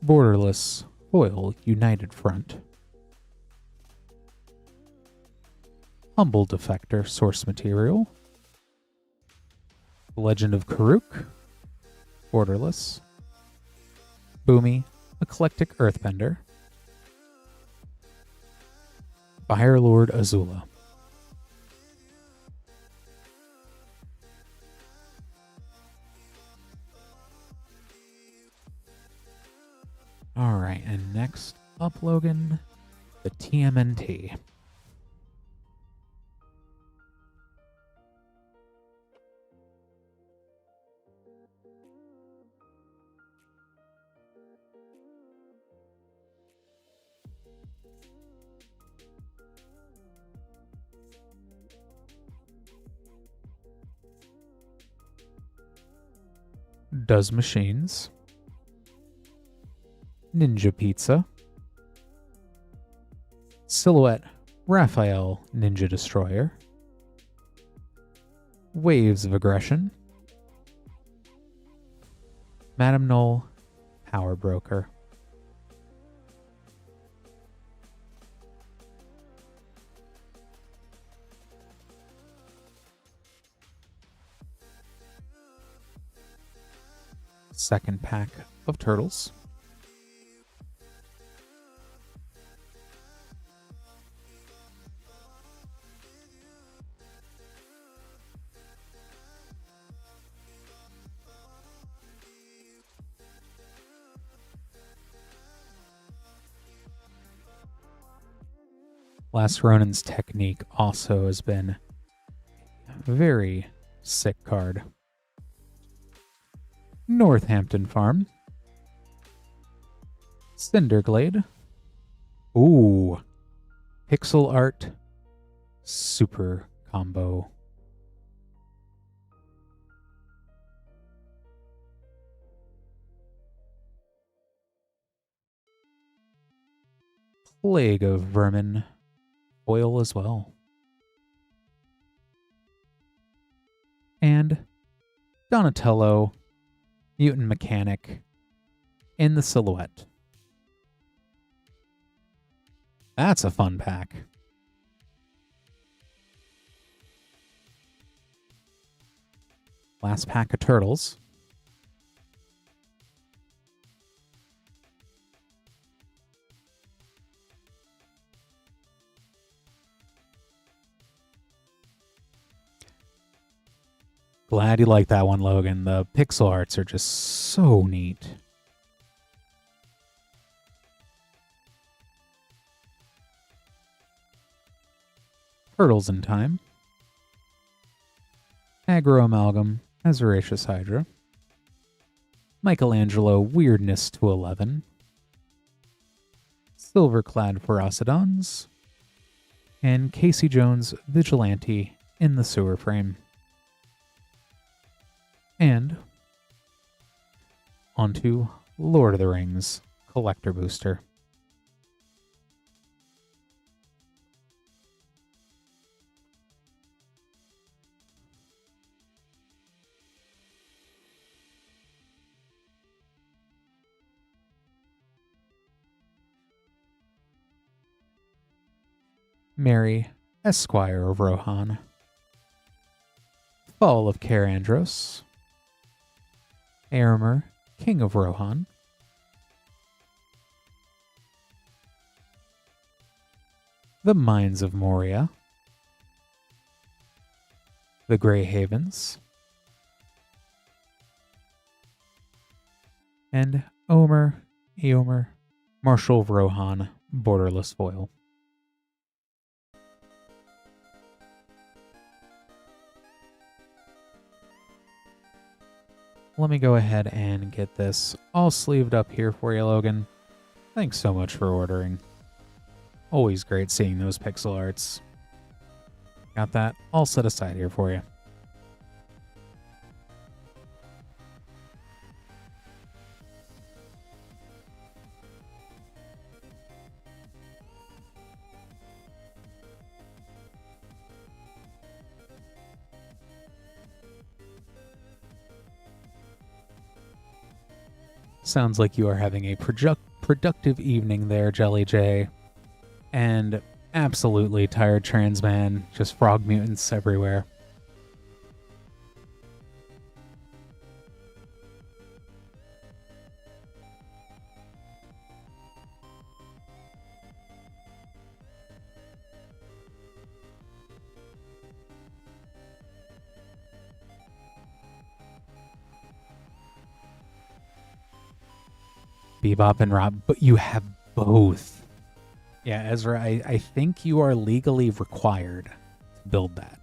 Borderless Foil United Front. Humble Defector source material. Legend of Karuk. Borderless. Boomy, Eclectic Earthbender. Fire Lord Azula. Alright, and next up, Logan, the TMNT. Does Machines. Ninja Pizza. Silhouette Raphael Ninja Destroyer. Waves of Aggression. Madame Null Power Broker. Second pack of turtles. Last Ronin's technique also has been very sick card. Northampton Farm. Cinderglade. Ooh. Pixel Art Super Combo. Plague of Vermin. Foil as well. And Donatello, Mutant Mechanic, in the silhouette. That's a fun pack. Last pack of turtles. Glad you like that one, Logan. The pixel arts are just so neat. Turtles in Time. Aggro Amalgam, Azeraceous Hydra. Michelangelo, Weirdness to 11. Silverclad Ferocidons. And Casey Jones, Vigilante, in the sewer frame. And onto Lord of the Rings Collector Booster. Mary, Esquire of Rohan. Fall of Karandros. Aramir, King of Rohan. The Mines of Moria. The Grey Havens. And Eomer, Marshal of Rohan, Borderless Foil. Let me go ahead and get this all sleeved up here for you, Logan. Thanks so much for ordering. Always great seeing those pixel arts. Got that all set aside here for you. Sounds like you are having a productive evening there, Jelly J. And absolutely tired trans man, just frog mutants everywhere. Bebop and Rob, but you have both. Yeah, Ezra, I think you are legally required to build that.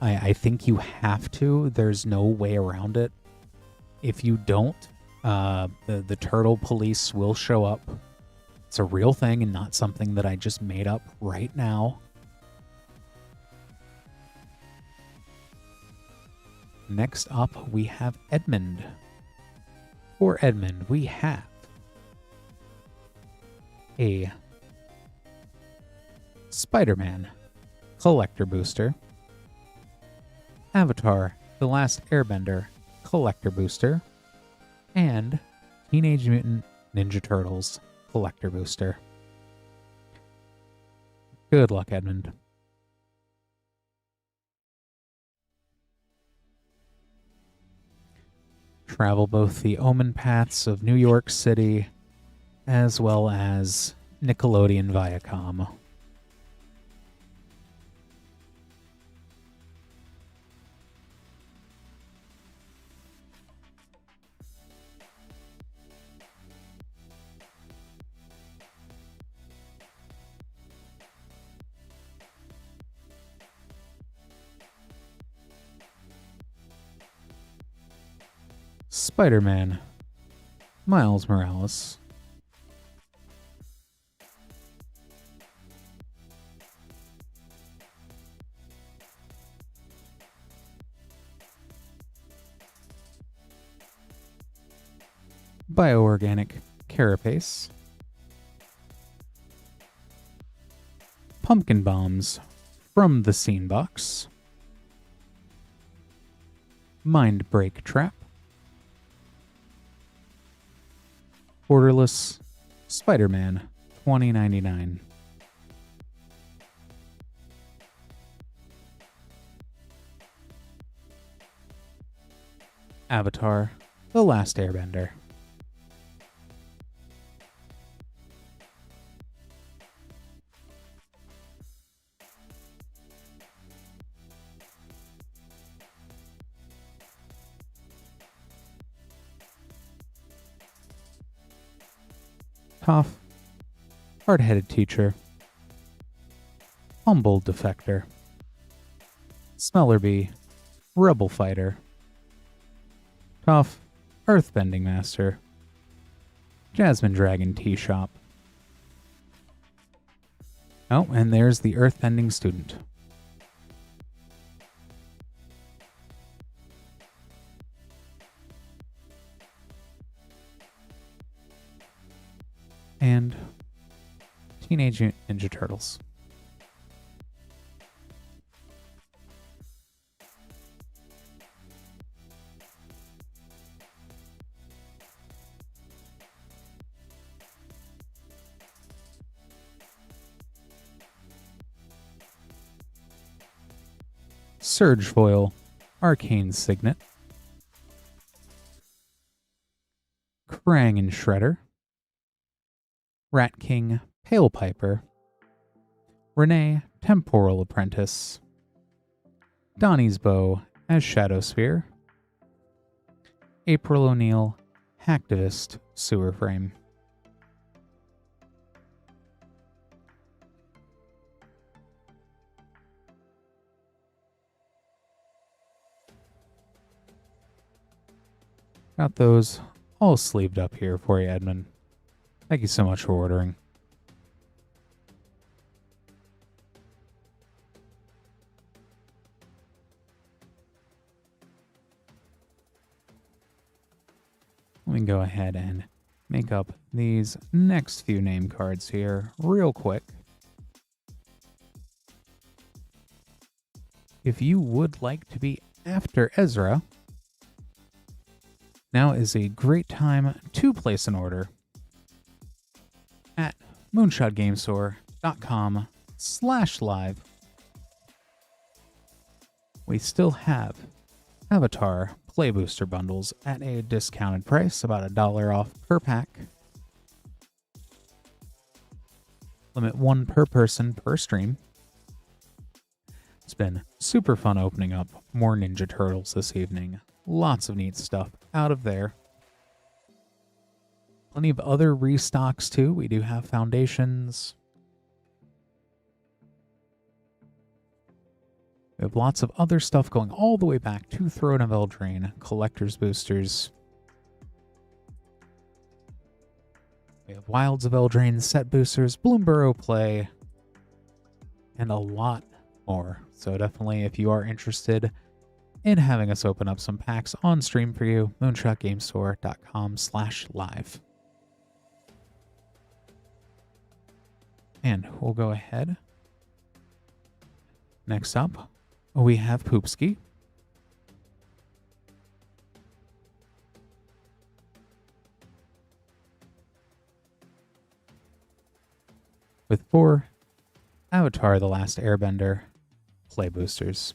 I think you have to. There's no way around it. If you don't, the turtle police will show up. It's a real thing and not something that I just made up right now. Next up, we have Edmond. For Edmond, we have a Spider-Man Collector Booster, Avatar: The Last Airbender Collector Booster, and Teenage Mutant Ninja Turtles Collector Booster. Good luck, Edmond. Travel both the Omen paths of New York City as well as Nickelodeon Viacom. Spider-Man, Miles Morales, Bioorganic Carapace, Pumpkin Bombs from the Scene Box, Mind Break Trap, Borderless Spider-Man 2099. Avatar: The Last Airbender. Toph, Hard-Headed Teacher, Humble Defector, Smellerbee, Rebel Fighter, Toph, Earthbending Master, Jasmine Dragon Tea Shop. Oh, and there's the Earthbending Student. And Teenage Mutant Ninja Turtles. Surge Foil, Arcane Signet, Krang and Shredder, Rat King, Pale Piper, Renee, Temporal Apprentice, Donnie's Bow as Shadow Sphere, April O'Neil, Hacktivist, Sewer Frame. Got those all sleeved up here for you, Edmond. Thank you so much for ordering. Let me go ahead and make up these next few name cards here real quick. If you would like to be after Ezra, now is a great time to place an order at moonshotgamestore.com/live. We still have Avatar Play Booster bundles at a discounted price, about $1 off per pack. Limit 1 per person per stream. It's been super fun opening up more Ninja Turtles this evening. Lots of neat stuff out of there. Plenty of other restocks too. We do have Foundations. We have lots of other stuff going all the way back to Throne of Eldraine, Collector's Boosters. We have Wilds of Eldraine set boosters, Bloomborough Play, and a lot more. So definitely, if you are interested in having us open up some packs on stream for you, moonshotgamestore.com/live. And we'll go ahead. Next up, we have Poopski. With 4 Avatar: The Last Airbender play boosters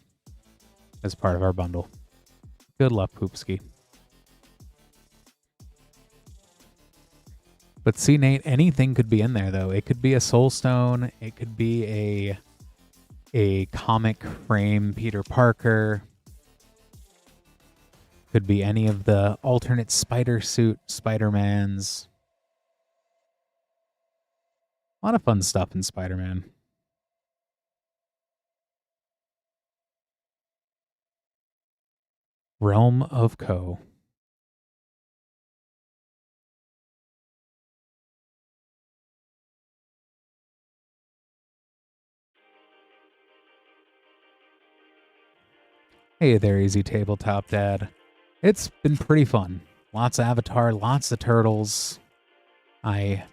as part of our bundle. Good luck, Poopski. But see, Nate, anything could be in there, though. It could be a Soul Stone. It could be a comic frame Peter Parker. Could be any of the alternate spider suit Spider-Mans. A lot of fun stuff in Spider-Man. Realm of Ko. Hey there, Easy Tabletop Dad. It's been pretty fun. Lots of Avatar, lots of Turtles.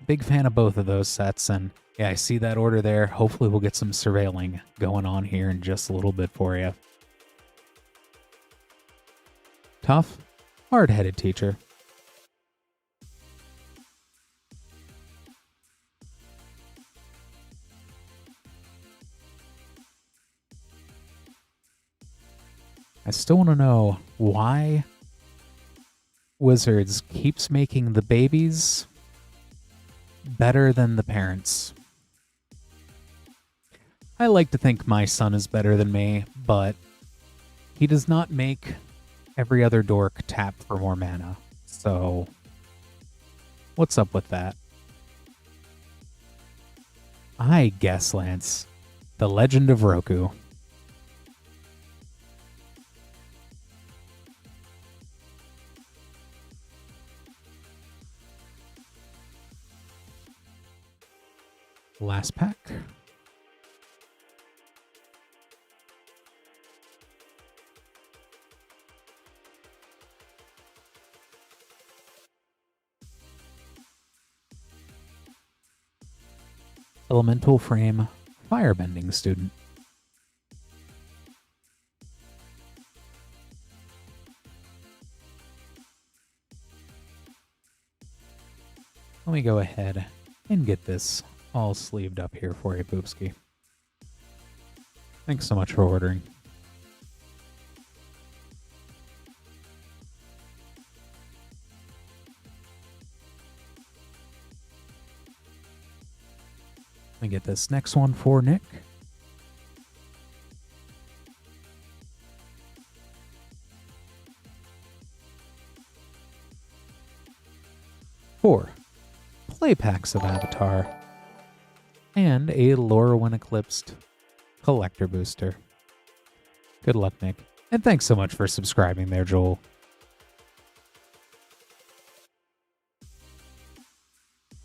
Big fan of both of those sets, and yeah, I see that order there. Hopefully we'll get some surveilling going on here in just a little bit for you. Tough, hard-headed teacher. I still want to know why Wizards keeps making the babies better than the parents. I like to think my son is better than me, but he does not make every other dork tap for more mana. So, what's up with that? I guess, Lance. The Legend of Roku. Last pack. Elemental Frame Firebending Student. Let me go ahead and get this all sleeved up here for you, Poopski. Thanks so much for ordering. Let me get this next one for Nick. Four play packs of Avatar and a Lore When Eclipsed collector booster. Good luck, Nick. And thanks so much for subscribing there, Joel.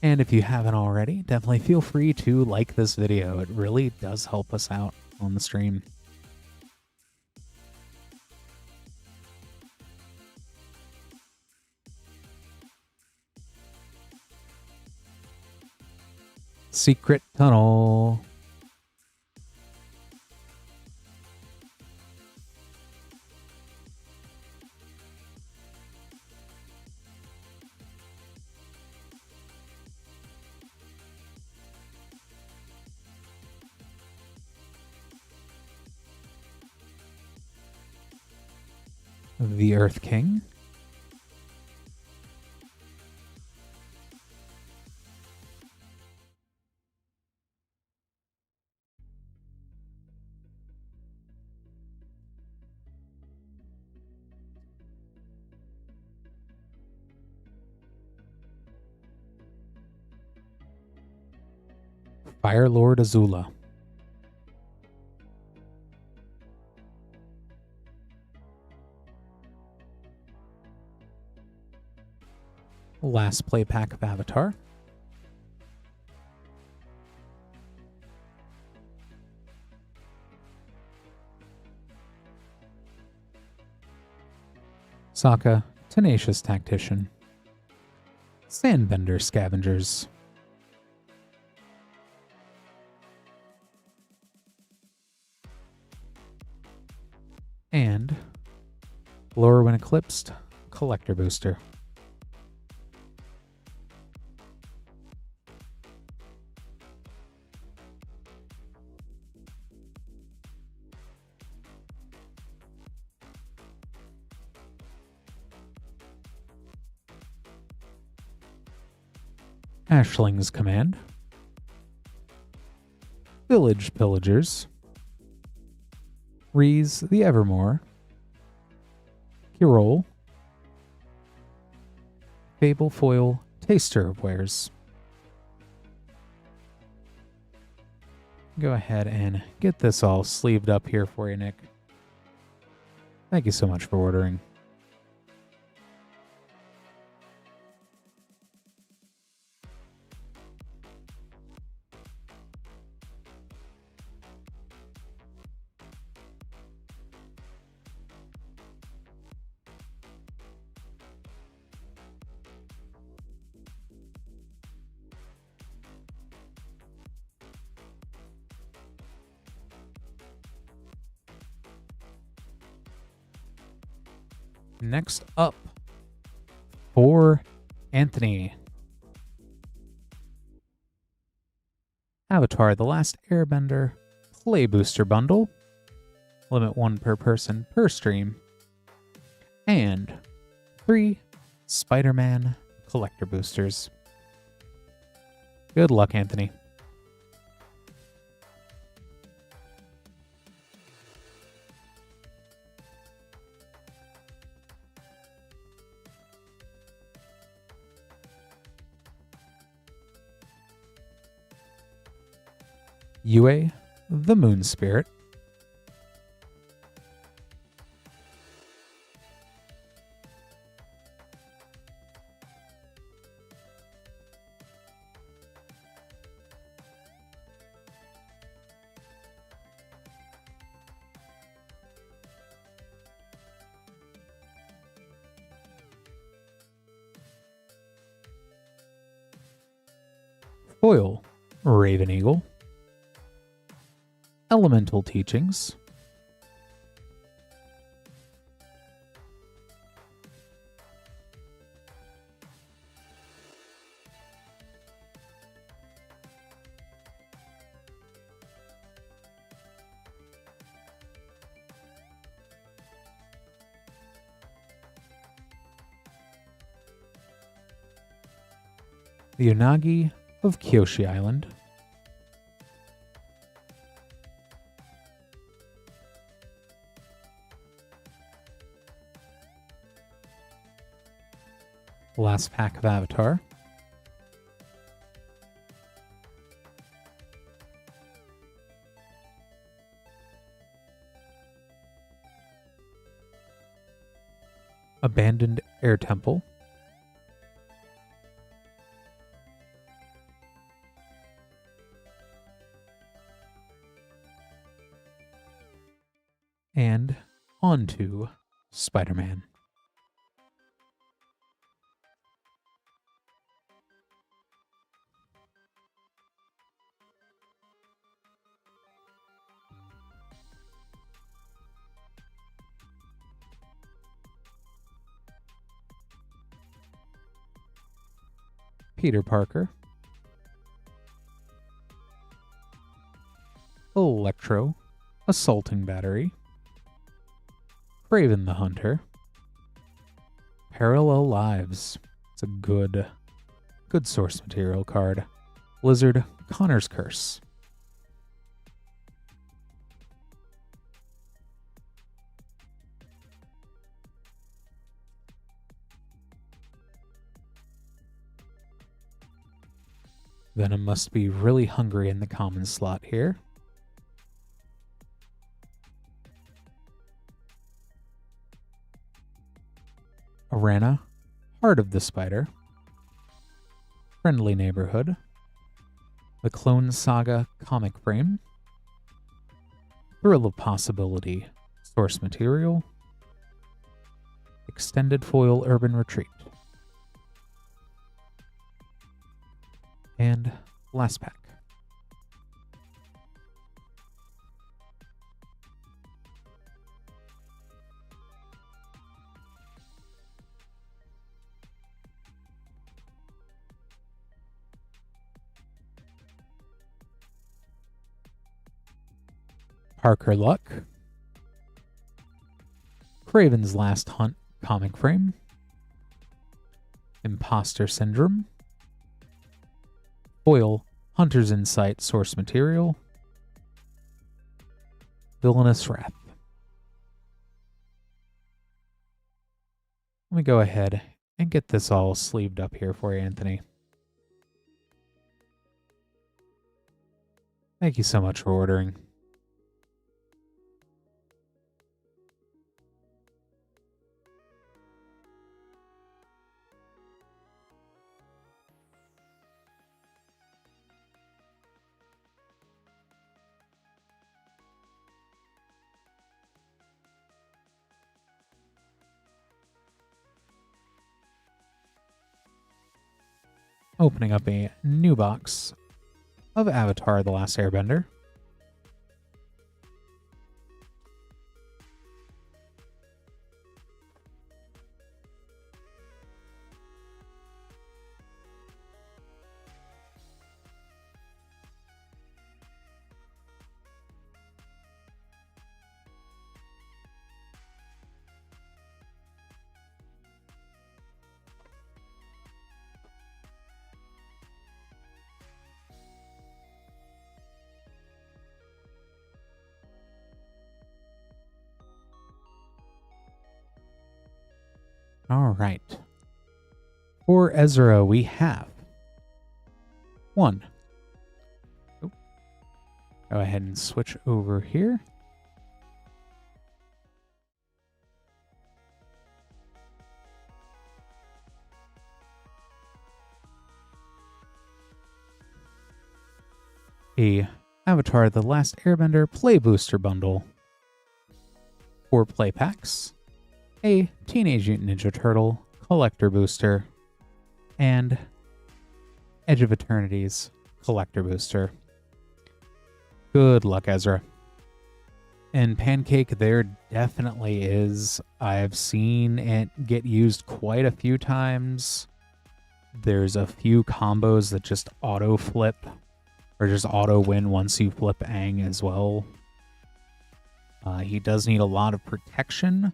And if you haven't already, definitely feel free to like this video. It really does help us out on the stream. Secret Tunnel. The Earth King. Fire Lord Azula. Last play pack of Avatar. Sokka, Tenacious Tactician. Sandbender Scavengers. And Lore When Eclipsed collector booster. Ashling's Command. Village Pillagers. Rees the Evermore. Kirol. Fable Foil Taster of Wares. Go ahead and get this all sleeved up here for you, Nick. Thank you so much for ordering. Next up, for Anthony, Avatar: The Last Airbender Play Booster Bundle. Limit 1 per person per stream. And 3 Spider-Man collector boosters. Good luck, Anthony. Yue, the Moon Spirit. Foil, Raven Eagle. Elemental Teachings. The Unagi of Kyoshi Island. Last pack of Avatar. Abandoned Air Temple. And on to Spider-Man. Peter Parker. Electro, Assaulting Battery. Craven the Hunter. Parallel Lives. It's a good source material card. Blizzard, Connor's Curse. Venom must be really hungry in the common slot here. Arana, Heart of the Spider. Friendly Neighborhood. The Clone Saga Comic Frame. Thrill of Possibility Source Material. Extended Foil Urban Retreat. And last pack. Parker Luck. Craven's Last Hunt Comic Frame. Imposter Syndrome. Foil, Hunter's Insight Source Material. Villainous Wrath. Let me go ahead and get this all sleeved up here for you, Anthony. Thank you so much for ordering. Opening up a new box of Avatar: The Last Airbender. All right. For Ezra, we have one. Oh. Go ahead and switch over here. A Avatar The Last Airbender Play Booster Bundle. 4 play packs. A Teenage Mutant Ninja Turtle Collector Booster. And Edge of Eternity's Collector Booster. Good luck, Ezra. And Pancake, there definitely is. I've seen it get used quite a few times. There's a few combos that just auto flip, or just auto win once you flip Aang as well. He does need a lot of protection,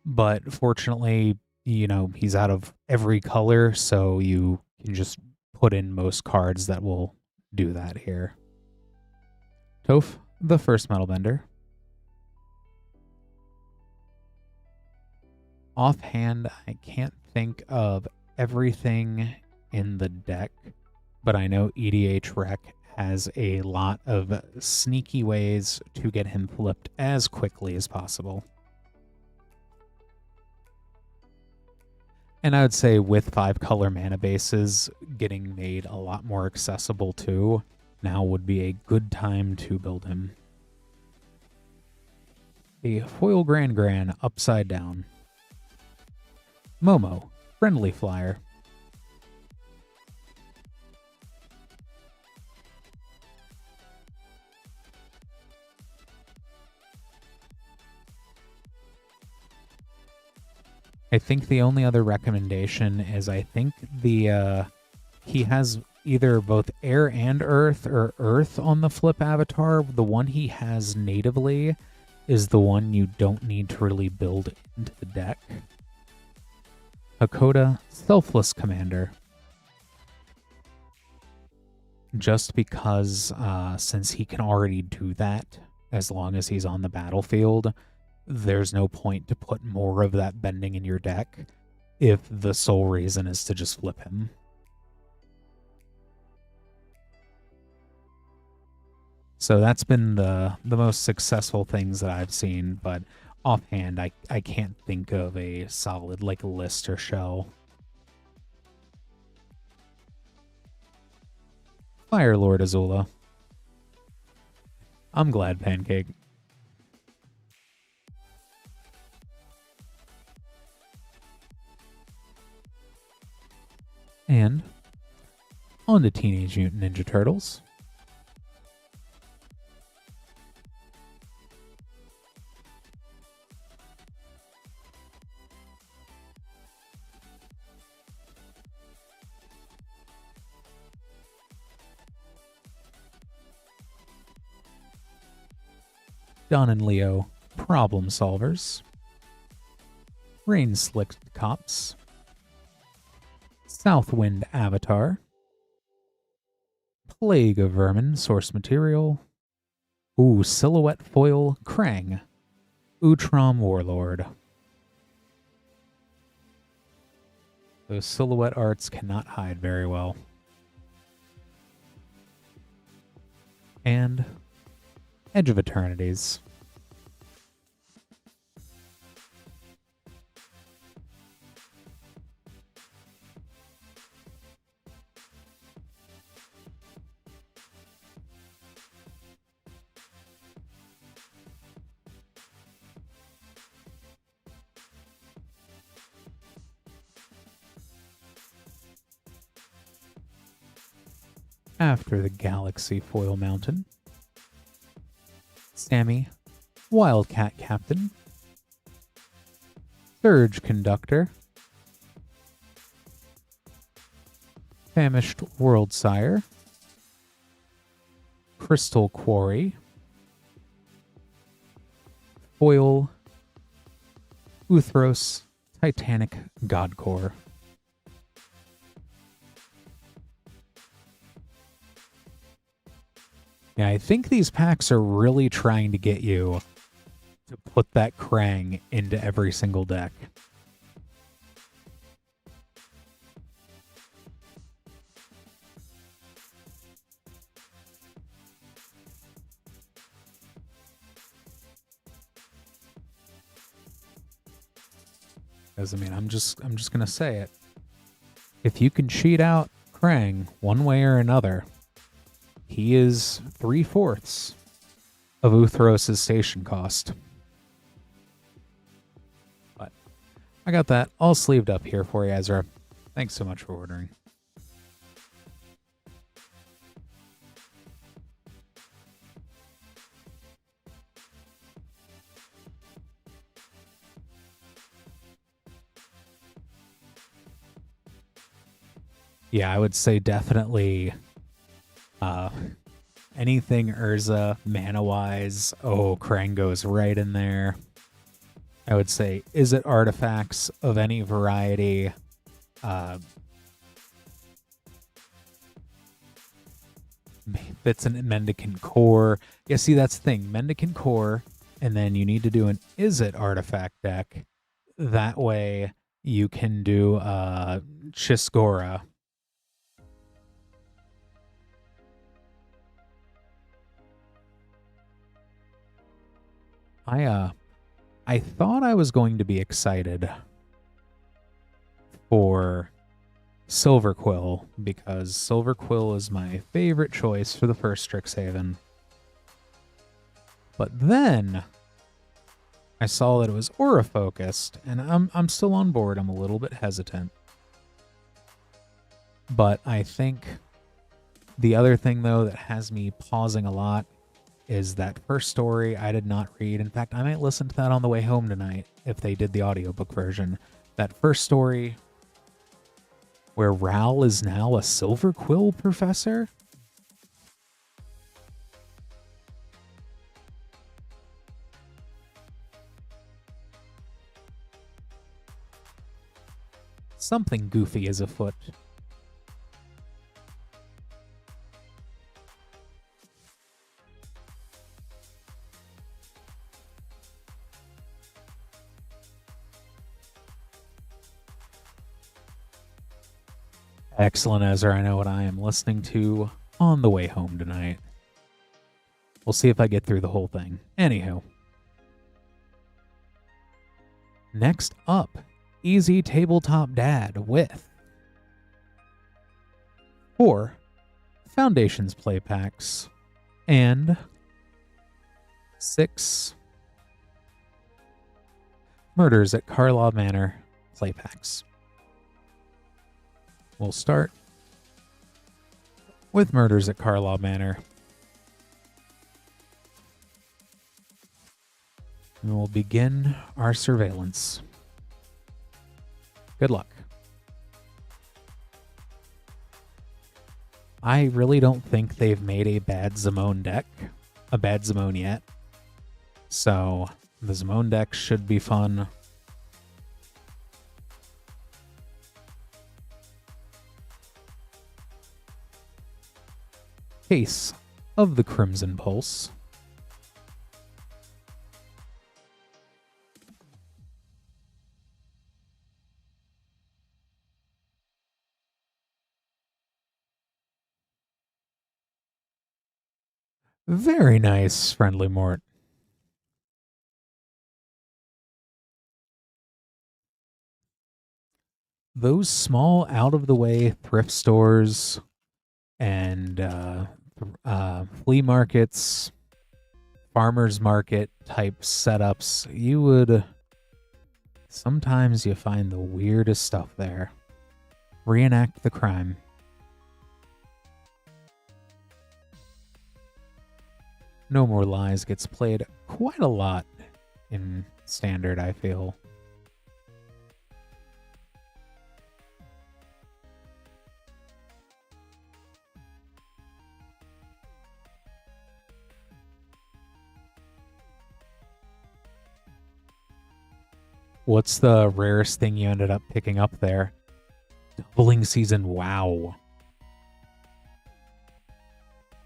but fortunately, you know, he's out of every color, so you can just put in most cards that will do that here. Toph, the first Metal Bender. Offhand, I can't think of everything in the deck, but I know EDH Rec has a lot of sneaky ways to get him flipped as quickly as possible. And I would say with 5-color mana bases getting made a lot more accessible too, now would be a good time to build him. A Foil Gran upside down. Momo, Friendly Flyer. I think the only other recommendation is I think the he has either both air and earth or earth on the flip avatar. The one he has natively is the one you don't need to really build into the deck. Hakoda, Selfless Commander. Just because since he can already do that as long as he's on the battlefield, there's no point to put more of that bending in your deck if the sole reason is to just flip him. So that's been the most successful things that I've seen, but offhand, I can't think of a solid like list or shell. Fire Lord Azula. I'm glad, Pancake. And on to Teenage Mutant Ninja Turtles. Don and Leo, Problem Solvers. Rain Slicked Cops. Southwind Avatar. Plague of Vermin, Source Material. Ooh, Silhouette Foil, Krang. Utrom Warlord. Those silhouette arts cannot hide very well. And Edge of Eternities. After the Galaxy Foil Mountain. Sammy, Wildcat Captain. Surge Conductor. Famished Worldsire. Crystal Quarry. Foil. Uthros, Titanic Godcore. Yeah, I think these packs are really trying to get you to put that Krang into every single deck. because I mean, I'm just gonna say it. If you can cheat out Krang one way or another, he is 3/4 of Uthros' station cost. But I got that all sleeved up here for you, Ezra. Thanks so much for ordering. Yeah, I would say definitely anything Urza, mana-wise. Oh, Krang goes right in there. I would say, is it artifacts of any variety? It's an Mendicant Core. Yeah, see, that's the thing. Mendicant Core, and then you need to do an is it artifact deck. That way you can do Chisgora. I thought I was going to be excited for Silver Quill, because Silver Quill is my favorite choice for the first Strixhaven. But then I saw that it was aura focused, and I'm still on board. I'm a little bit hesitant. But I think the other thing, though, that has me pausing a lot is that first story I did not read. In fact, I might listen to that on the way home tonight if they did the audiobook version. That first story where Ral is now a Silver Quill professor? Something goofy is afoot. Excellent, Ezra. I know what I am listening to on the way home tonight. We'll see if I get through the whole thing. Anywho. Next up, Easy Tabletop Dad with 4 Foundations play packs and 6 Murders at Karlov Manor play packs. We'll start with Murders at Karlov Manor. And we'll begin our surveillance. Good luck. I really don't think they've made a bad Zimone deck, a bad Zimone yet. So the Zimone deck should be fun. Case of the Crimson Pulse. Very nice, Friendly Mort. Those small, out-of-the-way thrift stores and flea markets, farmers market type setups, sometimes you find the weirdest stuff there. Reenact the crime. No More Lies gets played quite a lot in Standard, I feel. What's the rarest thing you ended up picking up there? Doubling Season, wow.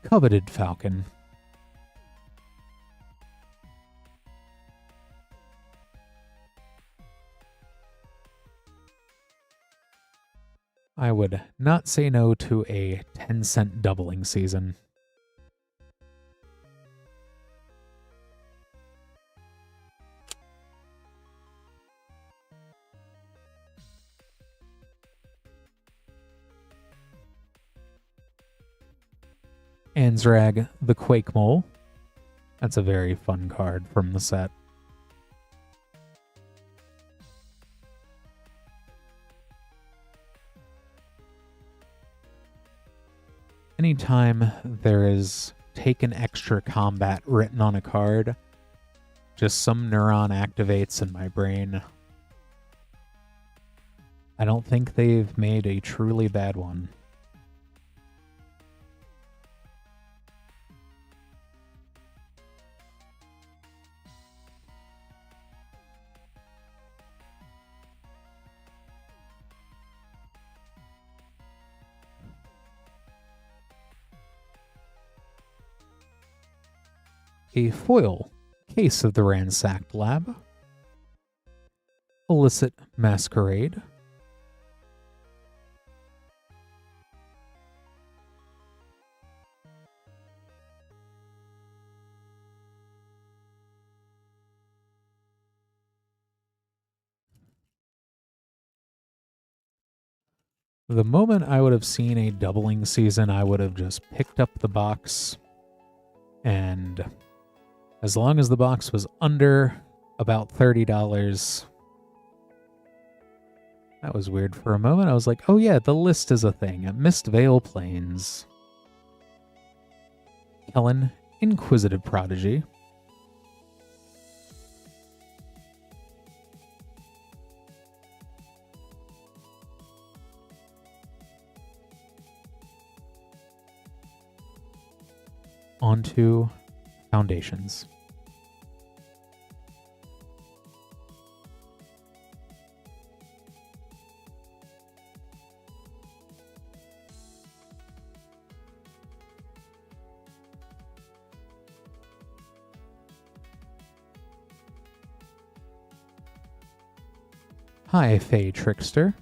Coveted Falcon. I would not say no to a 10-cent doubling season. Anzrag the Quake Mole. That's a very fun card from the set. Anytime there is taken extra combat written on a card, just some neuron activates in my brain. I don't think they've made a truly bad one. A foil Case of the Ransacked Lab, Illicit Masquerade, the moment I would have seen a doubling season, I would have just picked up the box, and as long as the box was under about $30, that was weird for a moment. I was like, oh yeah, the list is a thing. Mist Vale Plains, Kellen, Inquisitive Prodigy, onto Foundations. Hi, Fey Trickster.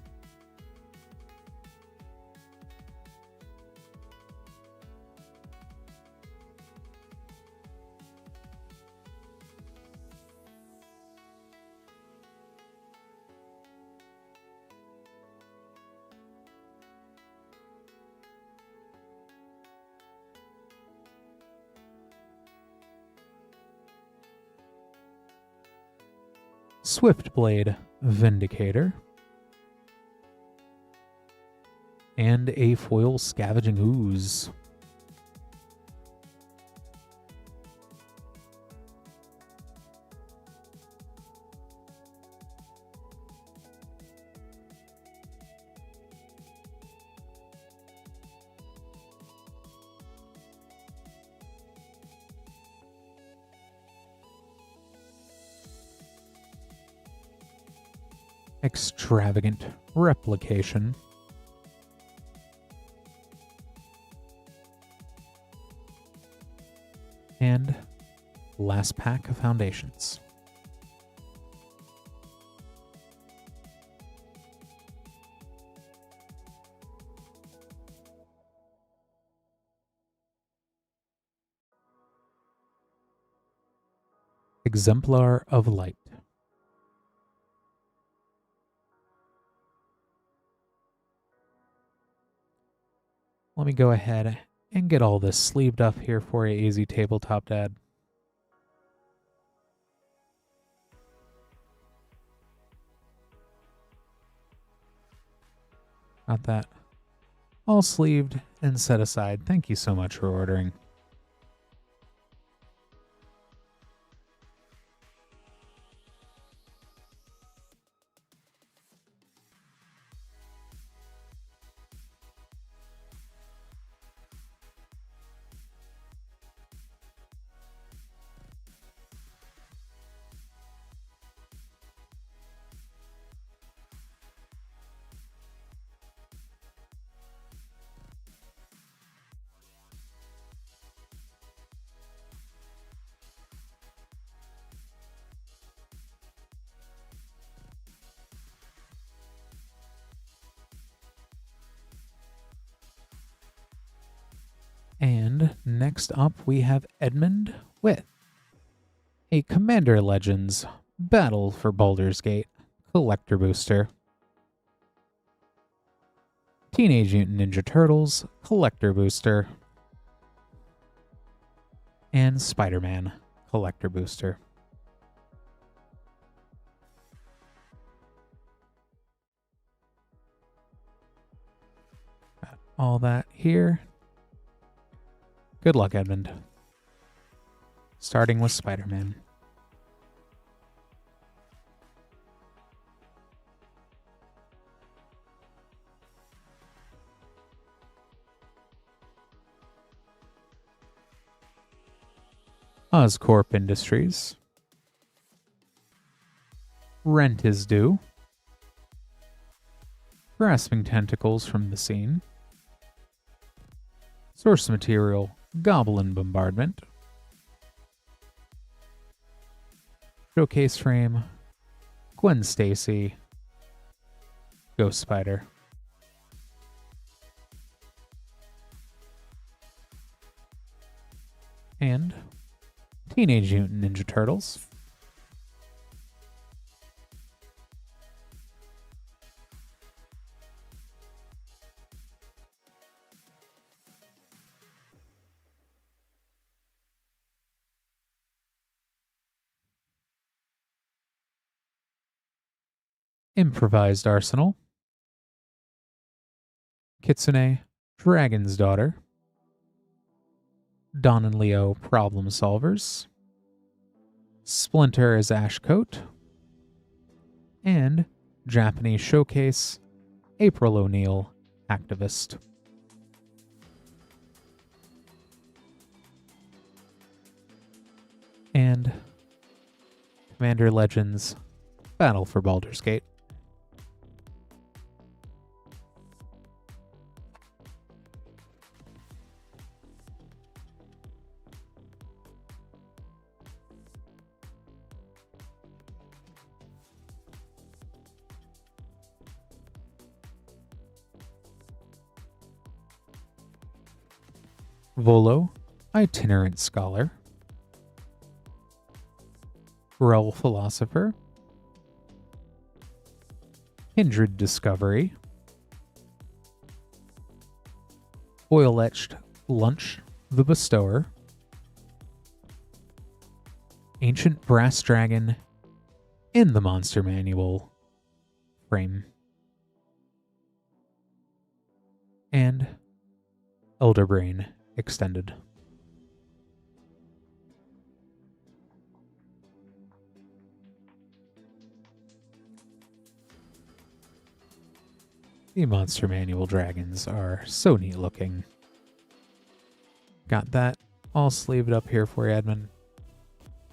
Swiftblade Vindicator, and a foil Scavenging Ooze. Extravagant Replication, and last pack of Foundations. Exemplar of Light. Let me go ahead and get all this sleeved up here for you, easy Tabletop Dad. Got that all sleeved and set aside. Thank you so much for ordering. And next up, we have Edmond with a Commander Legends Battle for Baldur's Gate Collector Booster, Teenage Mutant Ninja Turtles Collector Booster, and Spider-Man Collector Booster. Got all that here. Good luck, Edmond. Starting with Spider-Man. Oscorp Industries. Rent is due. Grasping tentacles from the scene. Source material, Goblin Bombardment. Showcase frame, Gwen Stacy, Ghost Spider. And Teenage Mutant Ninja Turtles. Improvised Arsenal. Kitsune, Dragon's Daughter. Don and Leo, Problem Solvers. Splinter as Ashcoat. And Japanese Showcase, April O'Neil, Activist. And Commander Legends, Battle for Baldur's Gate. Volo, Itinerant Scholar. Rel Philosopher. Kindred Discovery. Oil-etched Lunch the Bestower. Ancient Brass Dragon in the Monster Manual frame. And Elder Brain Extended. The Monster Manual dragons are so neat looking. Got that all sleeved up here for you, Edmond.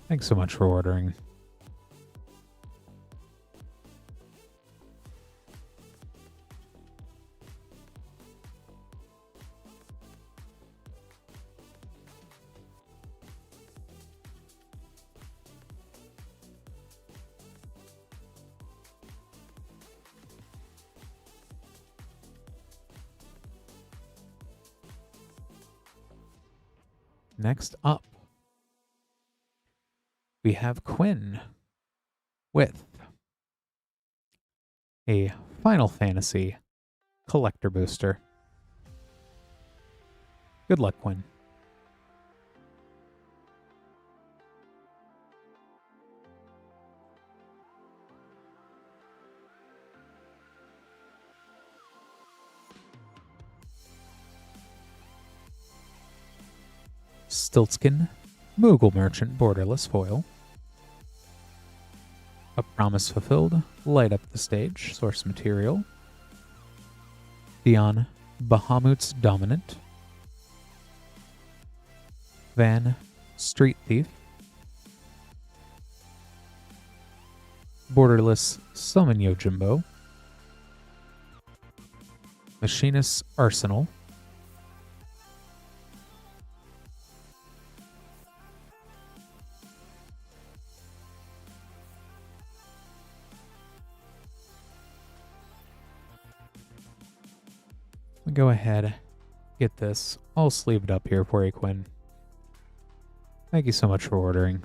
Thanks so much for ordering. Next up, we have Quinn with a Final Fantasy Collector Booster. Good luck, Quinn. Stiltskin, Moogle Merchant Borderless Foil. A Promise Fulfilled, Light Up the Stage, Source Material. Dion, Bahamut's Dominant. Van, Street Thief. Borderless Summon Yojimbo. Machinist's Arsenal. Go ahead, get this all sleeved up here for you, Quinn. Thank you so much for ordering.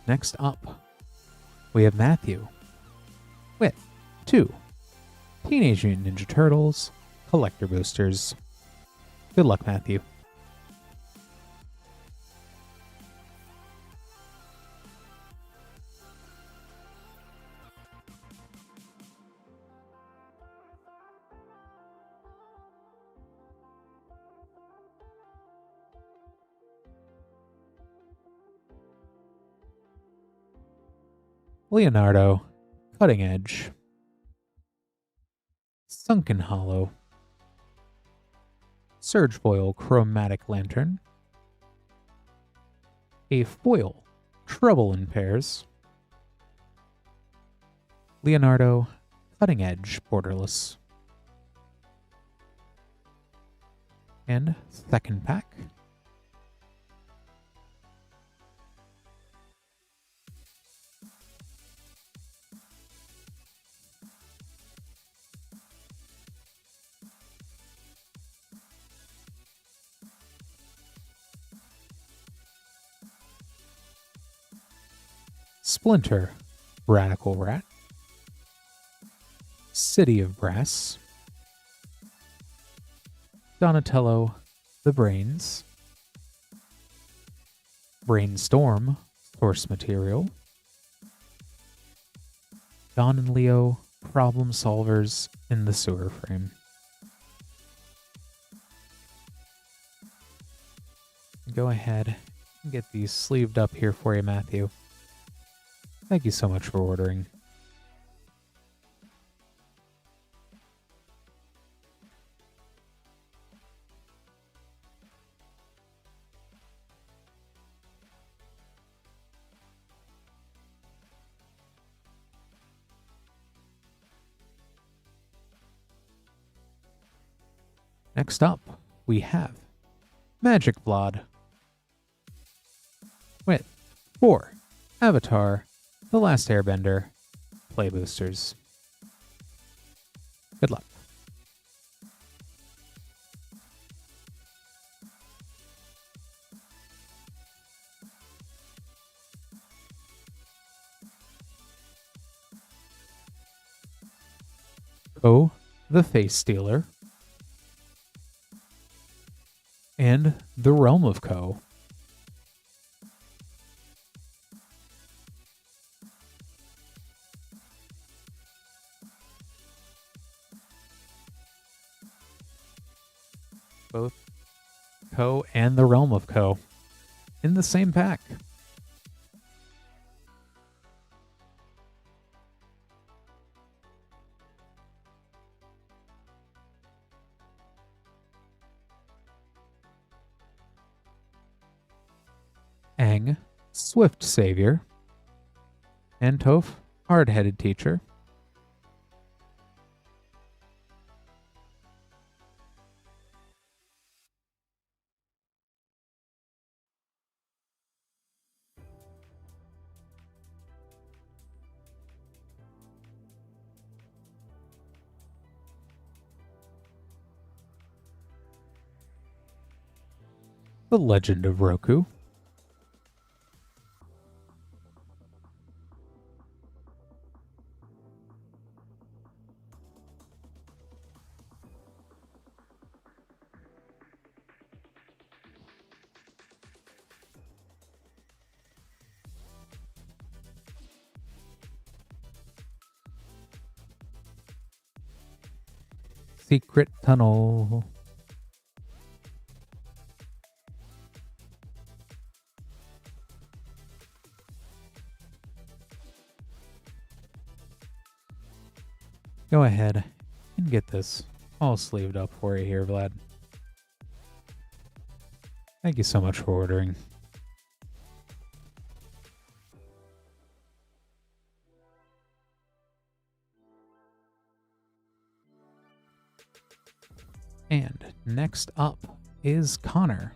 Next up, we have Matthew with 2 Teenage Mutant Ninja Turtles collector boosters. Good luck, Matthew. Leonardo, Cutting Edge, Sunken Hollow, Surge Foil Chromatic Lantern, a Foil Trouble in Pairs, Leonardo, Cutting Edge Borderless, and second pack, Splinter, Radical Rat, City of Brass, Donatello, The Brains, Brainstorm, Source Material, Don and Leo, Problem Solvers in the Sewer Frame. Go ahead and get these sleeved up here for you, Matthew. Thank you so much for ordering. Next up, we have Magic Vlad with 4 Avatar, The Last Airbender, play boosters. Good luck. Oh, the Face Stealer, and the Realm of Ko. Both Ko and the Realm of Ko in the same pack. Aang, Swift Savior, and Toph, Hard-Headed Teacher. The Legend of Roku. Secret Tunnel. Go ahead and get this all sleeved up for you here, Vlad. Thank you so much for ordering. And next up is Connor.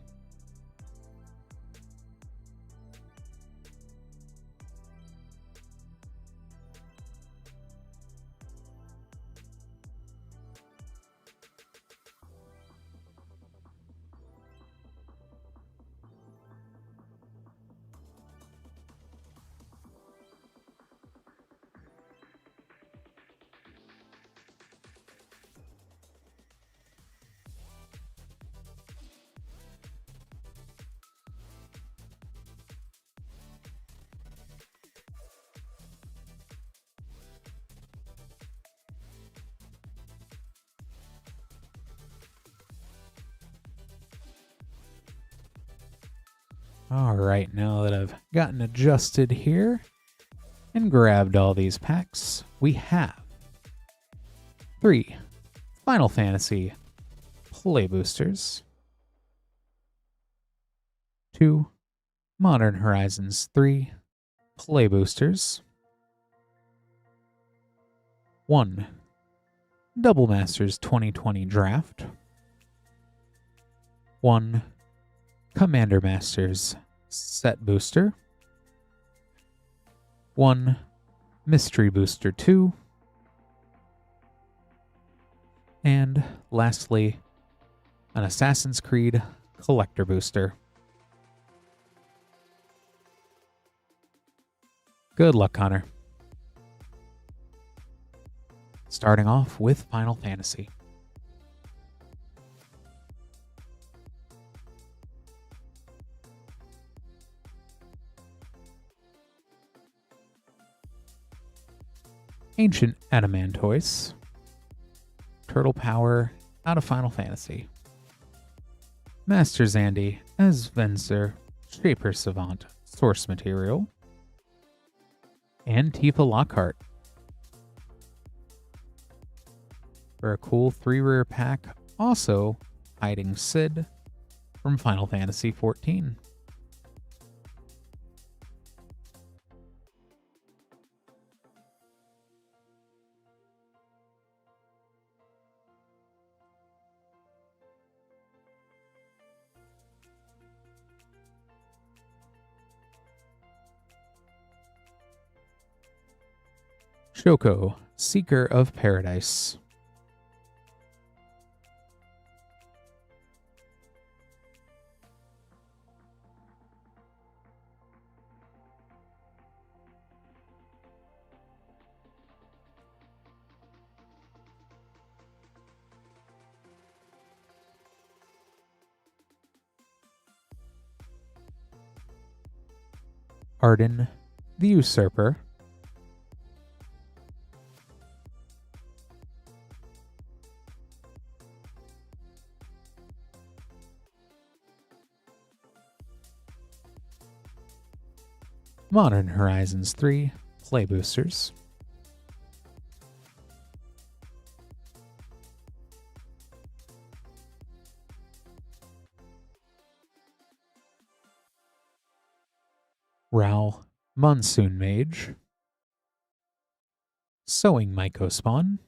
All right, now that I've gotten adjusted here and grabbed all these packs, we have 3 Final Fantasy Play Boosters, 2 Modern Horizons 3 Play Boosters, 1 Double Masters 2020 Draft, 1 Commander Masters Set Booster, 1 Mystery Booster 2, and lastly, an Assassin's Creed Collector Booster. Good luck, Connor. Starting off with Final Fantasy. Ancient Adamantoise. Turtle Power out of Final Fantasy. Master Zandy as Venser, Shaper Savant, Source Material. And Tifa Lockhart. For a cool 3 rare pack, also hiding Sid from Final Fantasy XIV. Shoko, Seeker of Paradise. Arden, the Usurper. Modern Horizons 3 Play Boosters. Ral, Monsoon Mage. Sowing Mycospawn.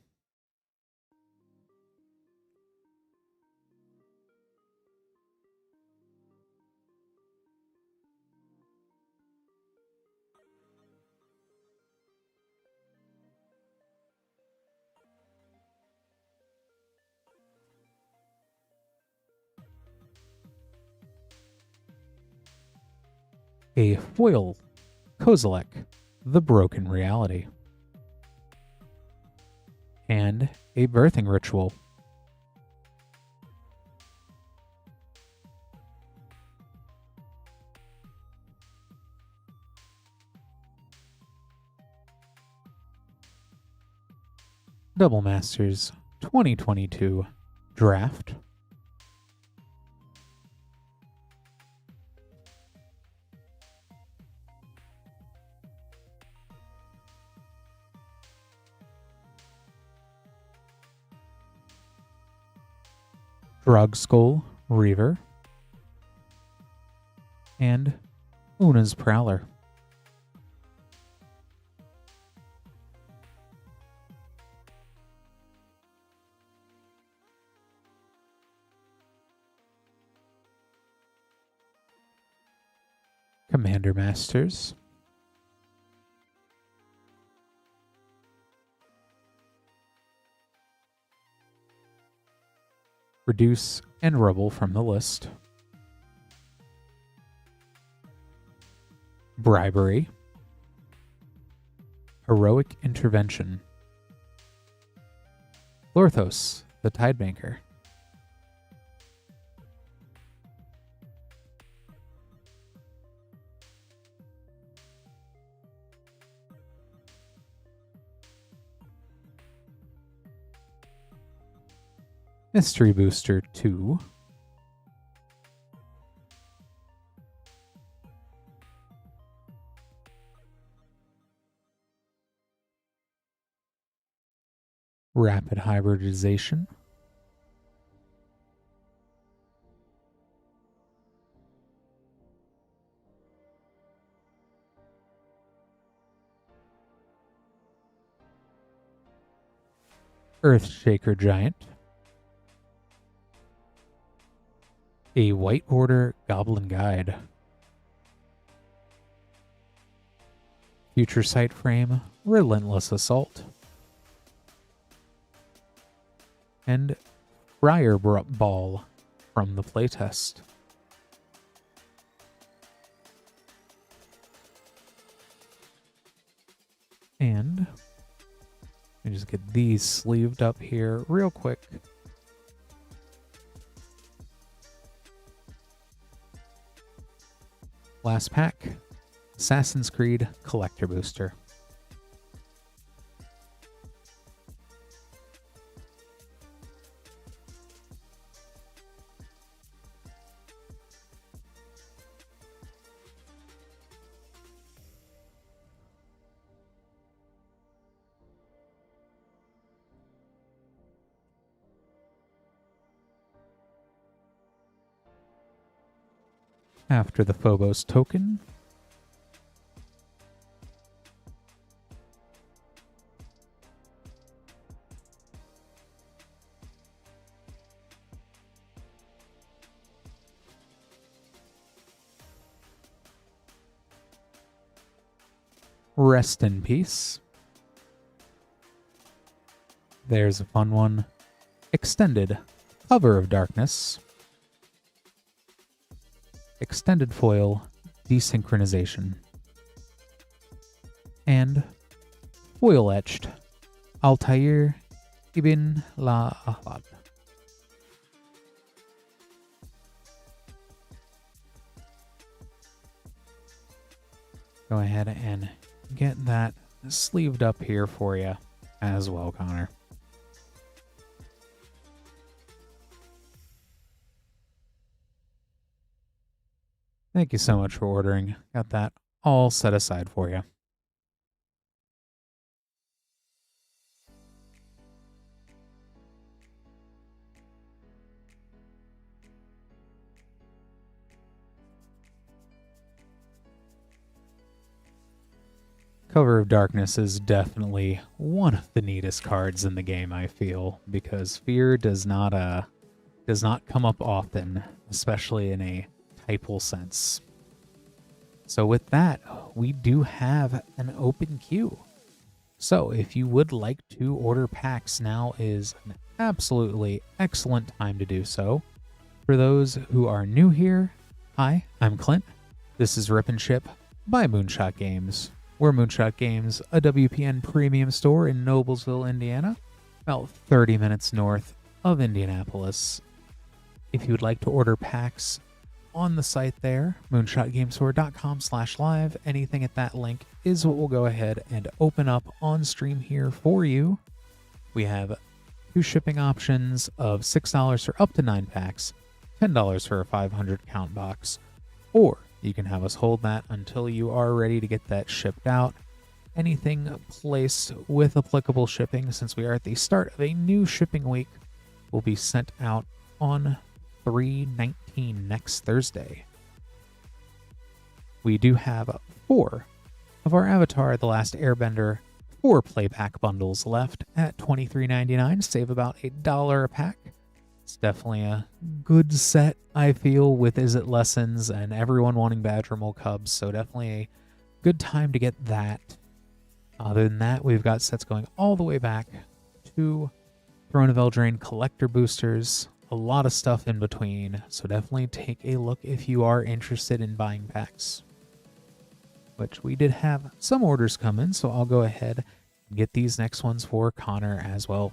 A foil Kozilek, the Broken Reality. And a Birthing Ritual. Double Masters 2022 Draft. Drugskull Reaver. And Una's Prowler. Commander Masters. Reduce and Rubble from the list. Bribery. Heroic Intervention. Lorthos, the Tidebanker. Mystery Booster 2. Rapid hybridization. Earthshaker Giant. A White Order Goblin Guide. Future Sight Frame, Relentless Assault. And Friar Ball from the playtest. And let me just get these sleeved up here real quick. Last pack, Assassin's Creed Collector Booster. After the Phobos token, Rest in Peace. There's a fun one. Extended Cover of Darkness. Extended Foil Desynchronization. And Foil Etched Altair ibn la Ahad. Go ahead and get that sleeved up here for you as well, Connor. Thank you so much for ordering. Got that all set aside for you. Cover of Darkness is definitely one of the neatest cards in the game, I feel, because fear does not come up often, especially in a typal sense. So with that, we do have an open queue. So if you would like to order packs, now is an absolutely excellent time to do so. For those who are new here, hi, I'm Clint. This is Rip and Ship by Moonshot Games. We're Moonshot Games, a WPN premium store in Noblesville, Indiana, about 30 minutes north of Indianapolis. If you would like to order packs on the site there, moonshotgamestore.com/live, anything at that link is what we'll go ahead and open up on stream here for you. We have 2 shipping options of $6 for up to 9 packs, $10 for a 500 count box, or you can have us hold that until you are ready to get that shipped out. Anything placed with applicable shipping, since we are at the start of a new shipping week, will be sent out on 3/19 next Thursday. We do have 4 of our Avatar The Last Airbender 4 playpack bundles left at $23.99, save about $1 a pack. It's definitely a good set, I feel, with Izzet Lessons and everyone wanting Badgermole Cubs, so definitely a good time to get that. Other than that, we've got sets going all the way back to Throne of Eldraine collector boosters, a lot of stuff in between, so definitely take a look if you are interested in buying packs. Which we did have some orders come in, so I'll go ahead and get these next ones for Connor as well.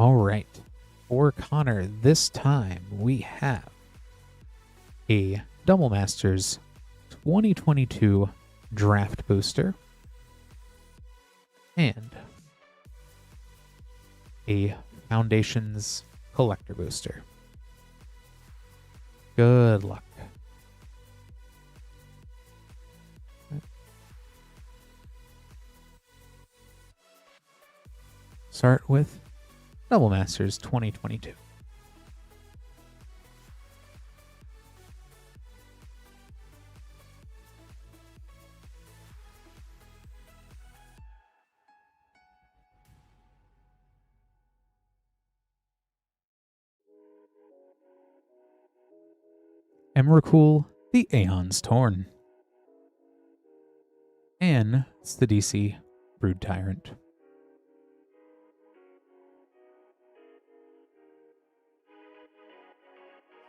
All right. For Connor, this time we have a Double Masters 2022 Draft Booster and a Foundations Collector Booster. Good luck. Start with Double Masters 2022. Emrakul, the Aeon's Torn. And it's the DC Brood Tyrant.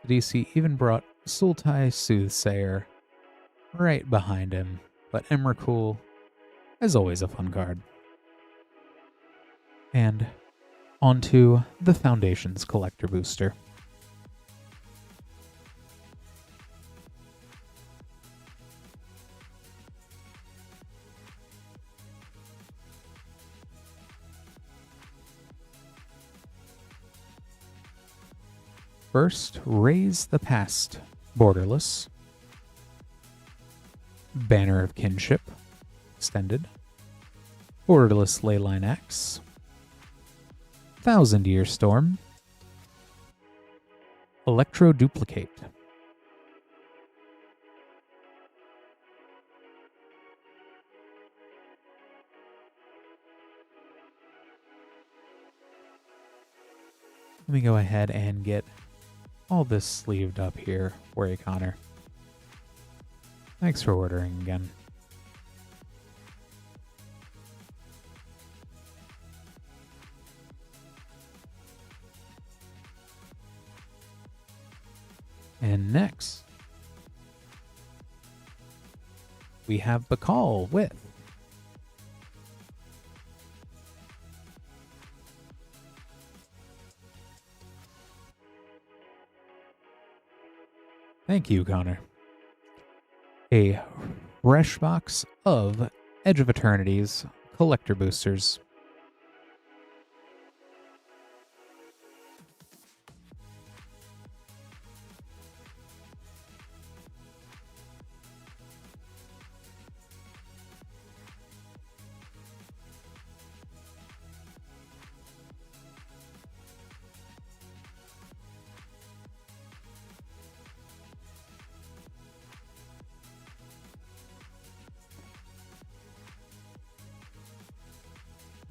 The DC even brought Sultai Soothsayer right behind him, but Emrakul is always a fun card. And onto the Foundations Collector Booster. First, Raise the Past, Borderless. Banner of Kinship, Extended. Borderless Leyline X. 1000-Year Storm. Electro Duplicate. Let me go ahead and get all this sleeved up here for you, Connor. Thanks for ordering again. And next, we have Bakal with Thank you, Connor. A fresh box of Edge of Eternity's Collector Boosters.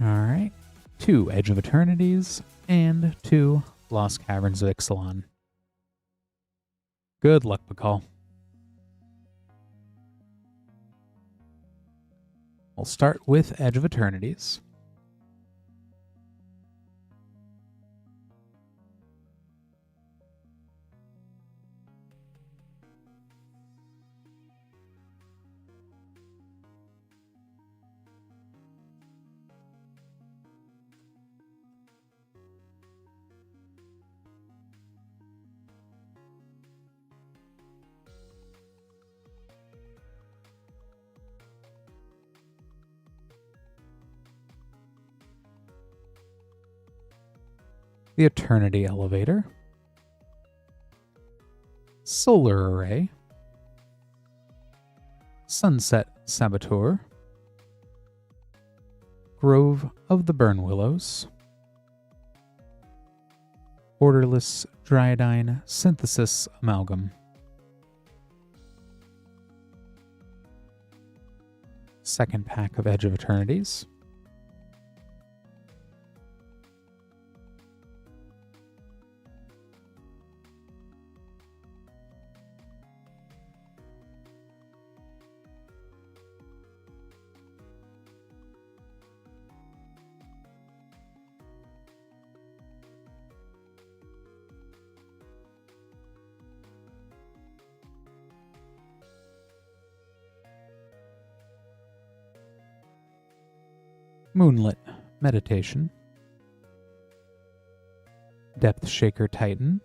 Alright, 2 Edge of Eternities and 2 Lost Caverns of Ixalan. Good luck, Bakal. We'll start with Edge of Eternities. The Eternity Elevator, Solar Array, Sunset Saboteur, Grove of the Burn Willows, Borderless Dryadine Synthesis Amalgam, second pack of Edge of Eternities, Moonlit Meditation, Depth Shaker Titan,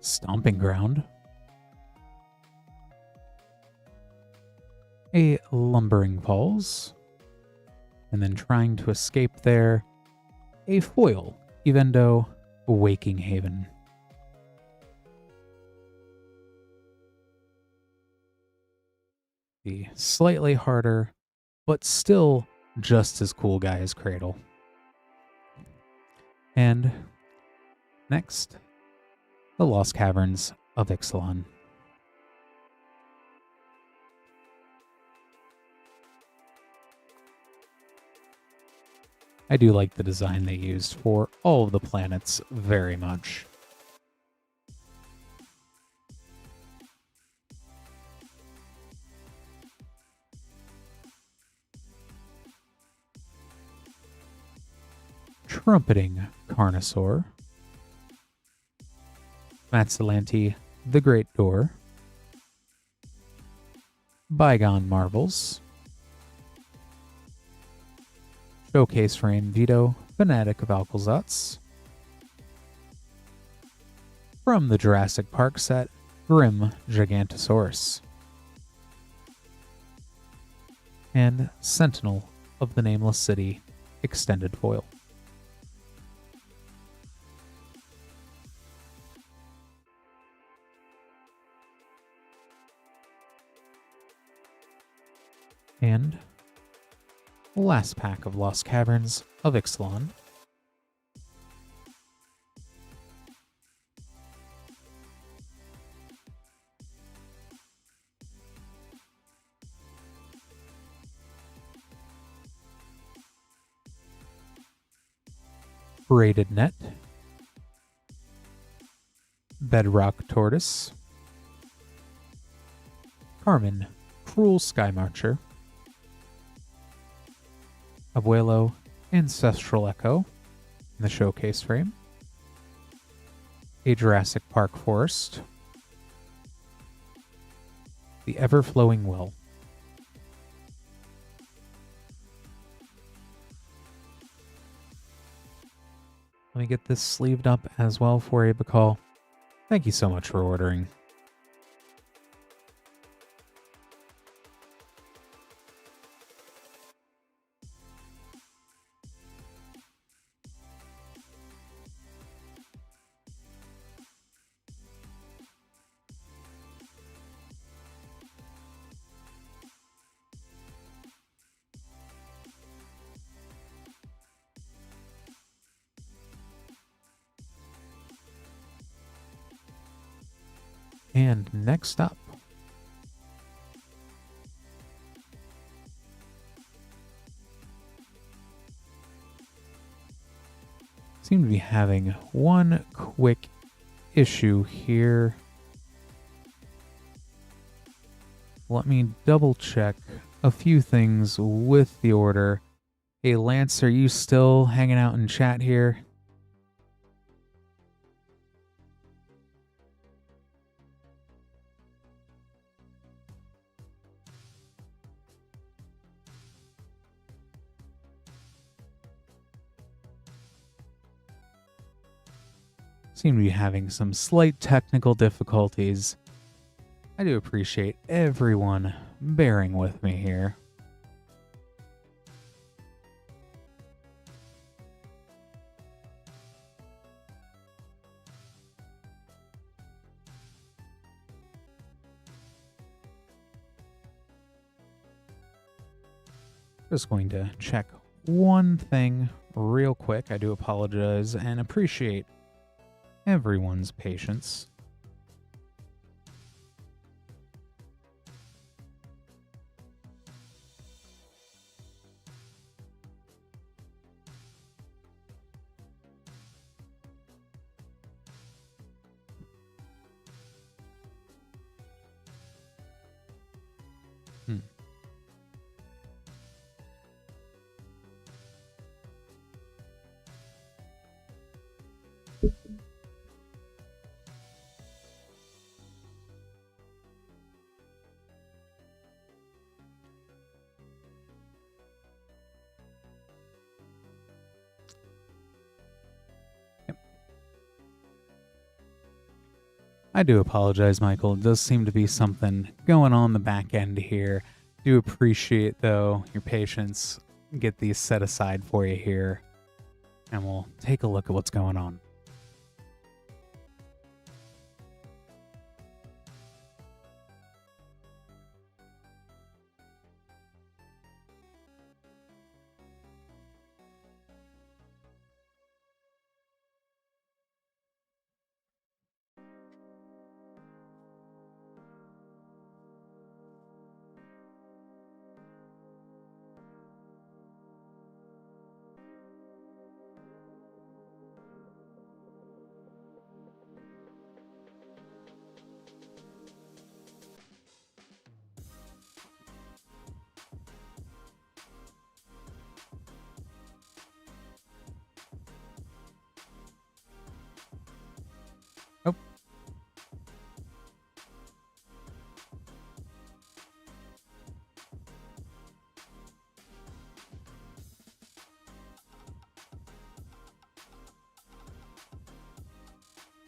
Stomping Ground, a Lumbering Falls, and then trying to escape there, a foil, Evendo Waking Haven. The slightly harder, but still just as cool guy as Cradle. And next, the Lost Caverns of Ixalan. I do like the design they used for all of the planets very much. Trumpeting Carnosaur. Matsalanti, the Great Door. Bygone Marvels. Showcase Frame Vito, Fanatic of Alcazats. From the Jurassic Park set, Grim Gigantosaurus. And Sentinel of the Nameless City, Extended Foil. And last pack of Lost Caverns of Ixalan. Braided Net. Bedrock Tortoise. Carmen, Cruel Sky Marcher. Abuelo, Ancestral Echo in the showcase frame. A Jurassic Park Forest. The Ever-Flowing Well. Let me get this sleeved up as well for you, Bacall. Thank you so much for ordering. And next up, seem to be having one quick issue here. Let me double check a few things with the order. Hey Lance, are you still hanging out in chat here? Seem to be having some slight technical difficulties. I do appreciate everyone bearing with me here. Just going to check one thing real quick. I do apologize and appreciate everyone's patience. I do apologize, Michael. It does seem to be something going on the back end here. Do appreciate, though, your patience. get these set aside for you here, and we'll take a look at what's going on. Oh.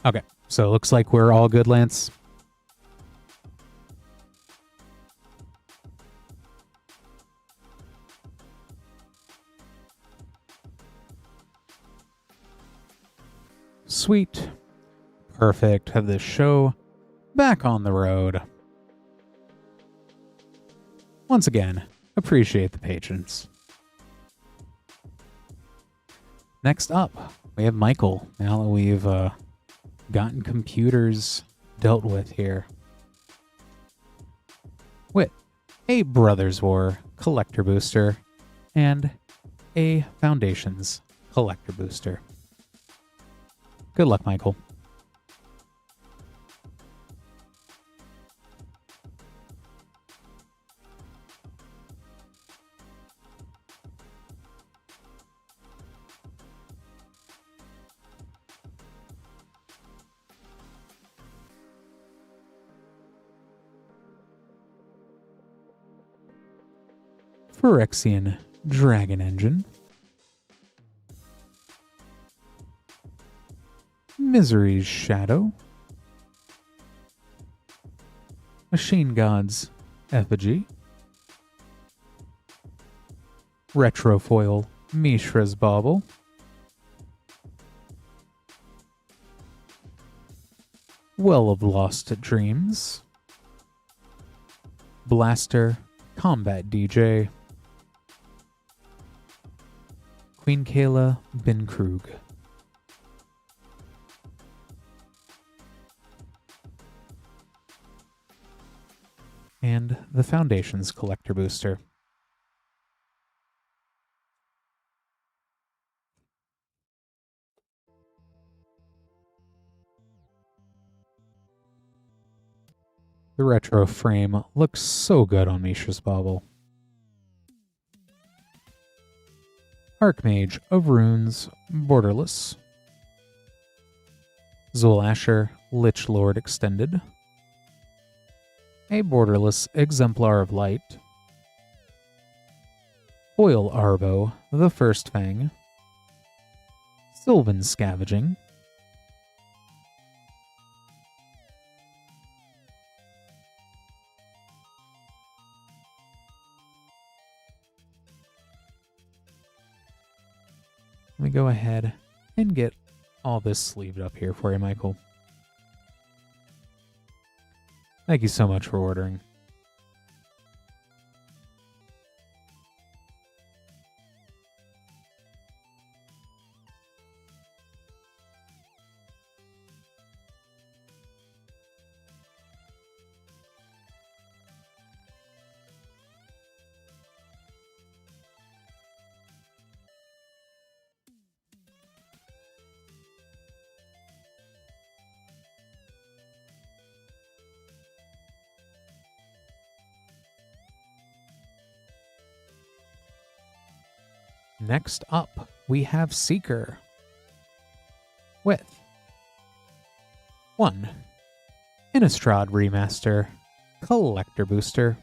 Okay, so it looks like we're all good, Lance. Sweet. Perfect. Have this show back on the road. Once again, appreciate the patience. Next up, we have Michael. Now that we've gotten computers dealt with here. With a Brothers War collector booster and a Foundations collector booster. Good luck, Michael. Phyrexian Dragon Engine. Misery's Shadow. Machine God's Effigy. Retrofoil Mishra's Bauble. Well of Lost Dreams. Blaster Combat DJ. Queen Kayla Bin Krug. And the Foundations collector booster. The retro frame looks so good on Mishra's Bauble. Archmage of Runes, Borderless. Zolasher, Lich Lord Extended. A Borderless Exemplar of Light. Foil Arbo, the First Fang. Sylvan Scavenging. Let me go ahead and get all this sleeved up here for you, Michael. Thank you so much for ordering. Next up, we have Seeker with 1. Innistrad Remaster Collector Booster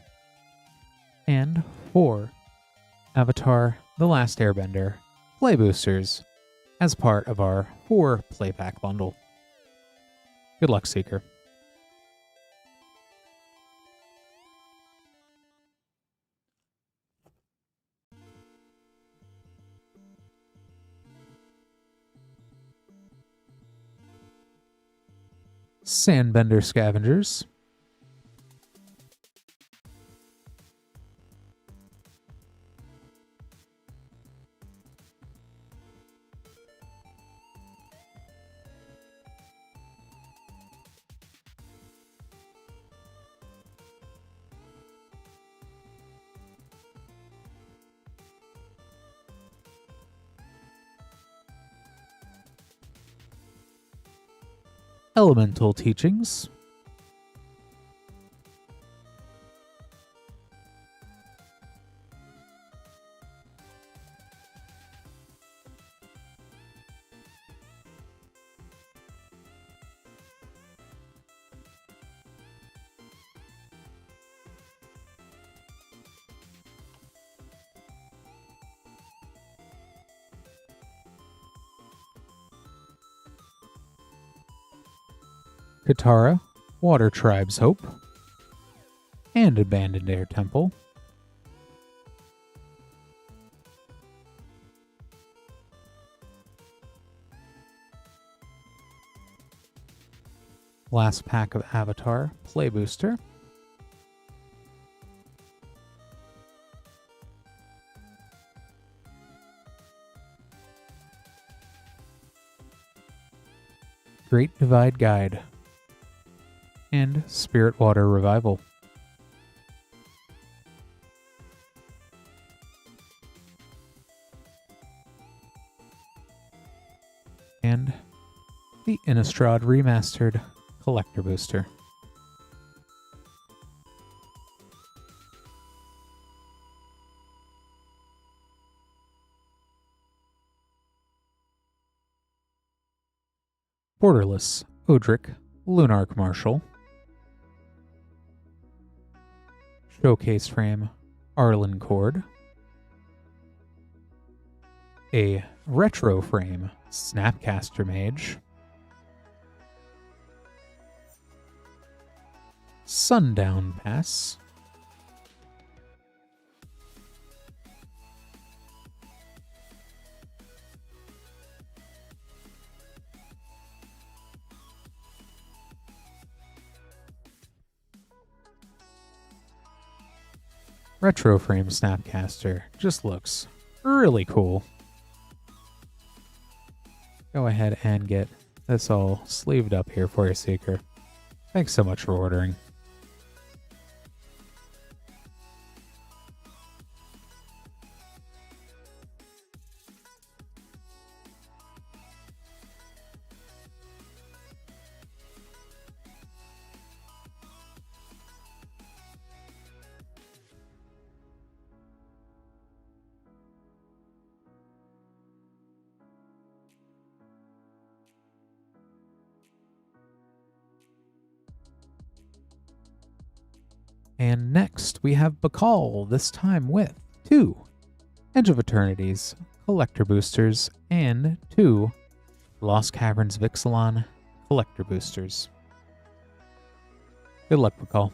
and 4. Avatar The Last Airbender Play Boosters as part of our 4 Play Pack bundle. Good luck, Seeker. Sandbender Scavengers, Elemental Teachings, Katara, Water Tribe's Hope, and Abandoned Air Temple. Last pack of Avatar, Play Booster. Great Divide Guide. And Spirit Water Revival. And the Innistrad Remastered Collector Booster. Borderless Odric Lunarch Marshal. Showcase Frame Arlen Cord. A Retro Frame Snapcaster Mage. Sundown Pass. Retro Frame Snapcaster just looks really cool. Go ahead and get this all sleeved up here for you, Seeker. Thanks so much for ordering. And next, we have Bakal, this time with 2 Edge of Eternities Collector Boosters and 2 Lost Caverns Vixalan Collector Boosters. Good luck, Bakal.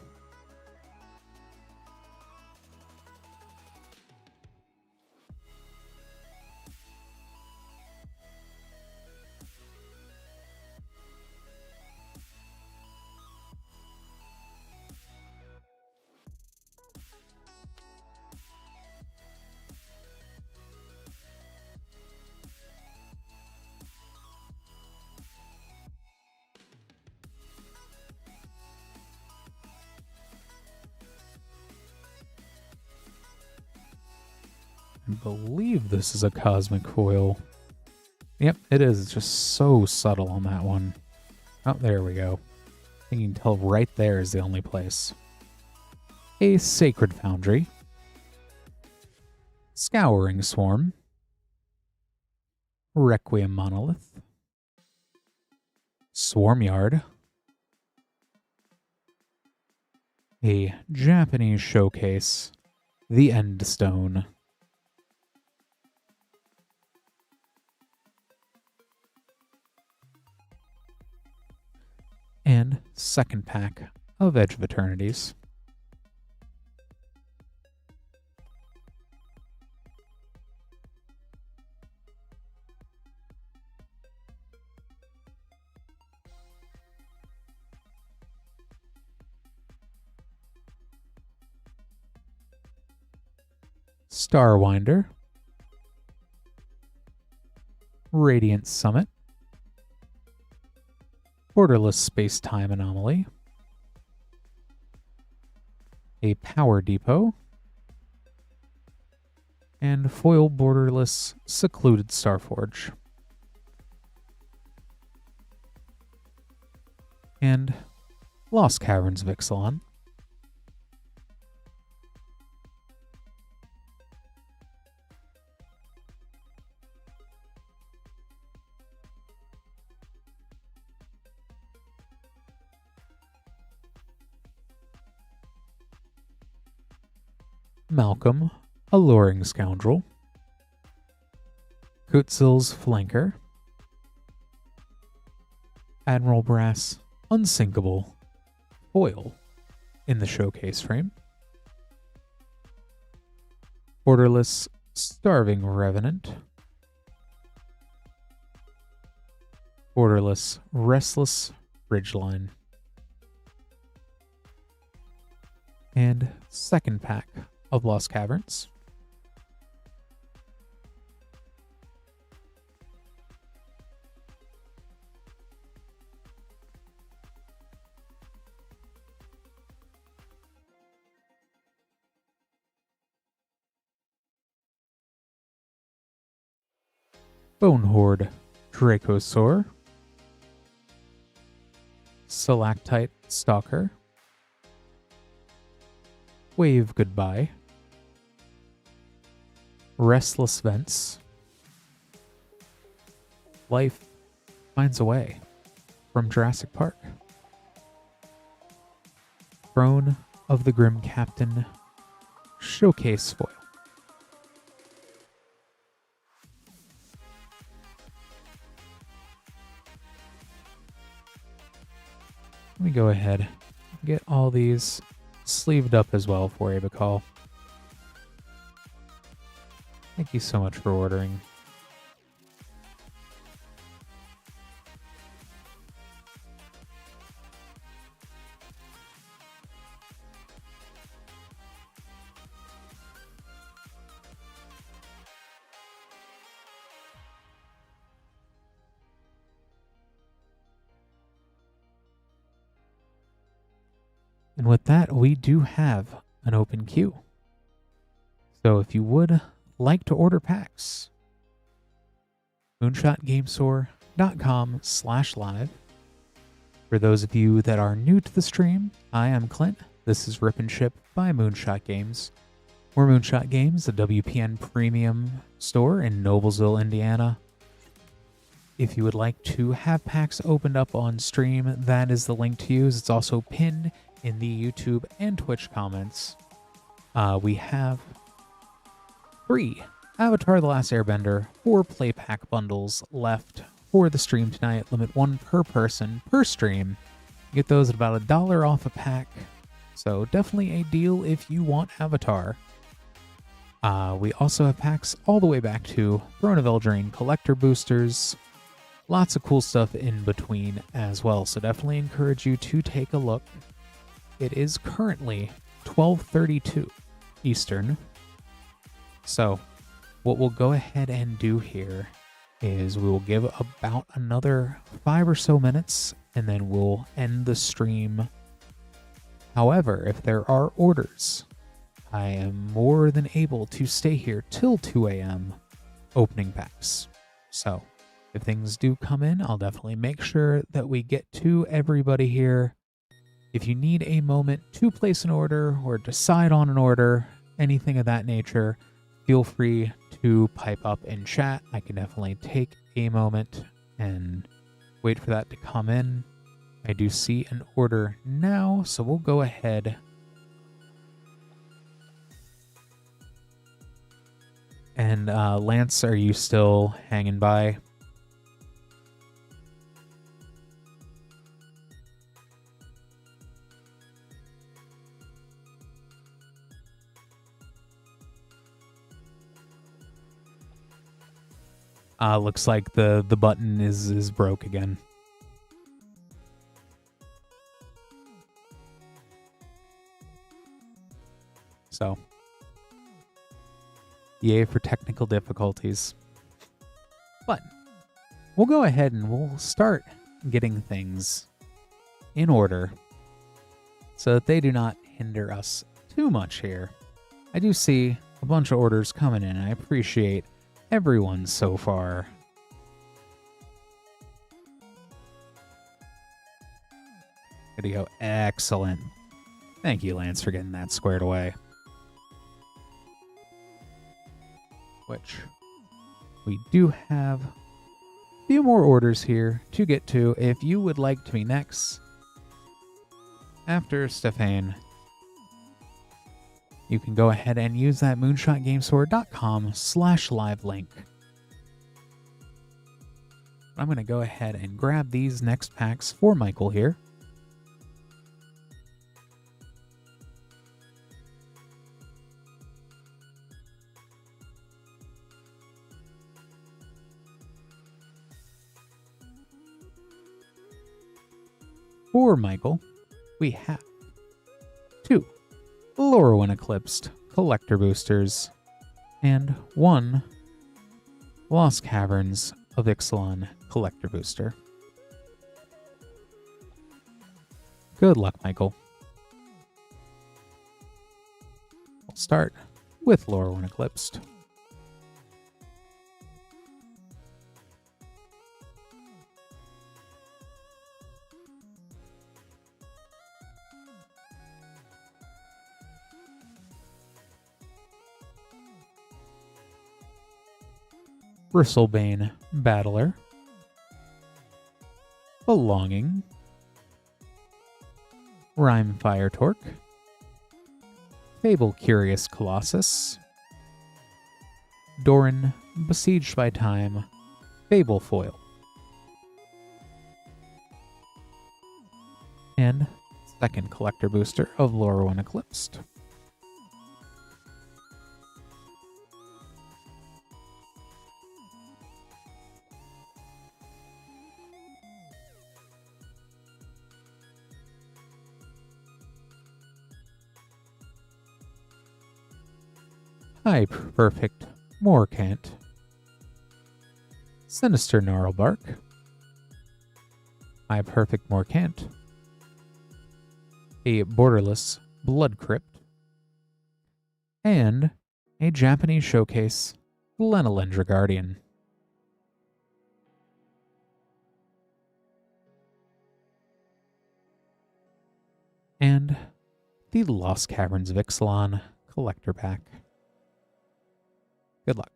I believe this is a Cosmic Foil. Yep, it is. It's just so subtle on that one. Oh, there we go. I think you can tell right there is the only place. A Sacred Foundry. Scouring Swarm. Requiem Monolith. Swarmyard. A Japanese Showcase. The Endstone. And second pack of Edge of Eternities. Starwinder, Radiant Summit, Borderless Space-Time Anomaly, a Power Depot, and foil borderless Secluded Starforge. And Lost Caverns Vixilon. Malcolm, Alluring Scoundrel, Kutzil's Flanker, Admiral Brass, Unsinkable, foil in the showcase frame, Borderless Starving Revenant, Borderless Restless Ridgeline, and second pack of Lost Caverns. Bone Horde, Dracosaur, Stalactite Stalker, Wave Goodbye, Restless Vents, Life Finds a Way from Jurassic Park, Throne of the Grim Captain, Showcase foil. Let me go ahead and get all these sleeved up as well for you, Bacall. Thank you so much for ordering. And with that, we do have an open queue. So if you would like to order packs, moonshotgamestore.com/live. For those of you that are new to the stream, I am Clint. This is Rip and Ship by Moonshot Games. We're Moonshot Games, a WPN premium store in Noblesville, Indiana. If you would like to have packs opened up on stream, that is the link to use. It's also pinned in the YouTube and Twitch comments. We have 3 Avatar The Last Airbender 4 play pack bundles left for the stream tonight. Limit 1 per person per stream. Get those at about $1 off a pack. So definitely a deal if you want Avatar. We also have packs all the way back to Throne of Eldraine collector boosters. Lots of cool stuff in between as well. So definitely encourage you to take a look. It is currently 12:32 Eastern. So what we'll go ahead and do here is we will give about another 5 or so minutes and then we'll end the stream. However, if there are orders, I am more than able to stay here till 2 a.m. opening packs. So if things do come in, I'll definitely make sure that we get to everybody here. If you need a moment to place an order or decide on an order, anything of that nature, feel free to pipe up in chat. I can definitely take a moment and wait for that to come in. I do see an order now, so we'll go ahead and Lance, are you still hanging by? Looks like the button is broke again. So Yay for technical difficulties. But we'll go ahead and we'll start getting things in order so that they do not hinder us too much here. I do see a bunch of orders coming in. I appreciate everyone so far. Good to go. Excellent. Thank you, Lance, for getting that squared away. Which we do have a few more orders here to get to. If you would like to be next after Stefan, you can go ahead and use that moonshotgamestore.com/live link. I'm going to go ahead and grab these next packs for Michael here. For Michael, we have 2 Lorwyn Eclipsed Collector Boosters and 1 Lost Caverns of Ixalan Collector Booster. Good luck, Michael. We'll start with Lorwyn Eclipsed. Bristlebane Battler, Belonging, Rainfire Torque, Fable Curious Colossus, Doran Besieged by Time, Fable Foil, and second collector booster of Lorwyn Eclipsed. Hype Perfect Morcant, Sinister Gnarlbark, Hype Perfect Morcant, a Borderless Blood Crypt, and a Japanese Showcase Glenalendra Guardian. And the Lost Caverns of Ixalan Collector Pack. Good luck.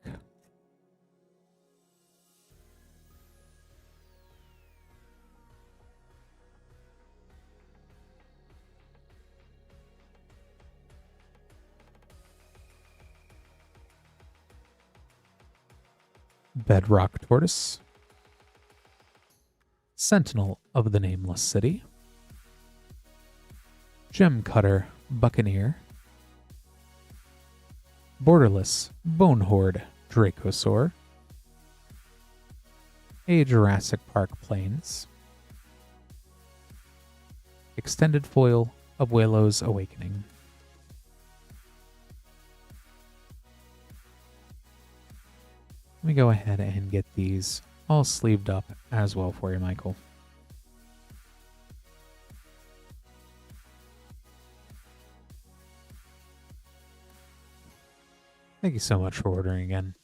Bedrock Tortoise, Sentinel of the Nameless City, Gem Cutter Buccaneer, Borderless Bonehorde Dracosaur, a Jurassic Park Plains, Extended Foil Abuelo's Awakening. Let me go ahead and get these all sleeved up as well for you, Michael. Thank you so much for ordering again.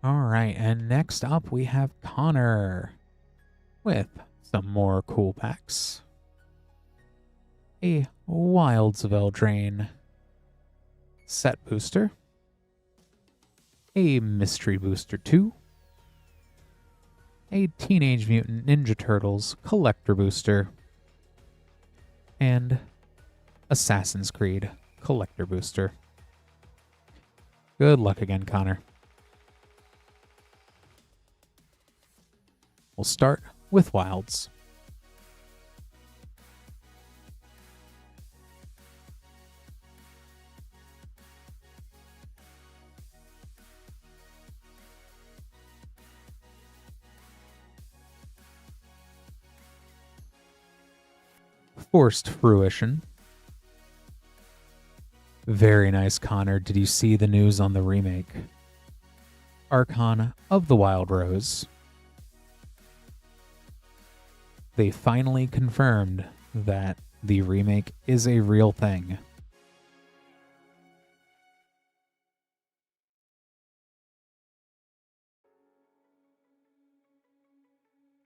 All right, and next up we have Connor with some more cool packs. A Wilds of Eldraine set booster, a Mystery Booster 2, a Teenage Mutant Ninja Turtles collector booster, and Assassin's Creed collector booster. Good luck again, Connor. We'll start with Wilds. Forced fruition. Very nice, Connor. Did you see the news on the remake? Archon of the Wild Rose. They finally confirmed that the remake is a real thing.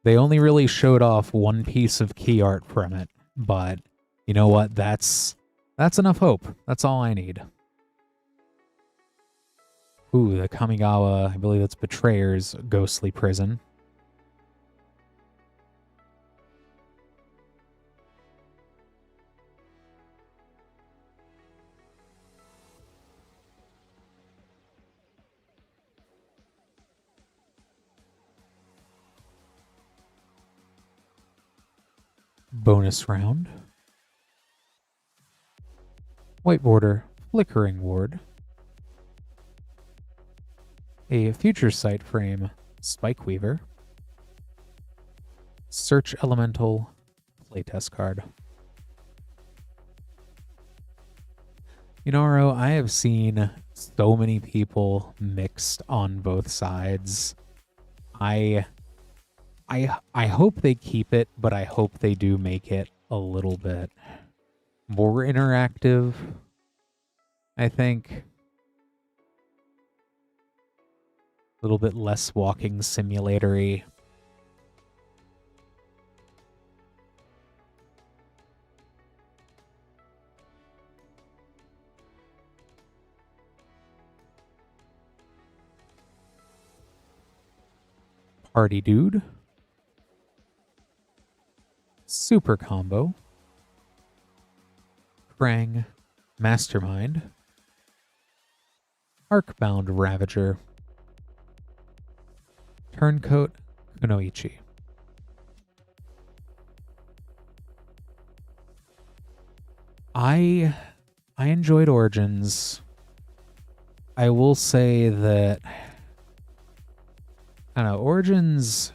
They only really showed off one piece of key art from it, but you know what? That's enough hope. That's all I need. Ooh, the Kamigawa, I believe that's Betrayer's ghostly prison. Bonus round. White border, flickering ward. A future sight frame, Spike Weaver. Search Elemental, playtest card. You know, Ro, I have seen so many people mixed on both sides. I hope they keep it, but I hope they do make it a little bit more interactive, I think. A little bit less walking simulatory. Party Dude. Super Combo. Krang. Mastermind. Arcbound Ravager. Turncoat Kunoichi. I enjoyed Origins. I will say that I don't know, Origins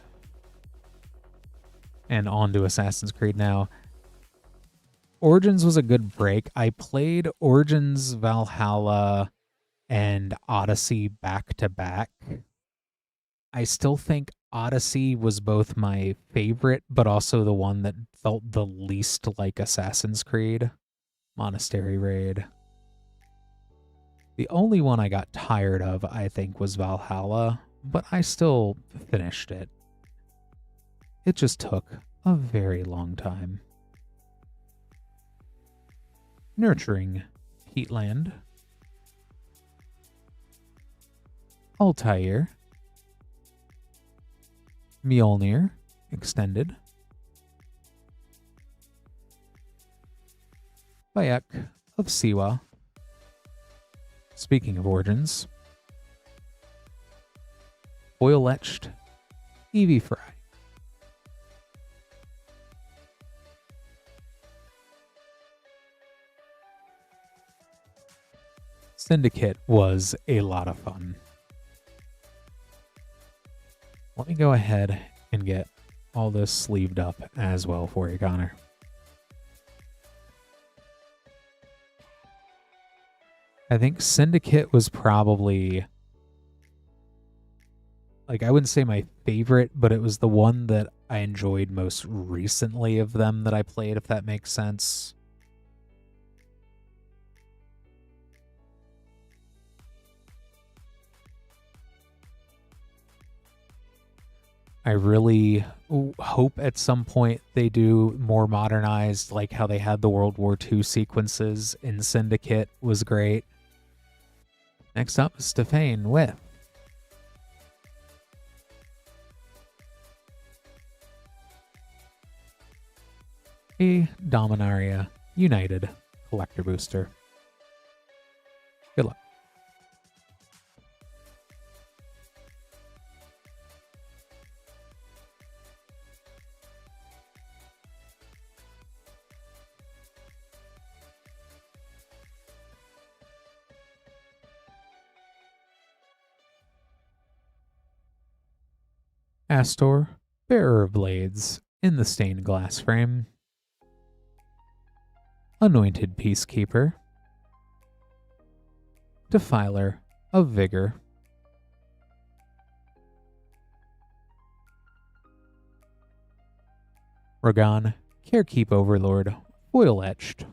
and on to Assassin's Creed now. Origins was a good break. I played Origins, Valhalla, and Odyssey back to back. I still think Odyssey was both my favorite, but also the one that felt the least like Assassin's Creed. Monastery Raid. The only one I got tired of, I think, was Valhalla, but I still finished it. It just took a very long time. Nurturing Peatland. Altair. Mjolnir Extended. Bayek of Siwa. Speaking of Origins. Oil Etched Eevee Fry. Syndicate was a lot of fun. Let me go ahead and get all this sleeved up as well for you, Connor. I think Syndicate was probably, like, I wouldn't say my favorite, but it was the one that I enjoyed most recently of them that I played, if that makes sense. I really hope at some point they do more modernized, like how they had the World War II sequences in Syndicate was great. Next up, Stefan with a Dominaria United Collector Booster. Good luck. Astor, Bearer of Blades in the stained glass frame. Anointed Peacekeeper, Defiler of Vigor, Ragan, Carekeep Overlord, Foil Etched,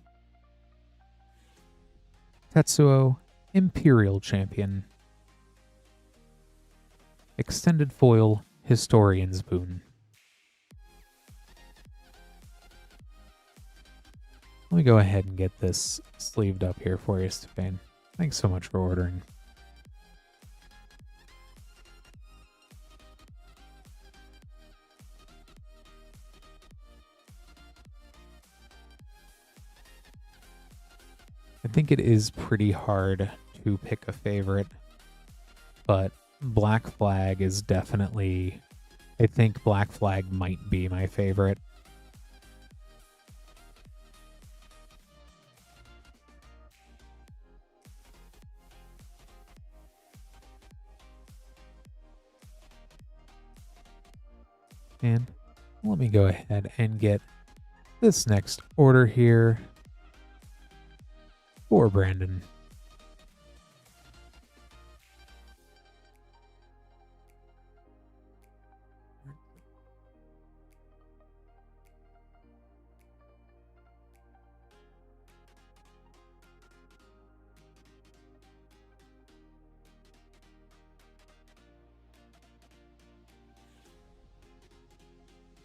Tetsuo, Imperial Champion, Extended Foil, Historian's Boon. Let me go ahead and get this sleeved up here for you, Stefan. Thanks so much for ordering. I think it is pretty hard to pick a favorite, but Black Flag is definitely... I think Black Flag might be my favorite. And let me go ahead and get this next order here for Brandon.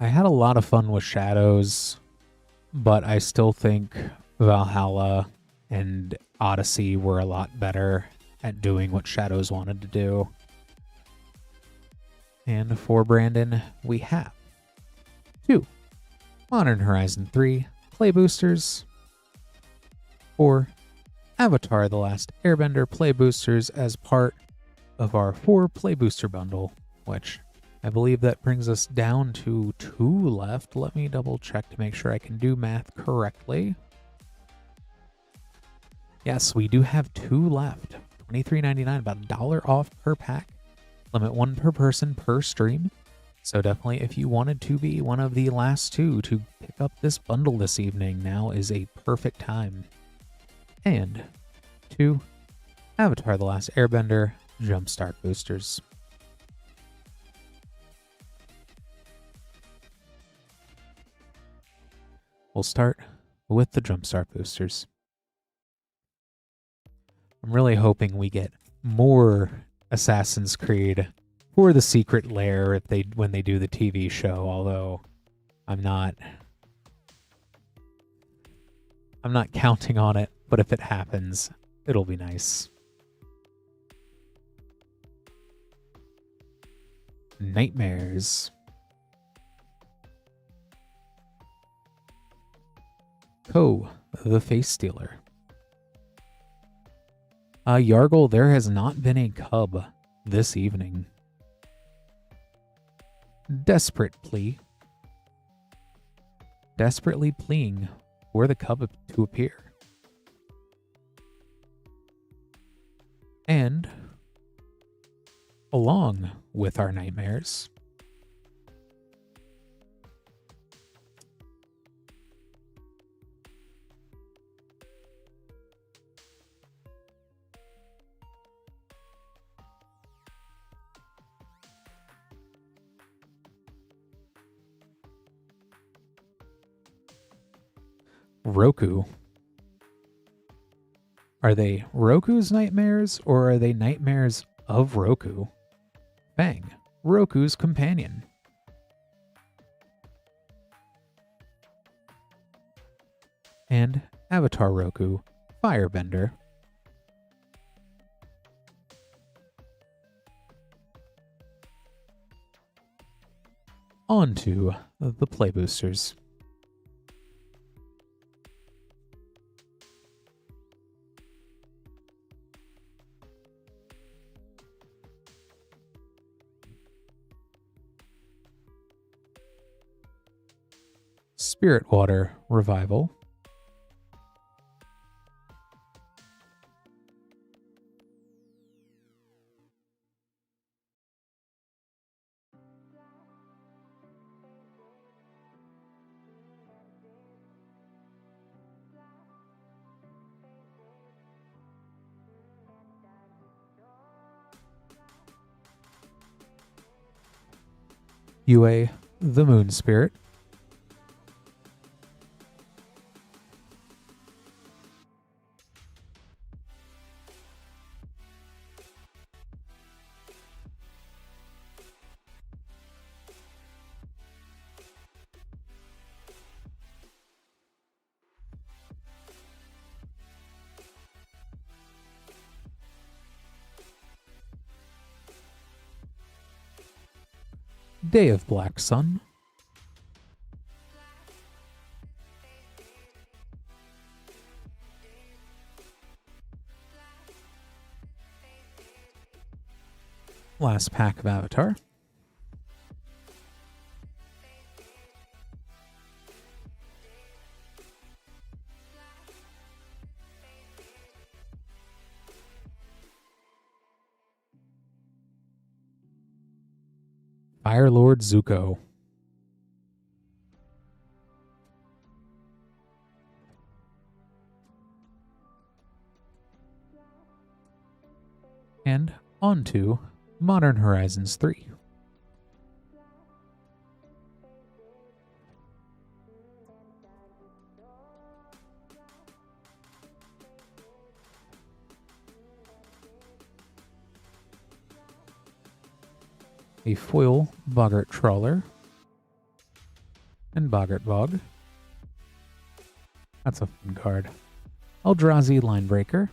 I had a lot of fun with Shadows, but I still think Valhalla and Odyssey were a lot better at doing what Shadows wanted to do. And for Brandon, we have 2 Modern Horizon 3 Play Boosters, 4 Avatar: The Last Airbender Play Boosters as part of our 4 Play Booster bundle, which I believe that brings us down to 2 left. Let me double check to make sure I can do math correctly. Yes, we do have 2 left. $23.99, about $1 off per pack. Limit 1 per person per stream. So definitely, if you wanted to be one of the last 2 to pick up this bundle this evening, now is a perfect time. And 2 Avatar: The Last Airbender Jumpstart Boosters. We'll start with the Jumpstart Boosters. I'm really hoping we get more Assassin's Creed for the Secret Lair when they do the TV show, although I'm not counting on it, but if it happens, it'll be nice. Nightmares. Ko, the Face Stealer. Yargle, there has not been a cub this evening. Desperate Plea. Desperately pleading for the cub to appear. And, along with our nightmares, Roku. Are they Roku's nightmares, or are they nightmares of Roku? Fang, Roku's companion. And Avatar Roku, Firebender. On to the Play Boosters. Spirit Water Revival. Yue, the Moon Spirit. Day of Black Sun. Last pack of Avatar. Fire Lord Zuko. And on to Modern Horizons 3. A foil Boggart Trawler and Boggart Bog. That's a fun card. Eldrazi Linebreaker.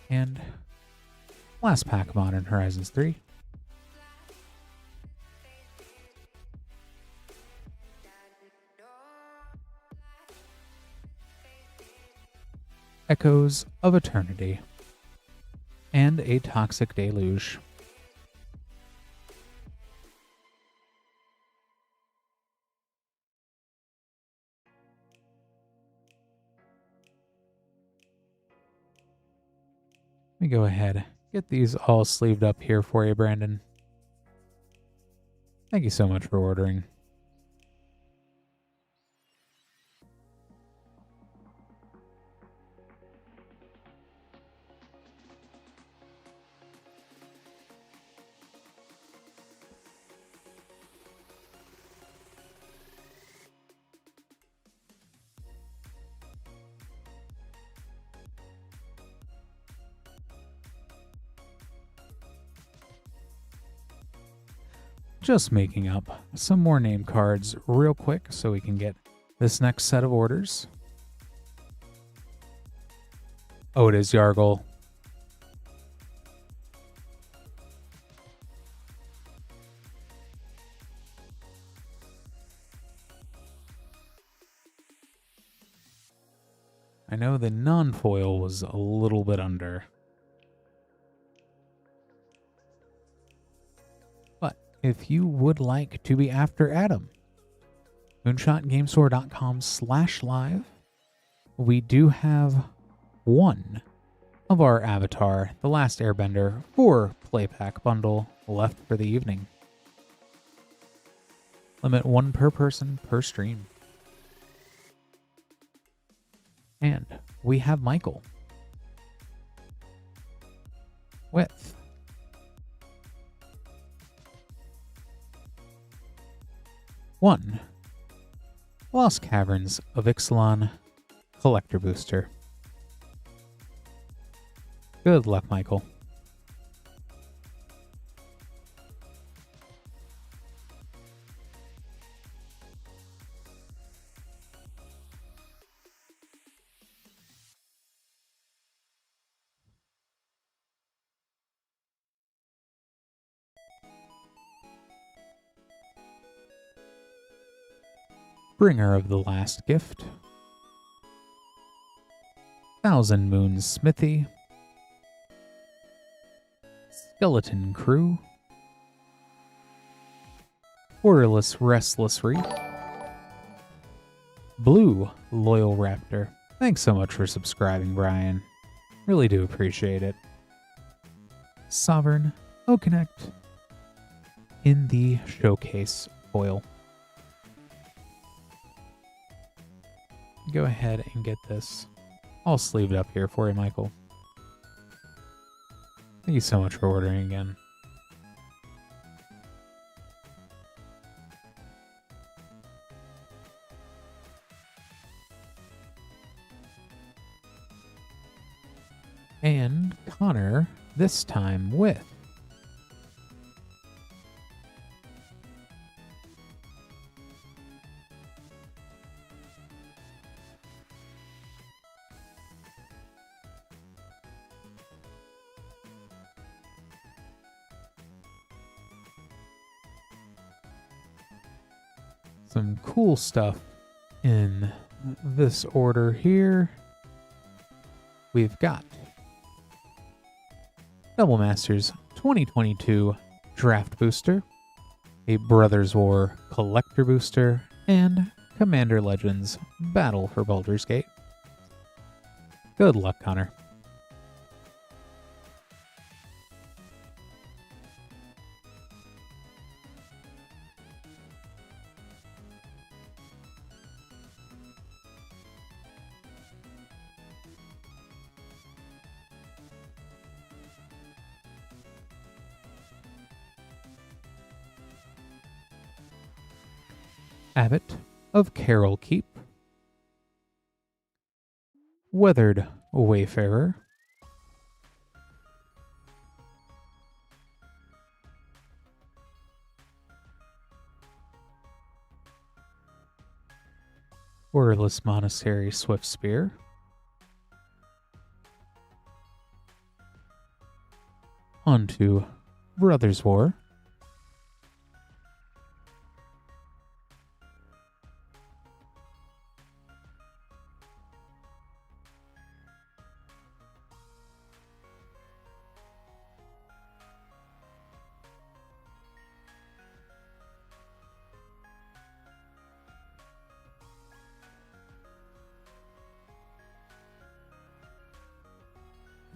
And last pack of Modern Horizons 3. Echoes of Eternity. And a Toxic Deluge. Let me go ahead, get these all sleeved up here for you, Brandon. Thank you so much for ordering. Just making up some more name cards real quick so we can get this next set of orders. Oh, it is Yargle. I know the non-foil was a little bit under. If you would like to be after Adam, moonshotgamestore.com/live, we do have one of our Avatar, The Last Airbender, 4 playpack bundle left for the evening. Limit 1 per person per stream. And we have Michael with one Lost Caverns of Ixalan Collector Booster. Good luck, Michael. Bringer of the Last Gift. Thousand Moons Smithy. Skeleton Crew. Borderless Restless Reef. Blue Loyal Raptor. Thanks so much for subscribing, Brian. Really do appreciate it. Sovereign O'Connect in the Showcase foil. Go ahead and get this all sleeved up here for you, Michael. Thank you so much for ordering again. And Connor, this time with some cool stuff in this order here. We've got Double Masters 2022 Draft Booster, a Brothers War Collector Booster, and Commander Legends Battle for Baldur's Gate. Good luck, Connor. Abbot of Cairo Keep, Weathered Wayfarer, Borderless Monastery Swift Spear, onto Brothers War,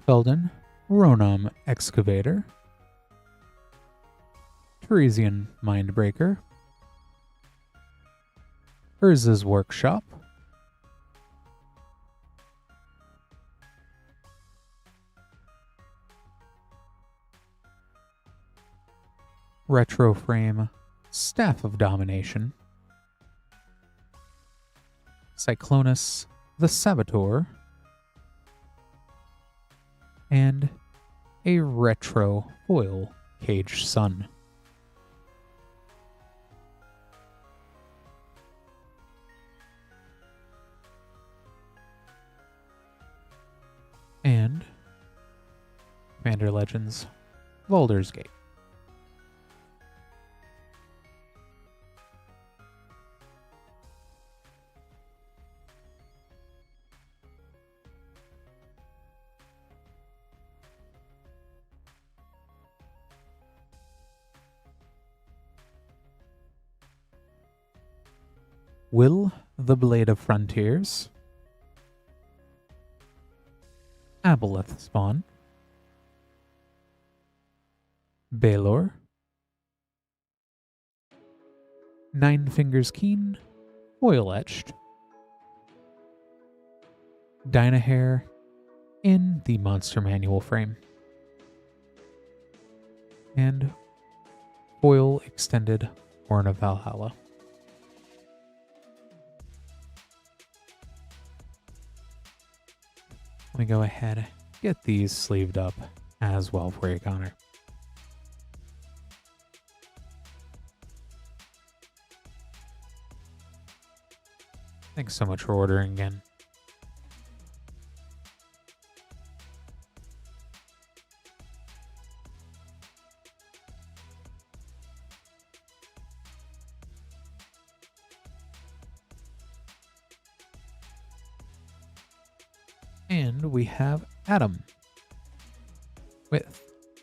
Felden Ronam Excavator, Teresian Mindbreaker, Urza's Workshop, Retro Frame Staff of Domination, Cyclonus the Saboteur, and a retro foil Caged Sun. And Commander Legends Baldur's Gate. Will the Blade of Frontiers, Aboleth Spawn, Baelor, Nine Fingers Keen, Foil Etched, Dynahair in the Monster Manual frame, and Foil Extended Horn of Valhalla. Let me go ahead and get these sleeved up as well for you, Connor. Thanks so much for ordering again. And we have Adam with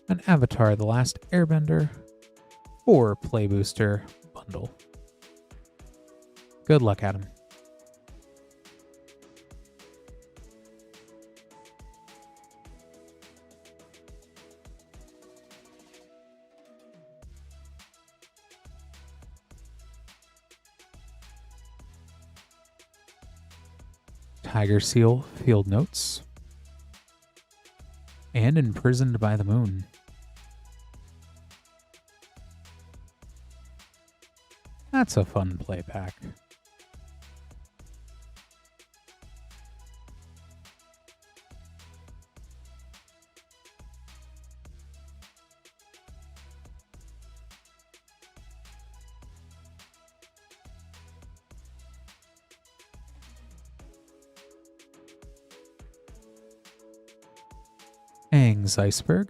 an Avatar The Last Airbender 4 Play Booster bundle. Good luck, Adam. Tiger Seal Field Notes, and Imprisoned by the Moon. That's a fun play pack. Aang's Iceberg.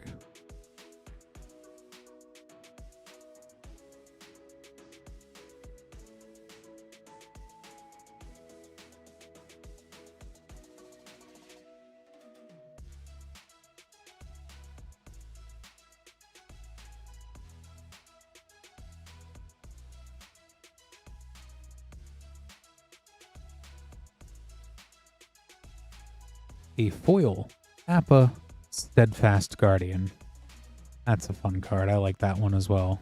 A foil Appa Steadfast Guardian. That's a fun card. I like that one as well.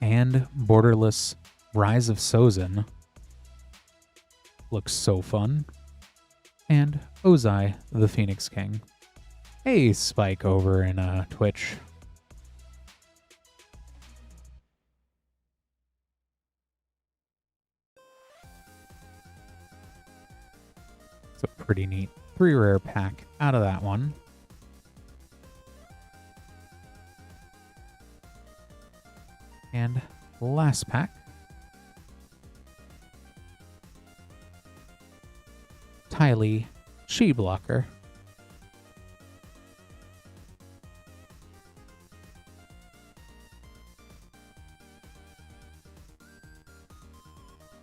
And Borderless Rise of Sozin. Looks so fun. And Ozai, the Phoenix King. Hey, Spike over in Twitch. It's a pretty neat 3 rare pack out of that one. And last pack. Tylee Chi Blocker.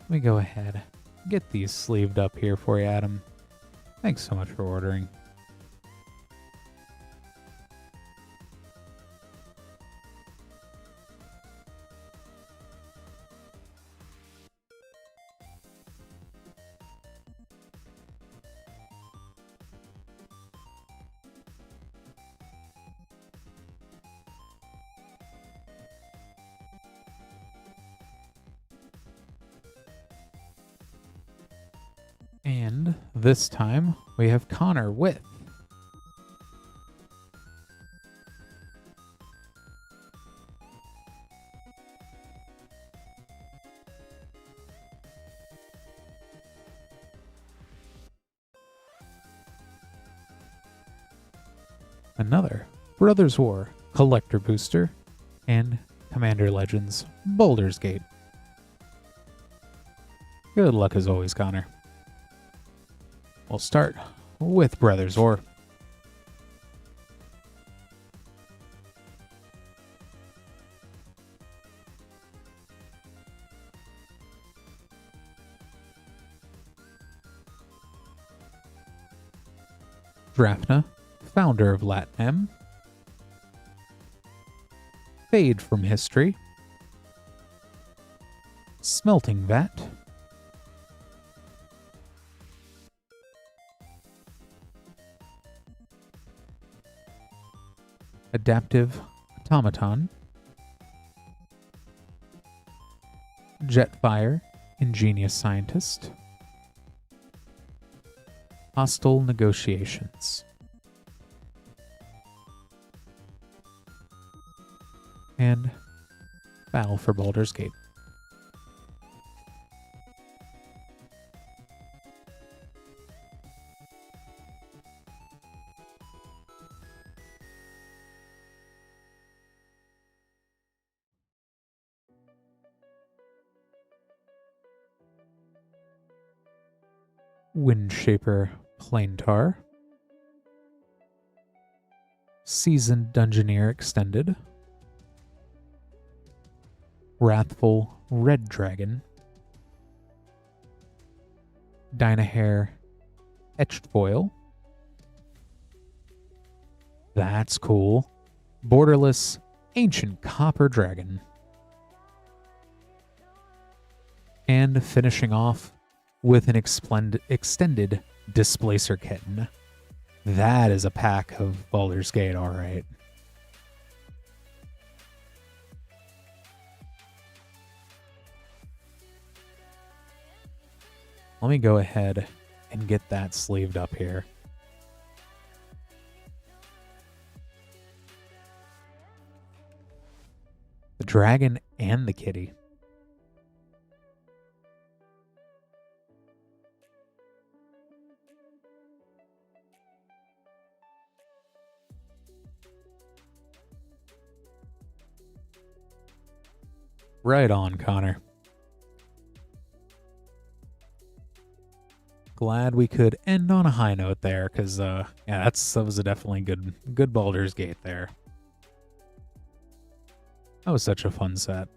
Let me go ahead and get these sleeved up here for you, Adam. Thanks so much for ordering. And this time we have Connor with another Brothers War Collector Booster and Commander Legends Baldur's Gate. Good luck as always, Connor. We'll start with Brothers War. Drafna, founder of LatAm. Fade from History. Smelting Vat. Adaptive Automaton. Jetfire, Ingenious Scientist. Hostile Negotiations. And Battle for Baldur's Gate. Windshaper Planetar. Seasoned Dungeoneer Extended. Wrathful Red Dragon. Dynahair Etched Foil. That's cool. Borderless Ancient Copper Dragon. And finishing off with an extended Displacer Kitten. That is a pack of Baldur's Gate, alright. Let me go ahead and get that sleeved up here. The dragon and the kitty. Right on, Connor. Glad we could end on a high note there, because yeah, that was a definitely good Baldur's Gate there. That was such a fun set.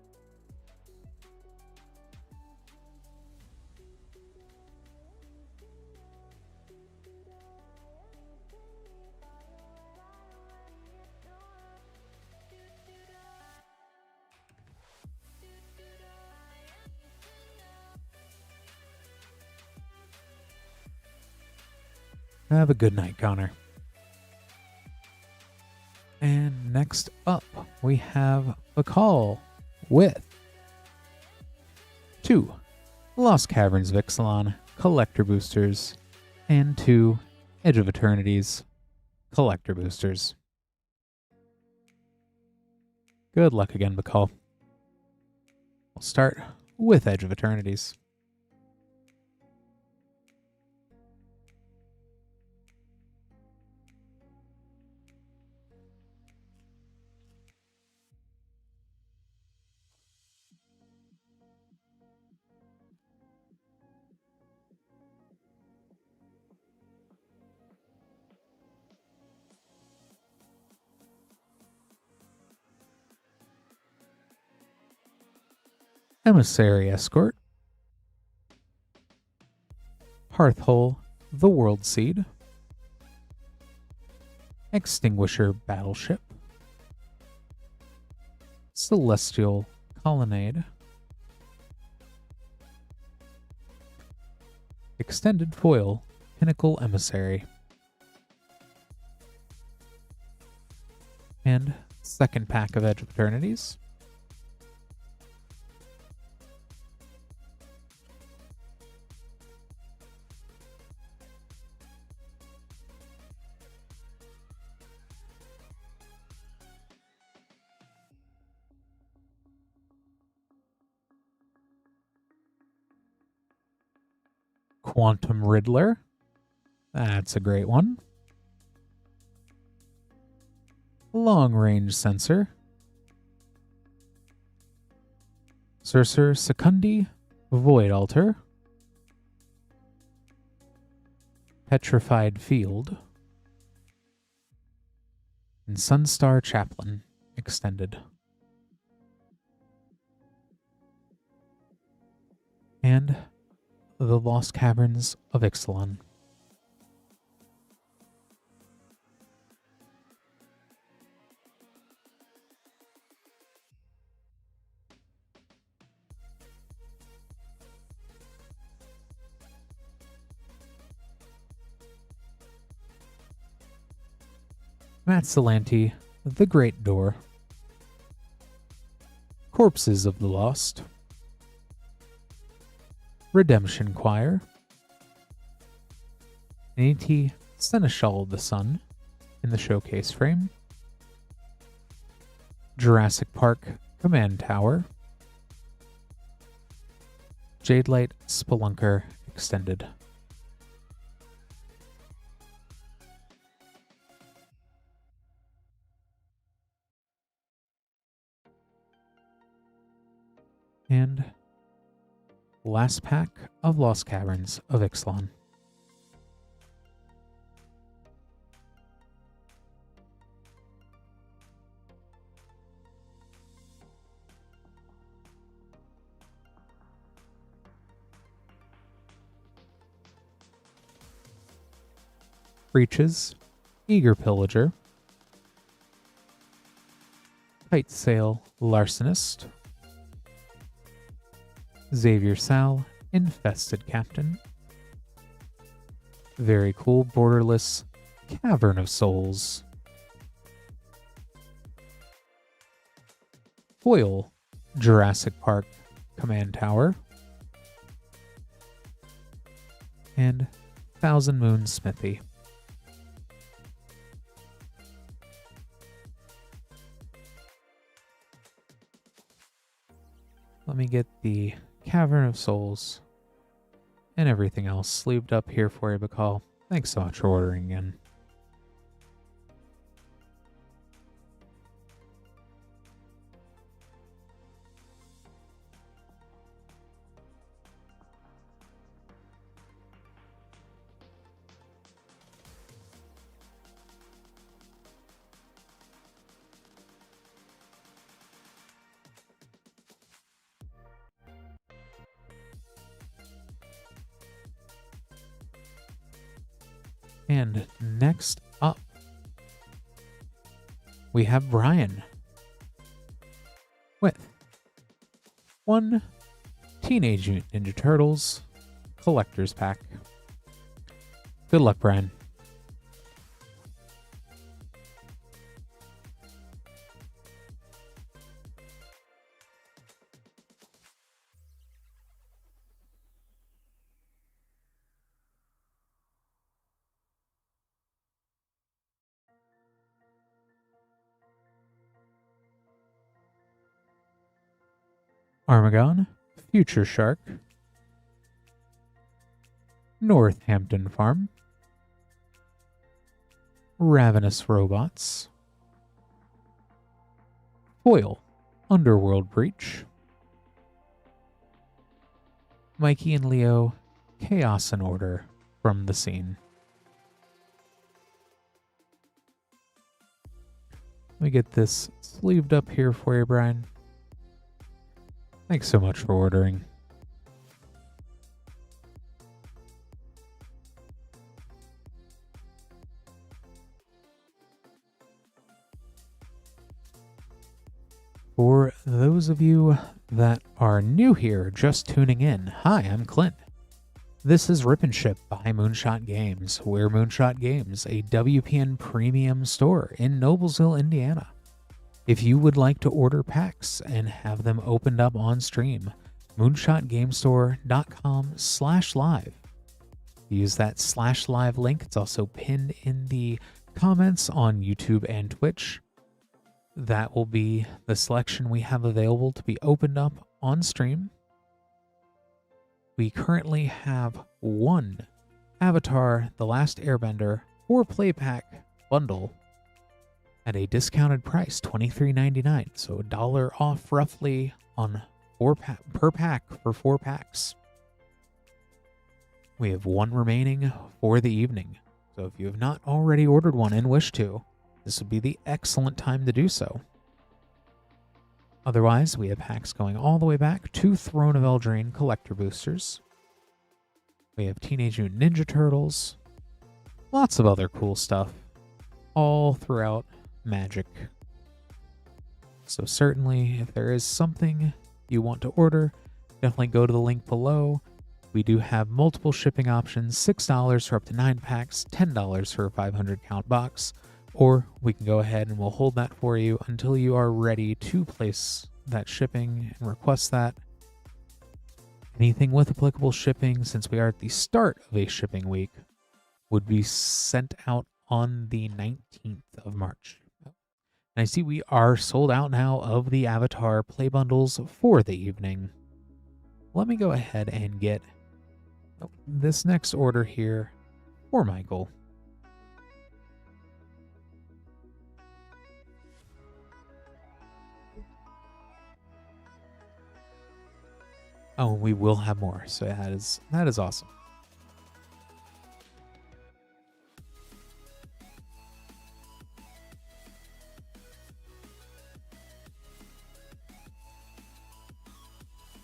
Have a good night, Connor. And next up, we have a call with 2 Lost Caverns of Ixalan Collector Boosters and 2 Edge of Eternities Collector Boosters. Good luck again, Bakal. We'll start with Edge of Eternities. Emissary Escort, Hearthhole, the World Seed, Extinguisher Battleship, Celestial Colonnade, Extended Foil, Pinnacle Emissary, and second pack of Edge of Eternities. Quantum Riddler. That's a great one. Long Range Sensor. Sorcerer Secundi, Void Altar. Petrified Field. And Sunstar Chaplain Extended. And the Lost Caverns of Ixalan. Matsalanti, The Great Door. Corpses of the Lost. Redemption Choir. Niti Seneschal of the Sun in the showcase frame. Jurassic Park Command Tower. Jadelight Spelunker Extended. And last pack of Lost Caverns of Ixalan. Breaches, Eager Pillager, Kite Sail Larcenist, Xavier Sal, Infested Captain, very cool borderless Cavern of Souls, Foil, Jurassic Park Command Tower, and Thousand Moon Smithy. Let me get the Cavern of Souls and everything else sleeved up here for you, Bacall. Thanks so much for ordering again. And next up, we have Brian with one Teenage Mutant Ninja Turtles Collector's Pack. Good luck, Brian. Armagon, Future Shark, Northampton Farm, Ravenous Robots, Foil, Underworld Breach, Mikey and Leo, Chaos and Order from the Scene. Let me get this sleeved up here for you, Brian. Thanks so much for ordering. For those of you that are new here, just tuning in, hi, I'm Clint. This is Rip and Ship by Moonshot Games. We're Moonshot Games, a WPN premium store in Noblesville, Indiana. If you would like to order packs and have them opened up on stream, moonshotgamestore.com/live. Use that /live link. It's also pinned in the comments on YouTube and Twitch. That will be the selection we have available to be opened up on stream. We currently have one Avatar: The Last Airbender 4-play pack bundle at a discounted price, $23.99, so $1 off roughly on per pack for 4 packs. We have one remaining for the evening, so if you have not already ordered one and wish to, this would be the excellent time to do so. Otherwise, we have packs going all the way back to Throne of Eldraine collector boosters. We have Teenage Mutant Ninja Turtles, lots of other cool stuff, all throughout Magic. So certainly, if there is something you want to order, definitely go to the link below. We do have multiple shipping options, $6 for up to 9 packs, $10 for a 500 count box, or we can go ahead and we'll hold that for you until you are ready to place that shipping and request that. Anything with applicable shipping, since we are at the start of a shipping week, would be sent out on the 19th of March. And I see we are sold out now of the Avatar play bundles for the evening. Let me go ahead and get this next order here for Michael. Oh, we will have more, so that is awesome.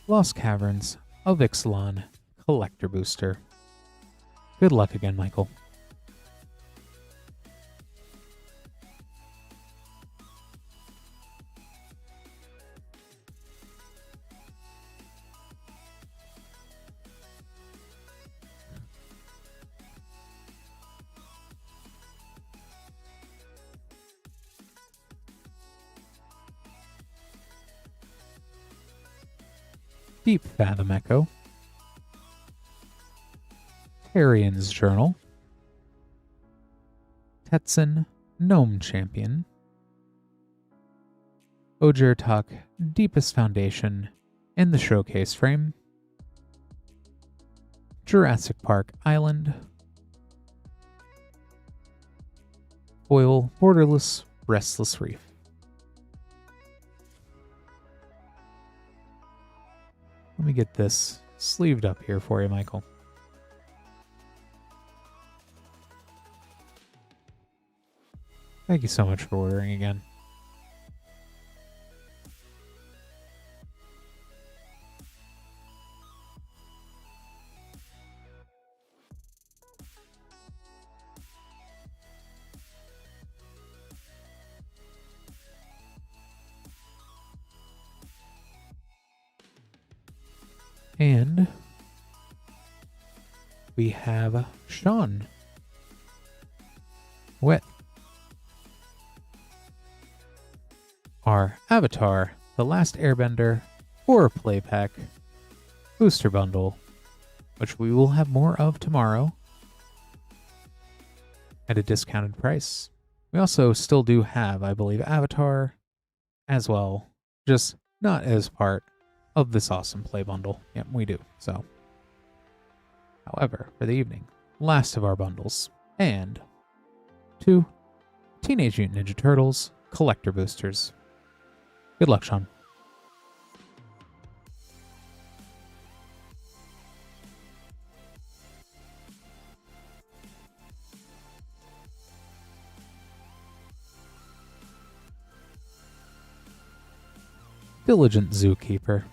Lost Caverns of Ixalan Collector Booster. Good luck again, Michael. Deep Fathom Echo, Arian's Journal, Tetson Gnome Champion, Ojertuk Deepest Foundation in the Showcase Frame, Jurassic Park Island, Foil Borderless Restless Reef. Let me get this sleeved up here for you, Michael. Thank you so much for ordering again. And we have Sean with our Avatar, The Last Airbender 4 Play Pack Booster Bundle, which we will have more of tomorrow at a discounted price. We also still do have, I believe, Avatar as well, just not as part of this awesome play bundle. Yep, we do. So, however, for the evening, last of our bundles, and 2 Teenage Mutant Ninja Turtles collector boosters. Good luck, Sean. Diligent Zookeeper.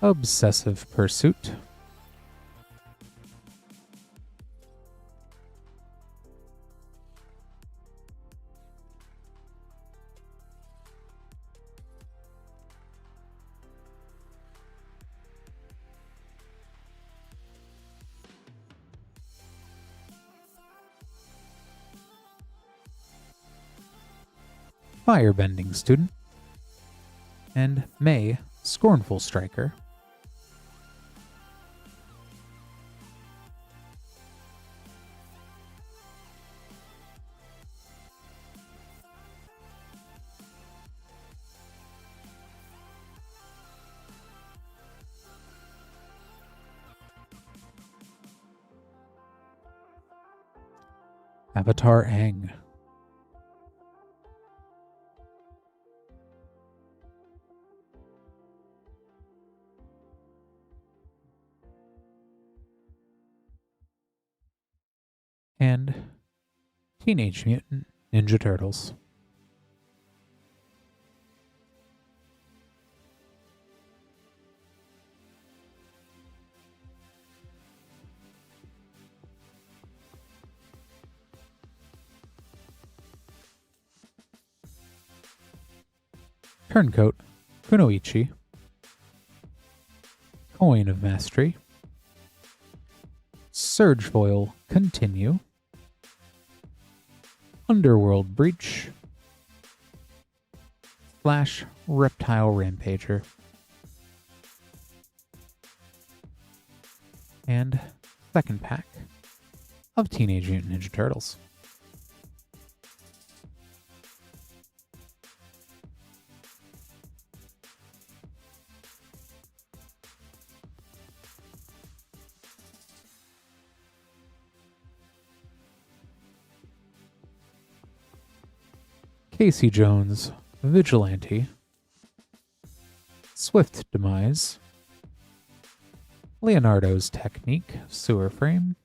Obsessive Pursuit. Firebending Student. And May, Scornful Striker. Avatar Aang. And Teenage Mutant Ninja Turtles. Turncoat Kunoichi. Coin of Mastery. Surge Foil Continue. Underworld Breach. Flash Reptile Rampager. And second pack of Teenage Mutant Ninja Turtles. Casey Jones, Vigilante. Swift Demise. Leonardo's Technique, Sewer Frame.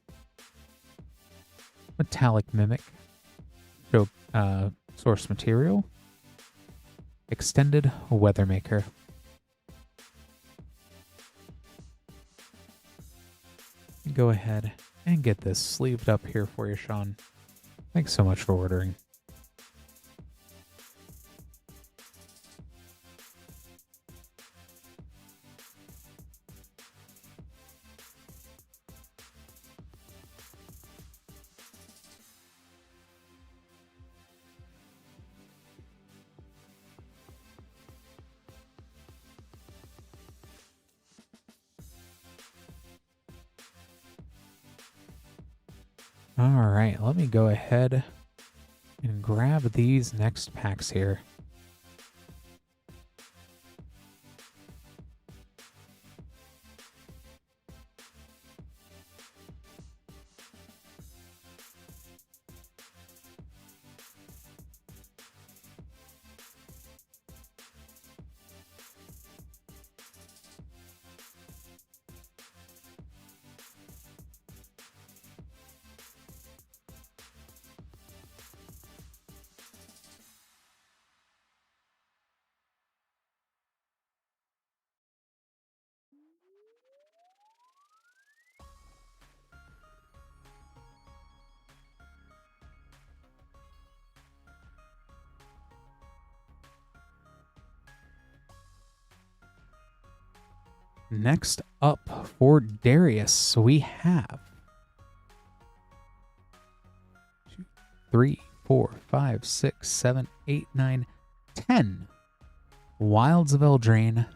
Metallic Mimic, Source Material. Extended Weathermaker. Go ahead and get this sleeved up here for you, Sean. Thanks so much for ordering. All right, let me go ahead and grab these next packs here. Next up for Darius, we have 2, 3, 4, 5, 6, 7, 8, 9, 10 Wilds of Eldraine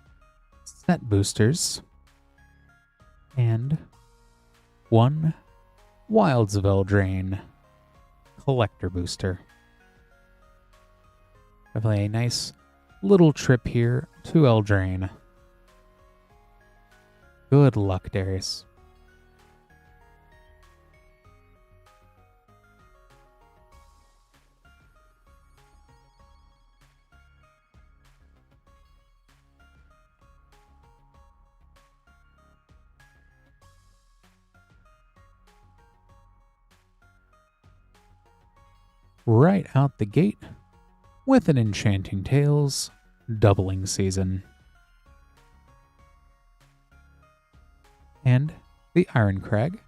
set boosters and 1 Wilds of Eldraine collector booster. Definitely a nice little trip here to Eldraine. Good luck, Darius. Right out the gate with an Enchanting Tales doubling season. And the Iron Crag.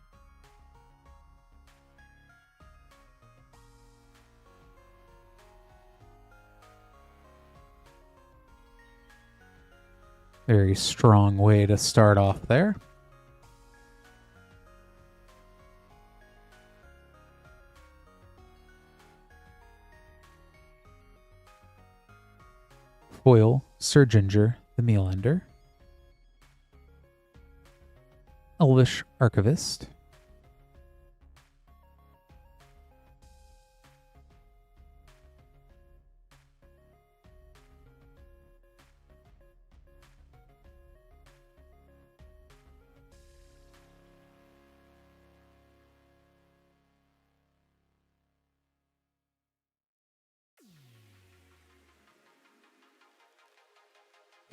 Very strong way to start off there. Foil Sir Ginger the Mealender. Elvish Archivist.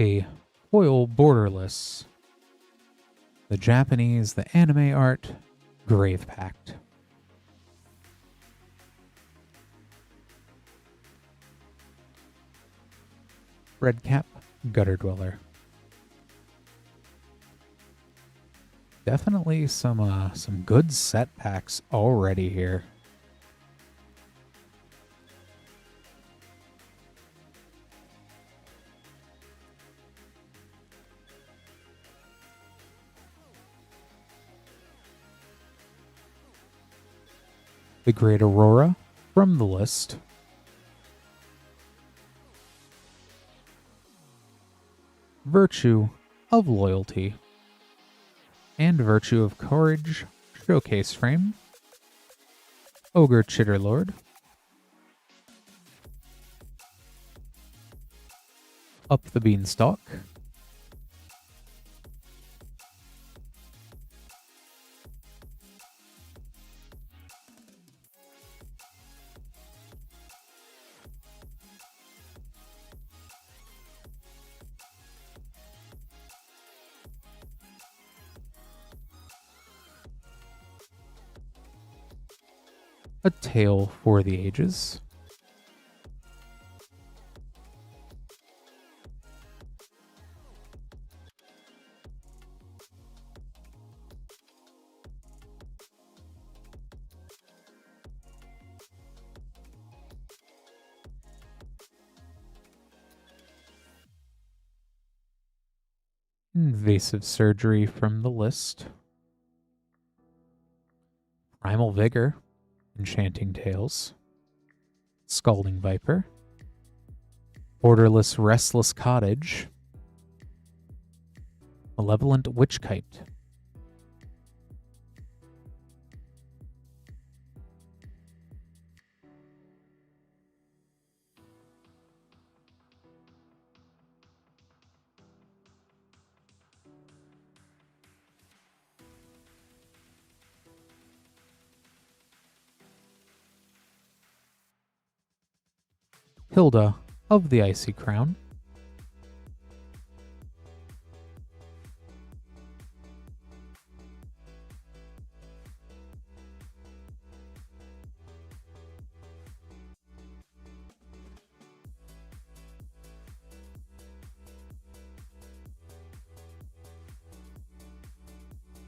A foil borderless. The Japanese, the anime art, Grave Pact. Redcap, Gutter Dweller. Definitely some good set packs already here. The Great Aurora from the list. Virtue of Loyalty. And Virtue of Courage Showcase Frame. Ogre Chitterlord. Up the Beanstalk. A Tale for the Ages. Invasive Surgery from the list. Primal Vigor. Enchanting Tales. Scalding Viper. Borderless Restless Cottage. Malevolent Witchkite. Hilda of the Icy Crown,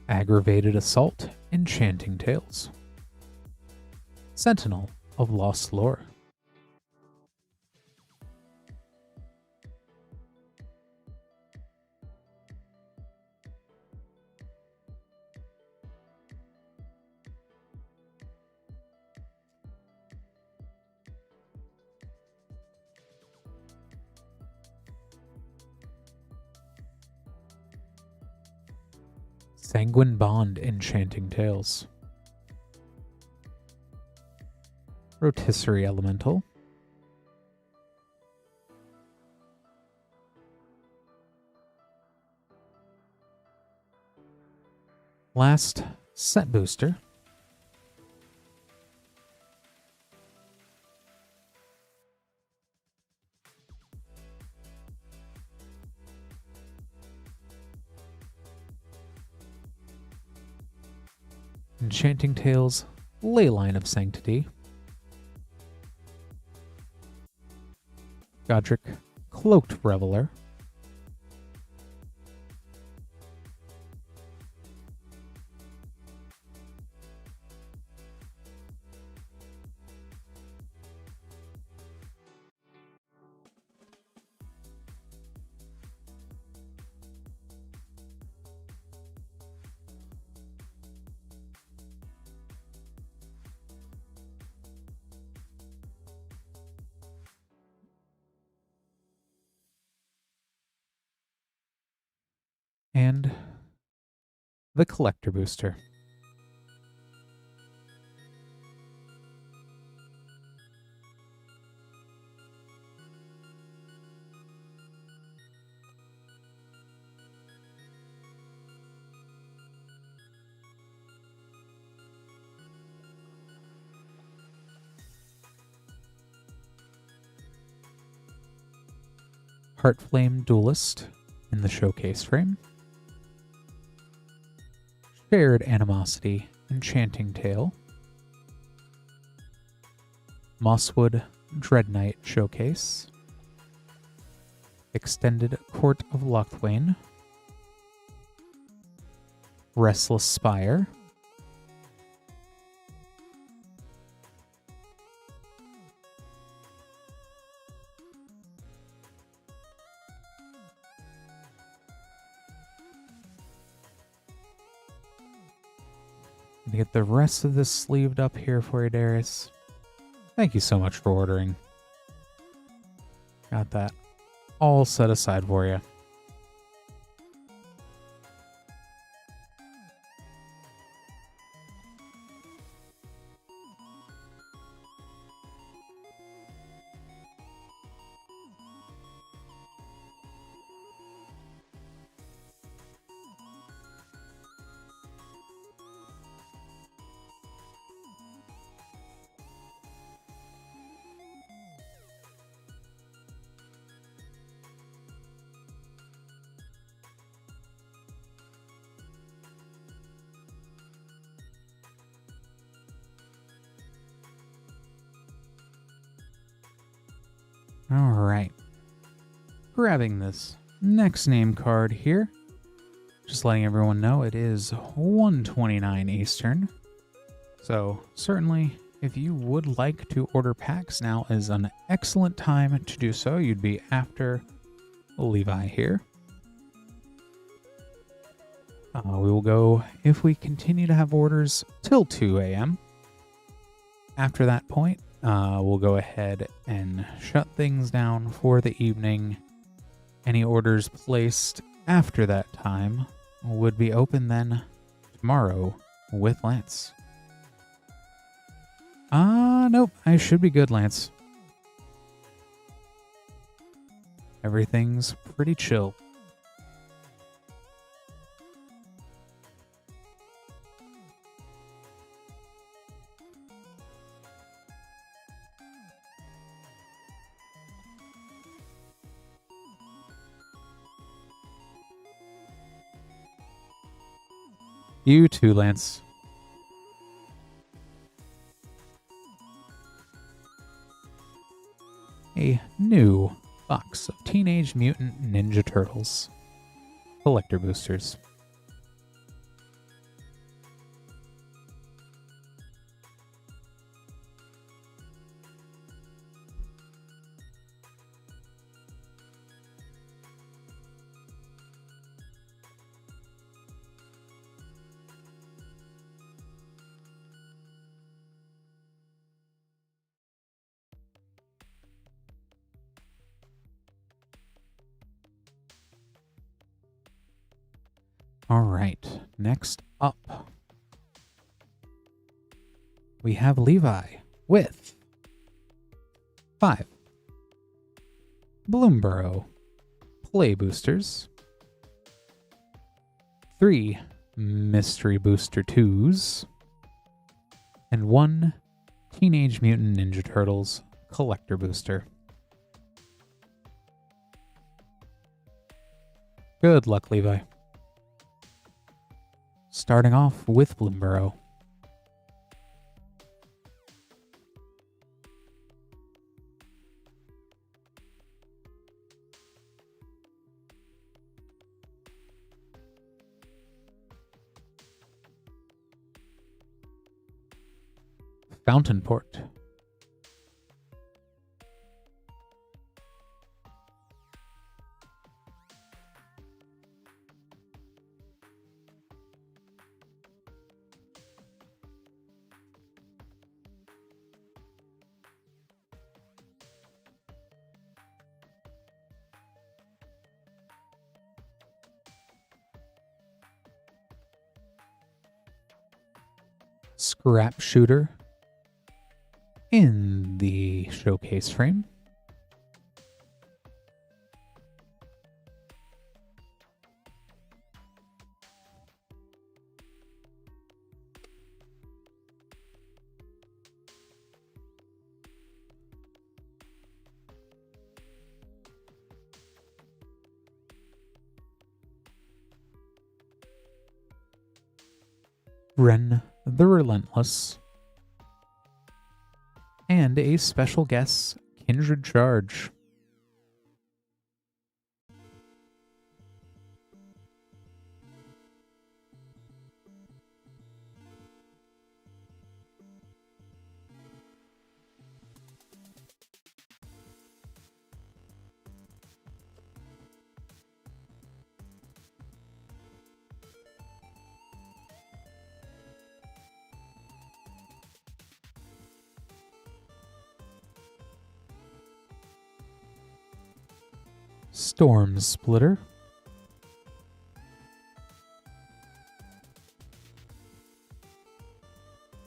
Aggravated Assault, Enchanting Tales, Sentinel of Lost Lore, Sanguine Bond, Enchanting Tales, Rotisserie Elemental, last set booster, Enchanting Tales, Leyline of Sanctity, Godric, Cloaked Reveler, and the Collector Booster. Heartflame Duelist in the showcase frame. Shared Animosity, Enchanting Tale. Mosswood Dread Knight Showcase. Extended Court of Lochthwain. Restless Spire. To get the rest of this sleeved up here for you, Darius. Thank you so much for ordering. Got that all set aside for you. All right. Grabbing this next name card here. Just letting everyone know it is 1:29 Eastern. So certainly, if you would like to order packs, now is an excellent time to do so. You'd be after Levi here. We will go, if we continue to have orders, till 2 a.m. After that point, we'll go ahead and shut things down for the evening. Any orders placed after that time would be open then tomorrow with Lance. Nope, I should be good, Lance. Everything's pretty chill. You too, Lance. A new box of Teenage Mutant Ninja Turtles collector boosters. All right, next up, we have Levi with 5 Bloomborough Play Boosters, 3 Mystery Booster 2s, and 1 Teenage Mutant Ninja Turtles Collector Booster. Good luck, Levi. Starting off with Bloomborough. Fountain Port. Scrap Shooter in the showcase frame. Ren the Relentless, and a special guest, Kindred Charge. Storm Splitter,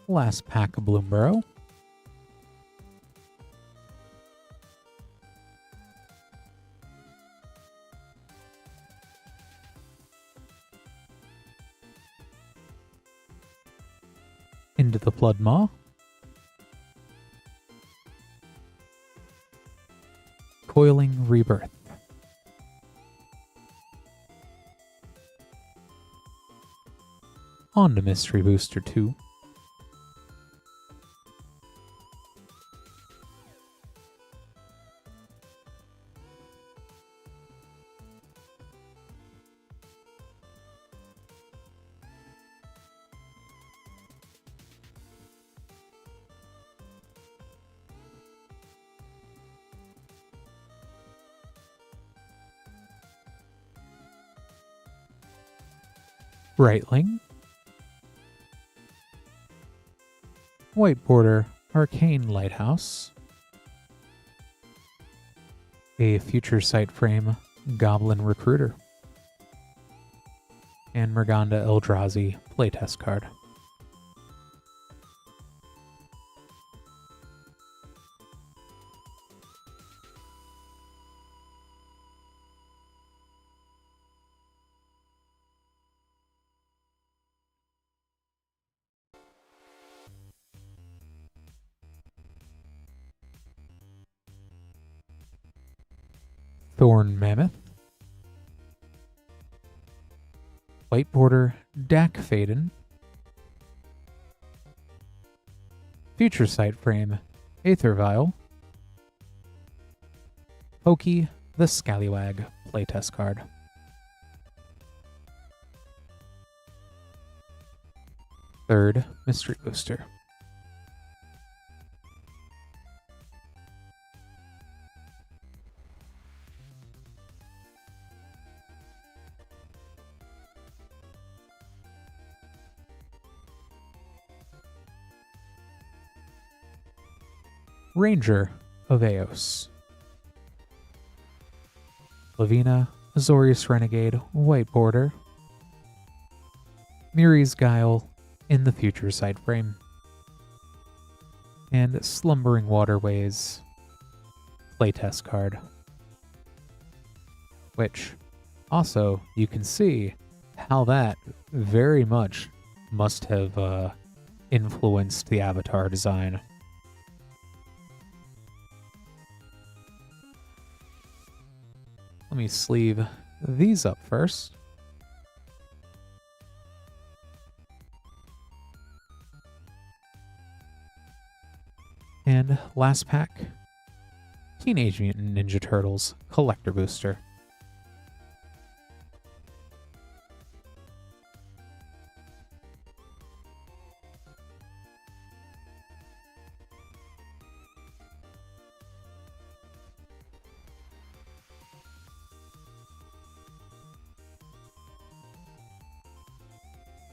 last pack of Bloomborough, Into the Bloodmaw, Coiling Rebirth. On to Mystery Booster 2. Brightling, White Border Arcane Lighthouse, a Future Sight Frame Goblin Recruiter, and Murganda Eldrazi playtest card. Thorn Mammoth, White border Dak Faden. Future Sight Frame Aether Vial. Pokey the Scallywag playtest card. Third Mystery Booster. Ranger of Eos. Lavina, Azorius Renegade, white border. Miri's Guile in the Future Sight Frame. And Slumbering Waterways playtest card. Which, also, you can see how that very much must have influenced the avatar design. Let me sleeve these up first. And last pack, Teenage Mutant Ninja Turtles Collector Booster.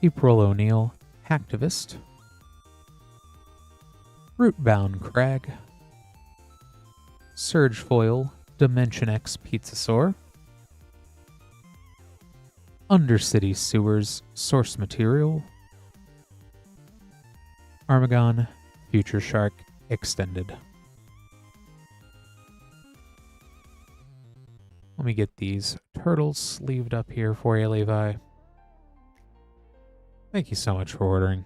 April O'Neil, Hacktivist. Rootbound Crag. Surge Foil, Dimension X Pizzasaur. Undercity Sewers, Source Material. Armagon, Future Shark, Extended. Let me get these turtles sleeved up here for you, Levi. Thank you so much for ordering.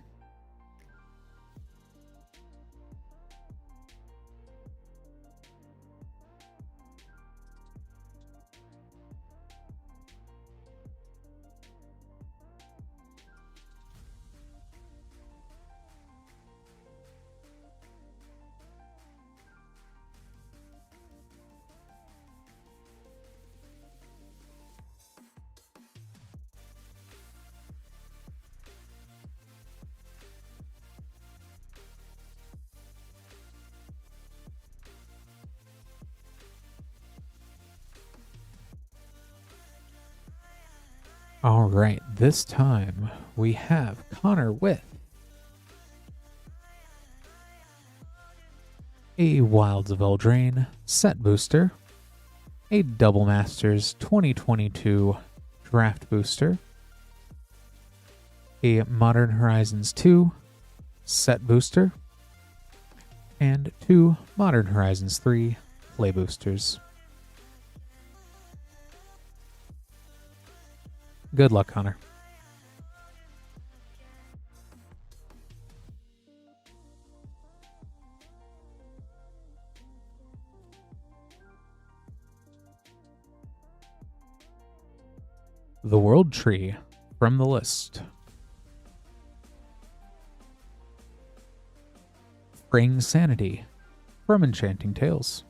All right, this time we have Connor with a Wilds of Eldraine set booster, a Double Masters 2022 draft booster, a Modern Horizons 2 set booster, and 2 Modern Horizons 3 play boosters. Good luck, Connor. The World Tree from the list. Fraying Sanity from Enchanting Tales.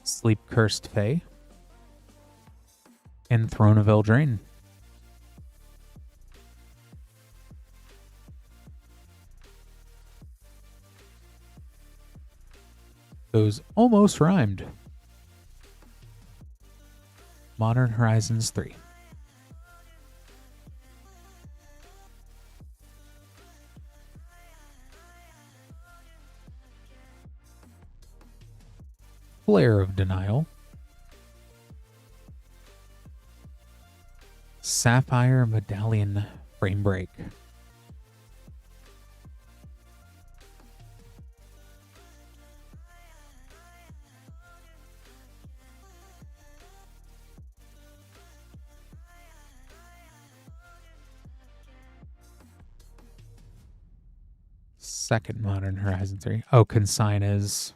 Sleep Cursed Fae. And Throne of Eldraine. Those almost rhymed. Modern Horizons 3. Flare of Denial. Sapphire Medallion Frame Break. Second Modern Horizon 3. Oh, Consign is...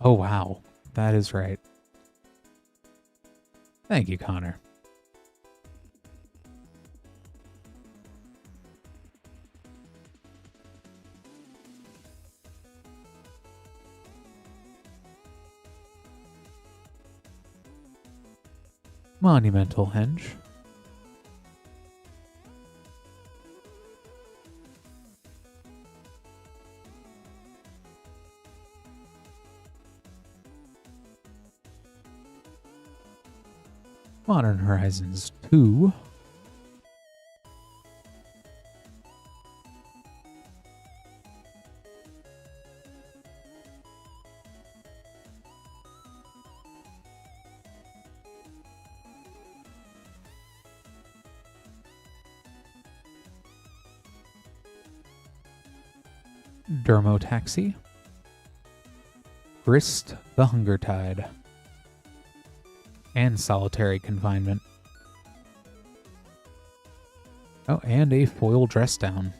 Oh, wow. That is right. Thank you, Connor. Monumental Henge. Modern Horizons 2. Dermo Taxi. Grist the Hunger Tide. And Solitary Confinement. Oh, and a foil dress down.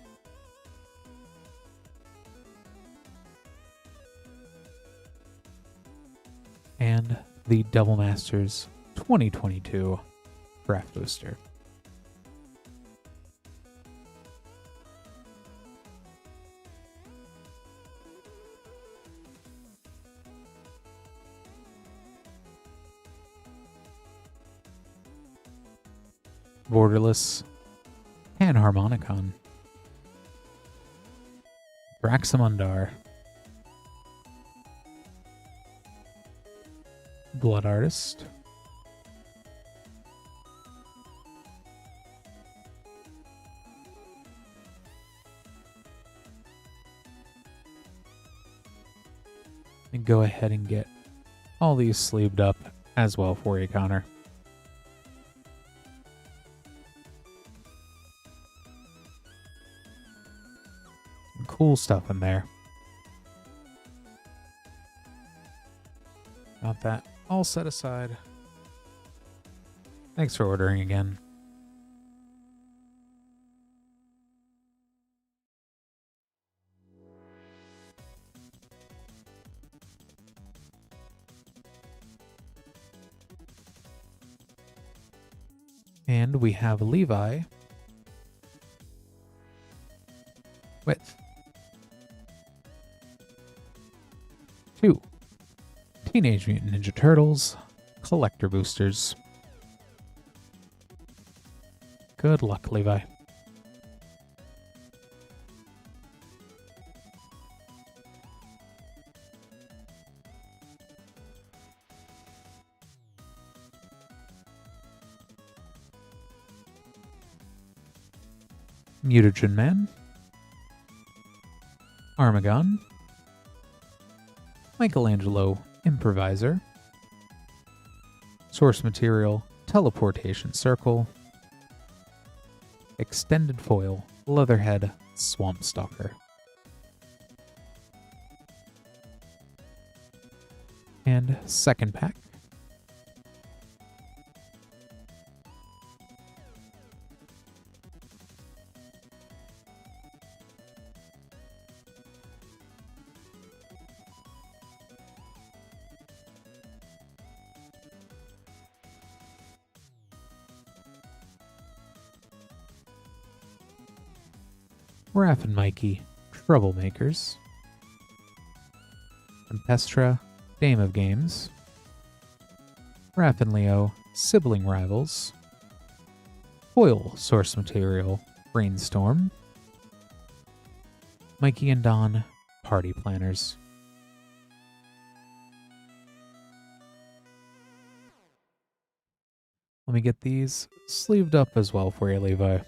And the Double Masters 2022 Draft Booster. Borderless Panharmonicon. Braxamundar. Blood Artist. And go ahead and get all these sleeved up as well for you, Connor. Cool stuff in there. Got that all set aside. Thanks for ordering again. And we have Levi with 2 Teenage Mutant Ninja Turtles collector boosters. Good luck, Levi. Mutagen Man. Armagon. Michelangelo Improviser. Source Material Teleportation Circle. Extended Foil Leatherhead Swamp Stalker. And second pack. Raph and Mikey, Troublemakers. Tempestra, Dame of Games. Raph and Leo, Sibling Rivals. Foil Source Material, Brainstorm. Mikey and Don, Party Planners. Let me get these sleeved up as well for you, Levi.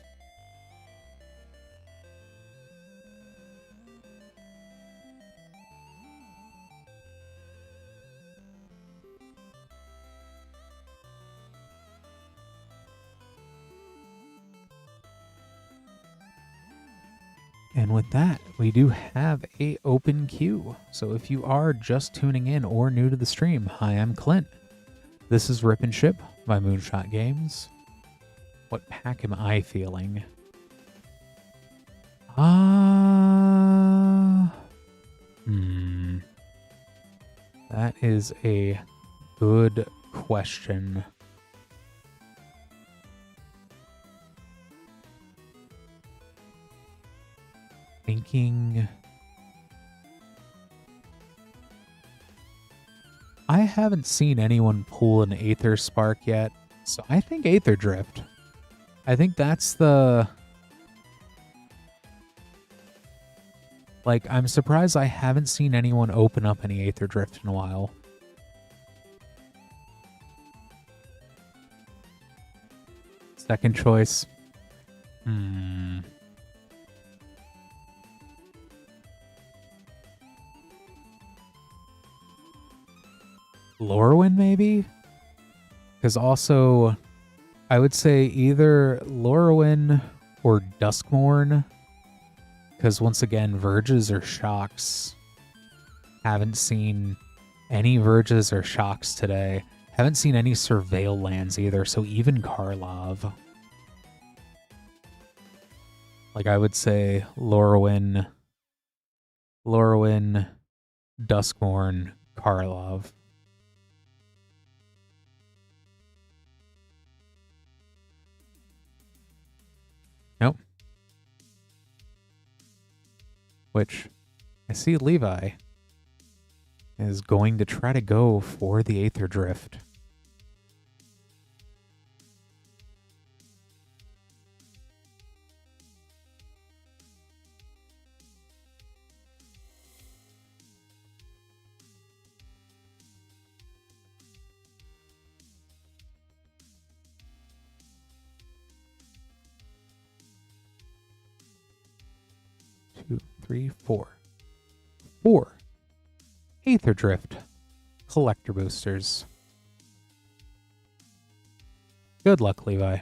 And with that, we do have a open queue. So if you are just tuning in or new to the stream, hi, I'm Clint. This is Rip and Ship by Moonshot Games. What pack am I feeling? That is a good question. Thinking... I haven't seen anyone pull an Aether Spark yet, So I think Aether Drift. I think that's the... Like, I'm surprised I haven't seen anyone open up any Aether Drift in a while. Second choice. Lorwyn, maybe? Because also, I would say either Lorwyn or Duskmourn. Because once again, Verges or Shocks. Haven't seen any Verges or Shocks today. Haven't seen any Surveil lands either, so even Karlov. Like, I would say Lorwyn, Duskmourn, Karlov. Nope. Which, I see Levi is going to try to go for the Aether Drift. Two, three, four. 4 Aether Drift collector boosters. Good luck, Levi.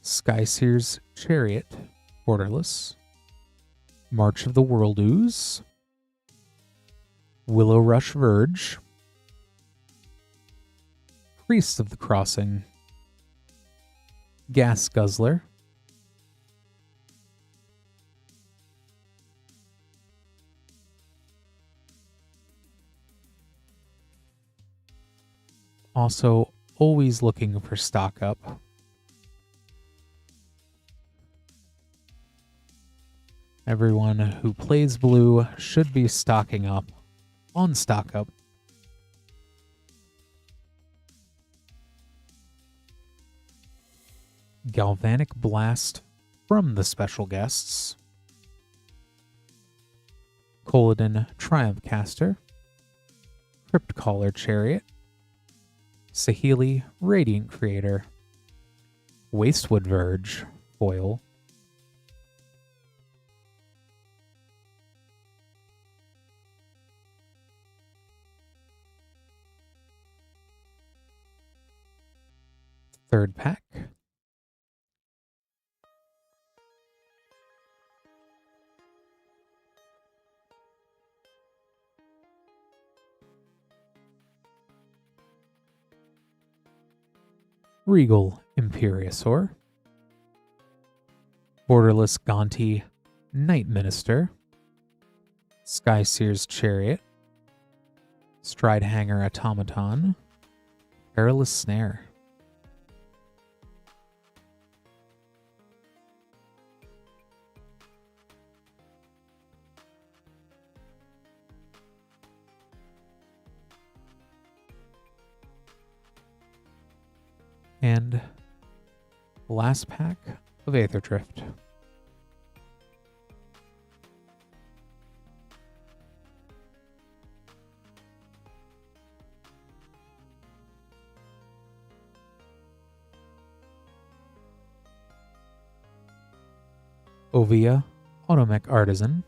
Skyseer's Chariot, borderless. March of the World Ooze. Willow Rush Verge. Priest of the Crossing. Gas Guzzler. Also, always looking for stock up. Everyone who plays blue should be stocking up on stock up. Galvanic Blast from the special guests. Colodon Triumph Caster. Crypt Caller Chariot. Saheeli Radiant Creator. Wastewood Verge foil. Third pack. Regal Imperiosaur. Borderless Gonti Night Minister. Skyseer's Chariot. Stridehanger Automaton. Perilous Snare. And last pack of Aether Drift. Ovia, Automech Artisan.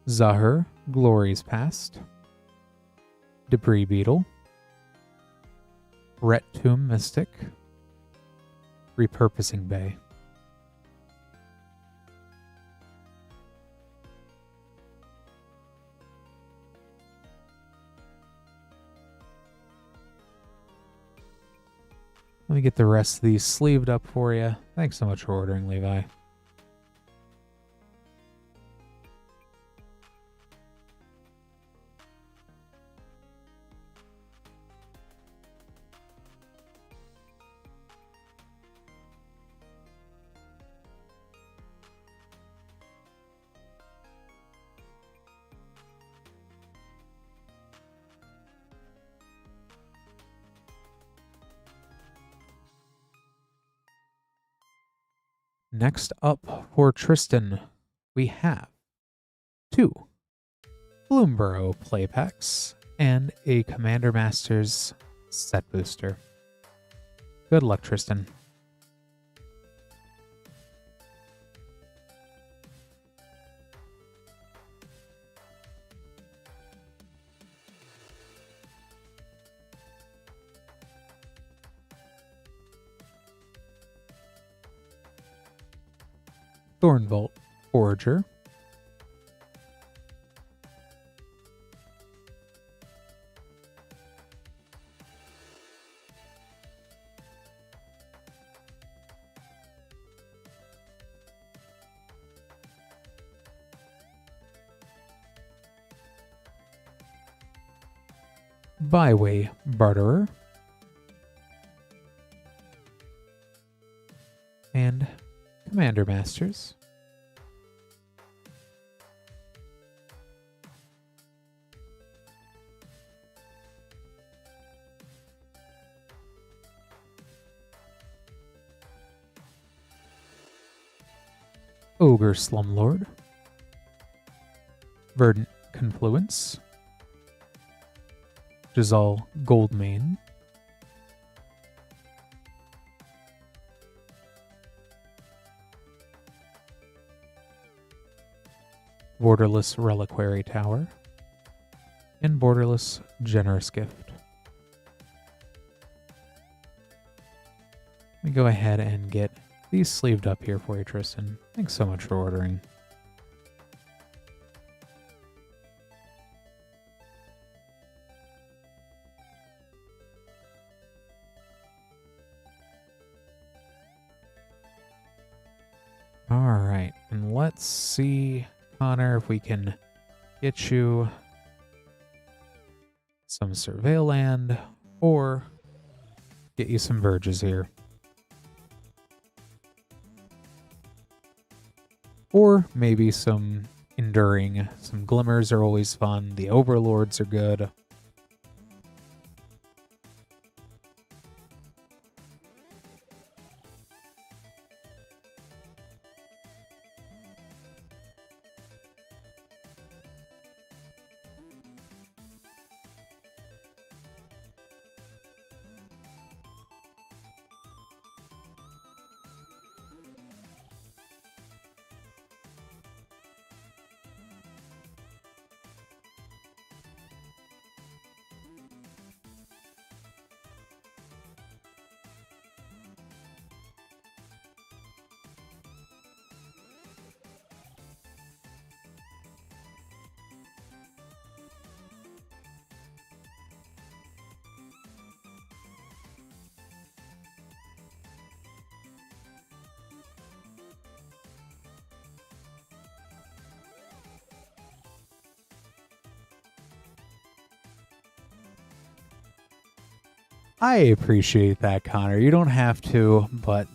Zahur, Glories Past. Debris Beetle. Ret Tomb Mystic. Repurposing Bay. Let me get the rest of these sleeved up for you. Thanks so much for ordering, Levi. next up for Tristan, we have 2 Bloomborough play packs and a Commander Masters set booster. Good luck, Tristan. Thornvault Forager. Byway Barterer. And Commander Masters. Ogre Slumlord. Verdant Confluence. Jazal Goldmane. Borderless Reliquary Tower, and Borderless Generous Gift. Let me go ahead and get these sleeved up here for you, Tristan. Thanks so much for ordering. All right, and let's see, Connor, if we can get you some Surveil land or get you some Verges here. Or maybe some Enduring. Some Glimmers are always fun. The Overlords are good. I appreciate that, Connor. You don't have to, but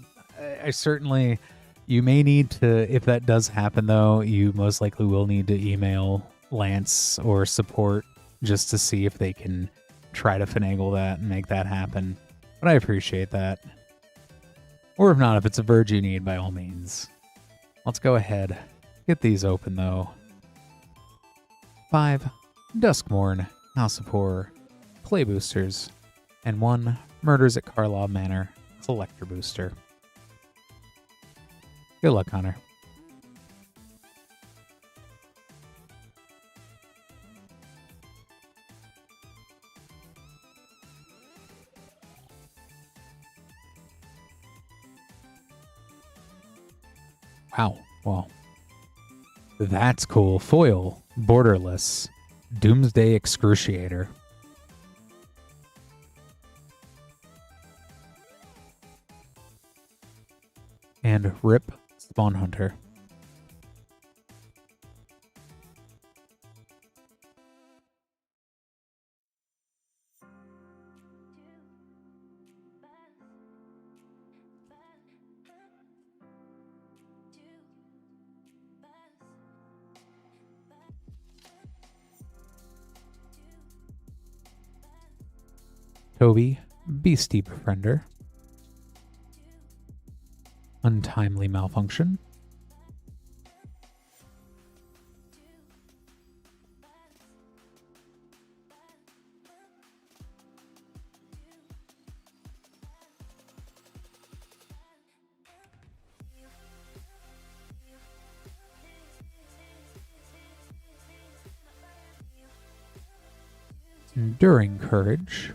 I certainly, you may need to, if that does happen though, you most likely will need to email Lance or support just to see if they can try to finagle that and make that happen. But I appreciate that. Or if not, if it's a Verge you need, by all means. Let's go ahead. Get these open though. 5 Duskmourn House of Horror play boosters, and 1 Murders at Karlov Manor collector booster. Good luck, Connor. Wow. Well, that's cool. Foil, borderless, Doomsday Excruciator. And Rip Spawn Hunter. Toby, Beastie Befriender. untimely malfunction. Enduring courage.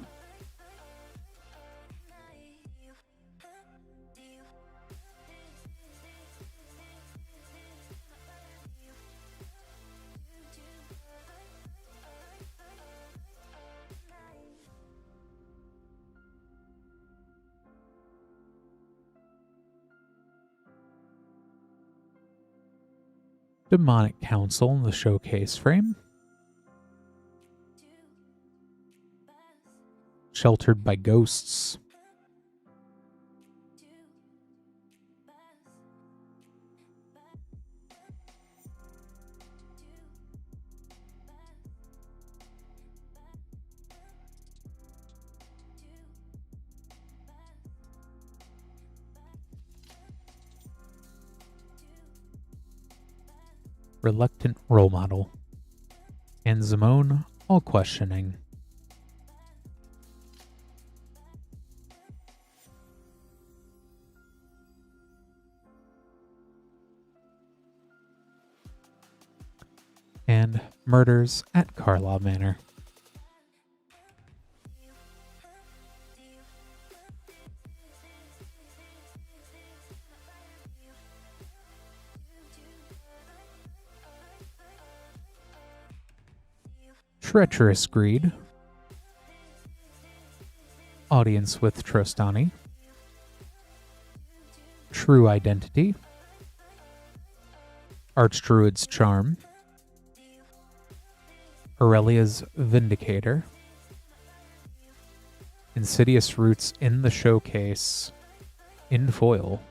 Demonic Council in the showcase frame. Sheltered by Ghosts. Reluctant Role Model. And Zimone, All Questioning. And Murders at Carlaw Manor. Treacherous Greed. Audience with Tristani. True Identity. Archdruid's Charm. Aurelia's Vindicator. Insidious Roots in the showcase in foil.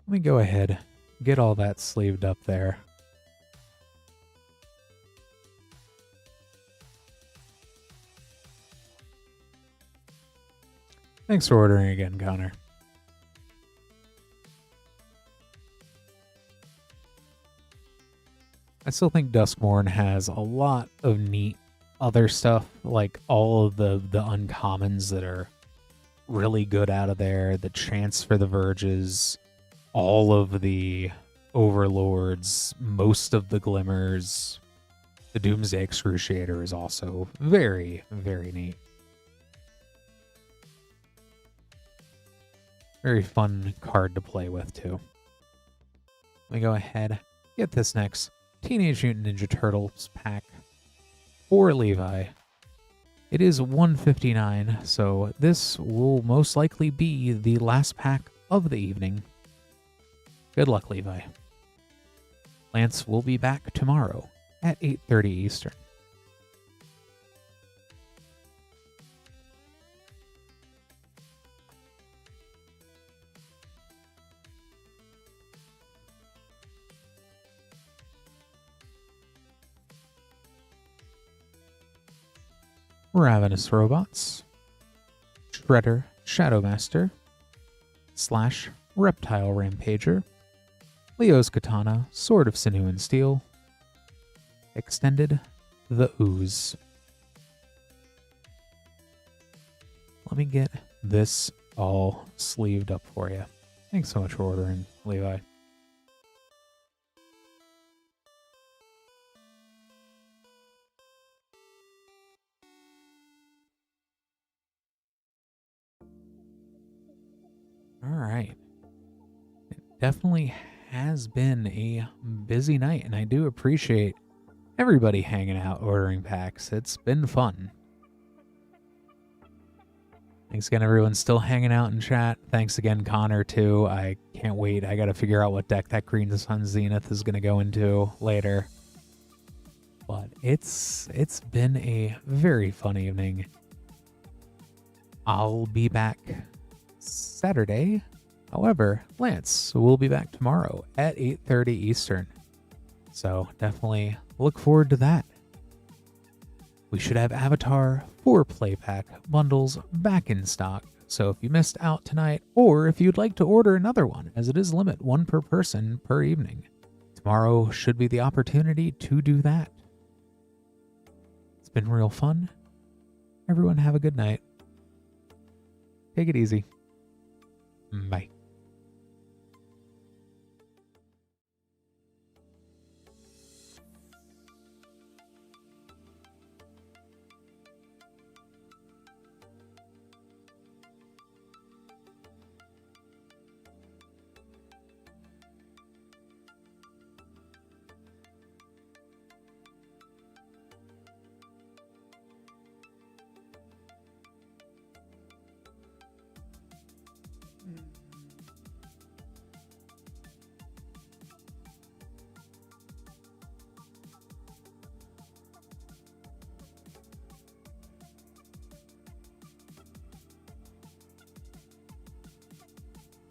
Let me go ahead, get all that sleeved up there. Thanks for ordering again, Connor. I still think Duskmourn has a lot of neat other stuff, like all of the uncommons that are really good out of there, the chance for the Verges, all of the Overlords, most of the Glimmers. The Doomsday Excruciator is also very, very neat. Very fun card to play with, too. Let me go ahead, get this next Teenage Mutant Ninja Turtles pack for Levi. It is $159, so this will most likely be the last pack of the evening. Good luck, Levi. Lance will be back tomorrow at 8:30 Eastern. Ravenous Robots, Shredder Shadowmaster, / Reptile Rampager, Leo's Katana, Sword of Sinew and Steel, Extended, The Ooze. Let me get this all sleeved up for you. Thanks so much for ordering, Levi. All right. It definitely has been a busy night, and I do appreciate everybody hanging out, ordering packs. It's been fun. Thanks again, everyone still hanging out in chat. Thanks again, Connor, too. I can't wait. I got to figure out what deck that Green Sun Zenith is going to go into later. But it's been a very fun evening. I'll be back Saturday However, Lance will be back tomorrow at 8:30 Eastern. So definitely look forward to that. We should have Avatar 4 Playpack bundles back in stock. So if you missed out tonight, or if you'd like to order another one, as it is limit 1 per person per evening, tomorrow should be the opportunity to do that. It's been real fun. Everyone have a good night. Take it easy. Bye.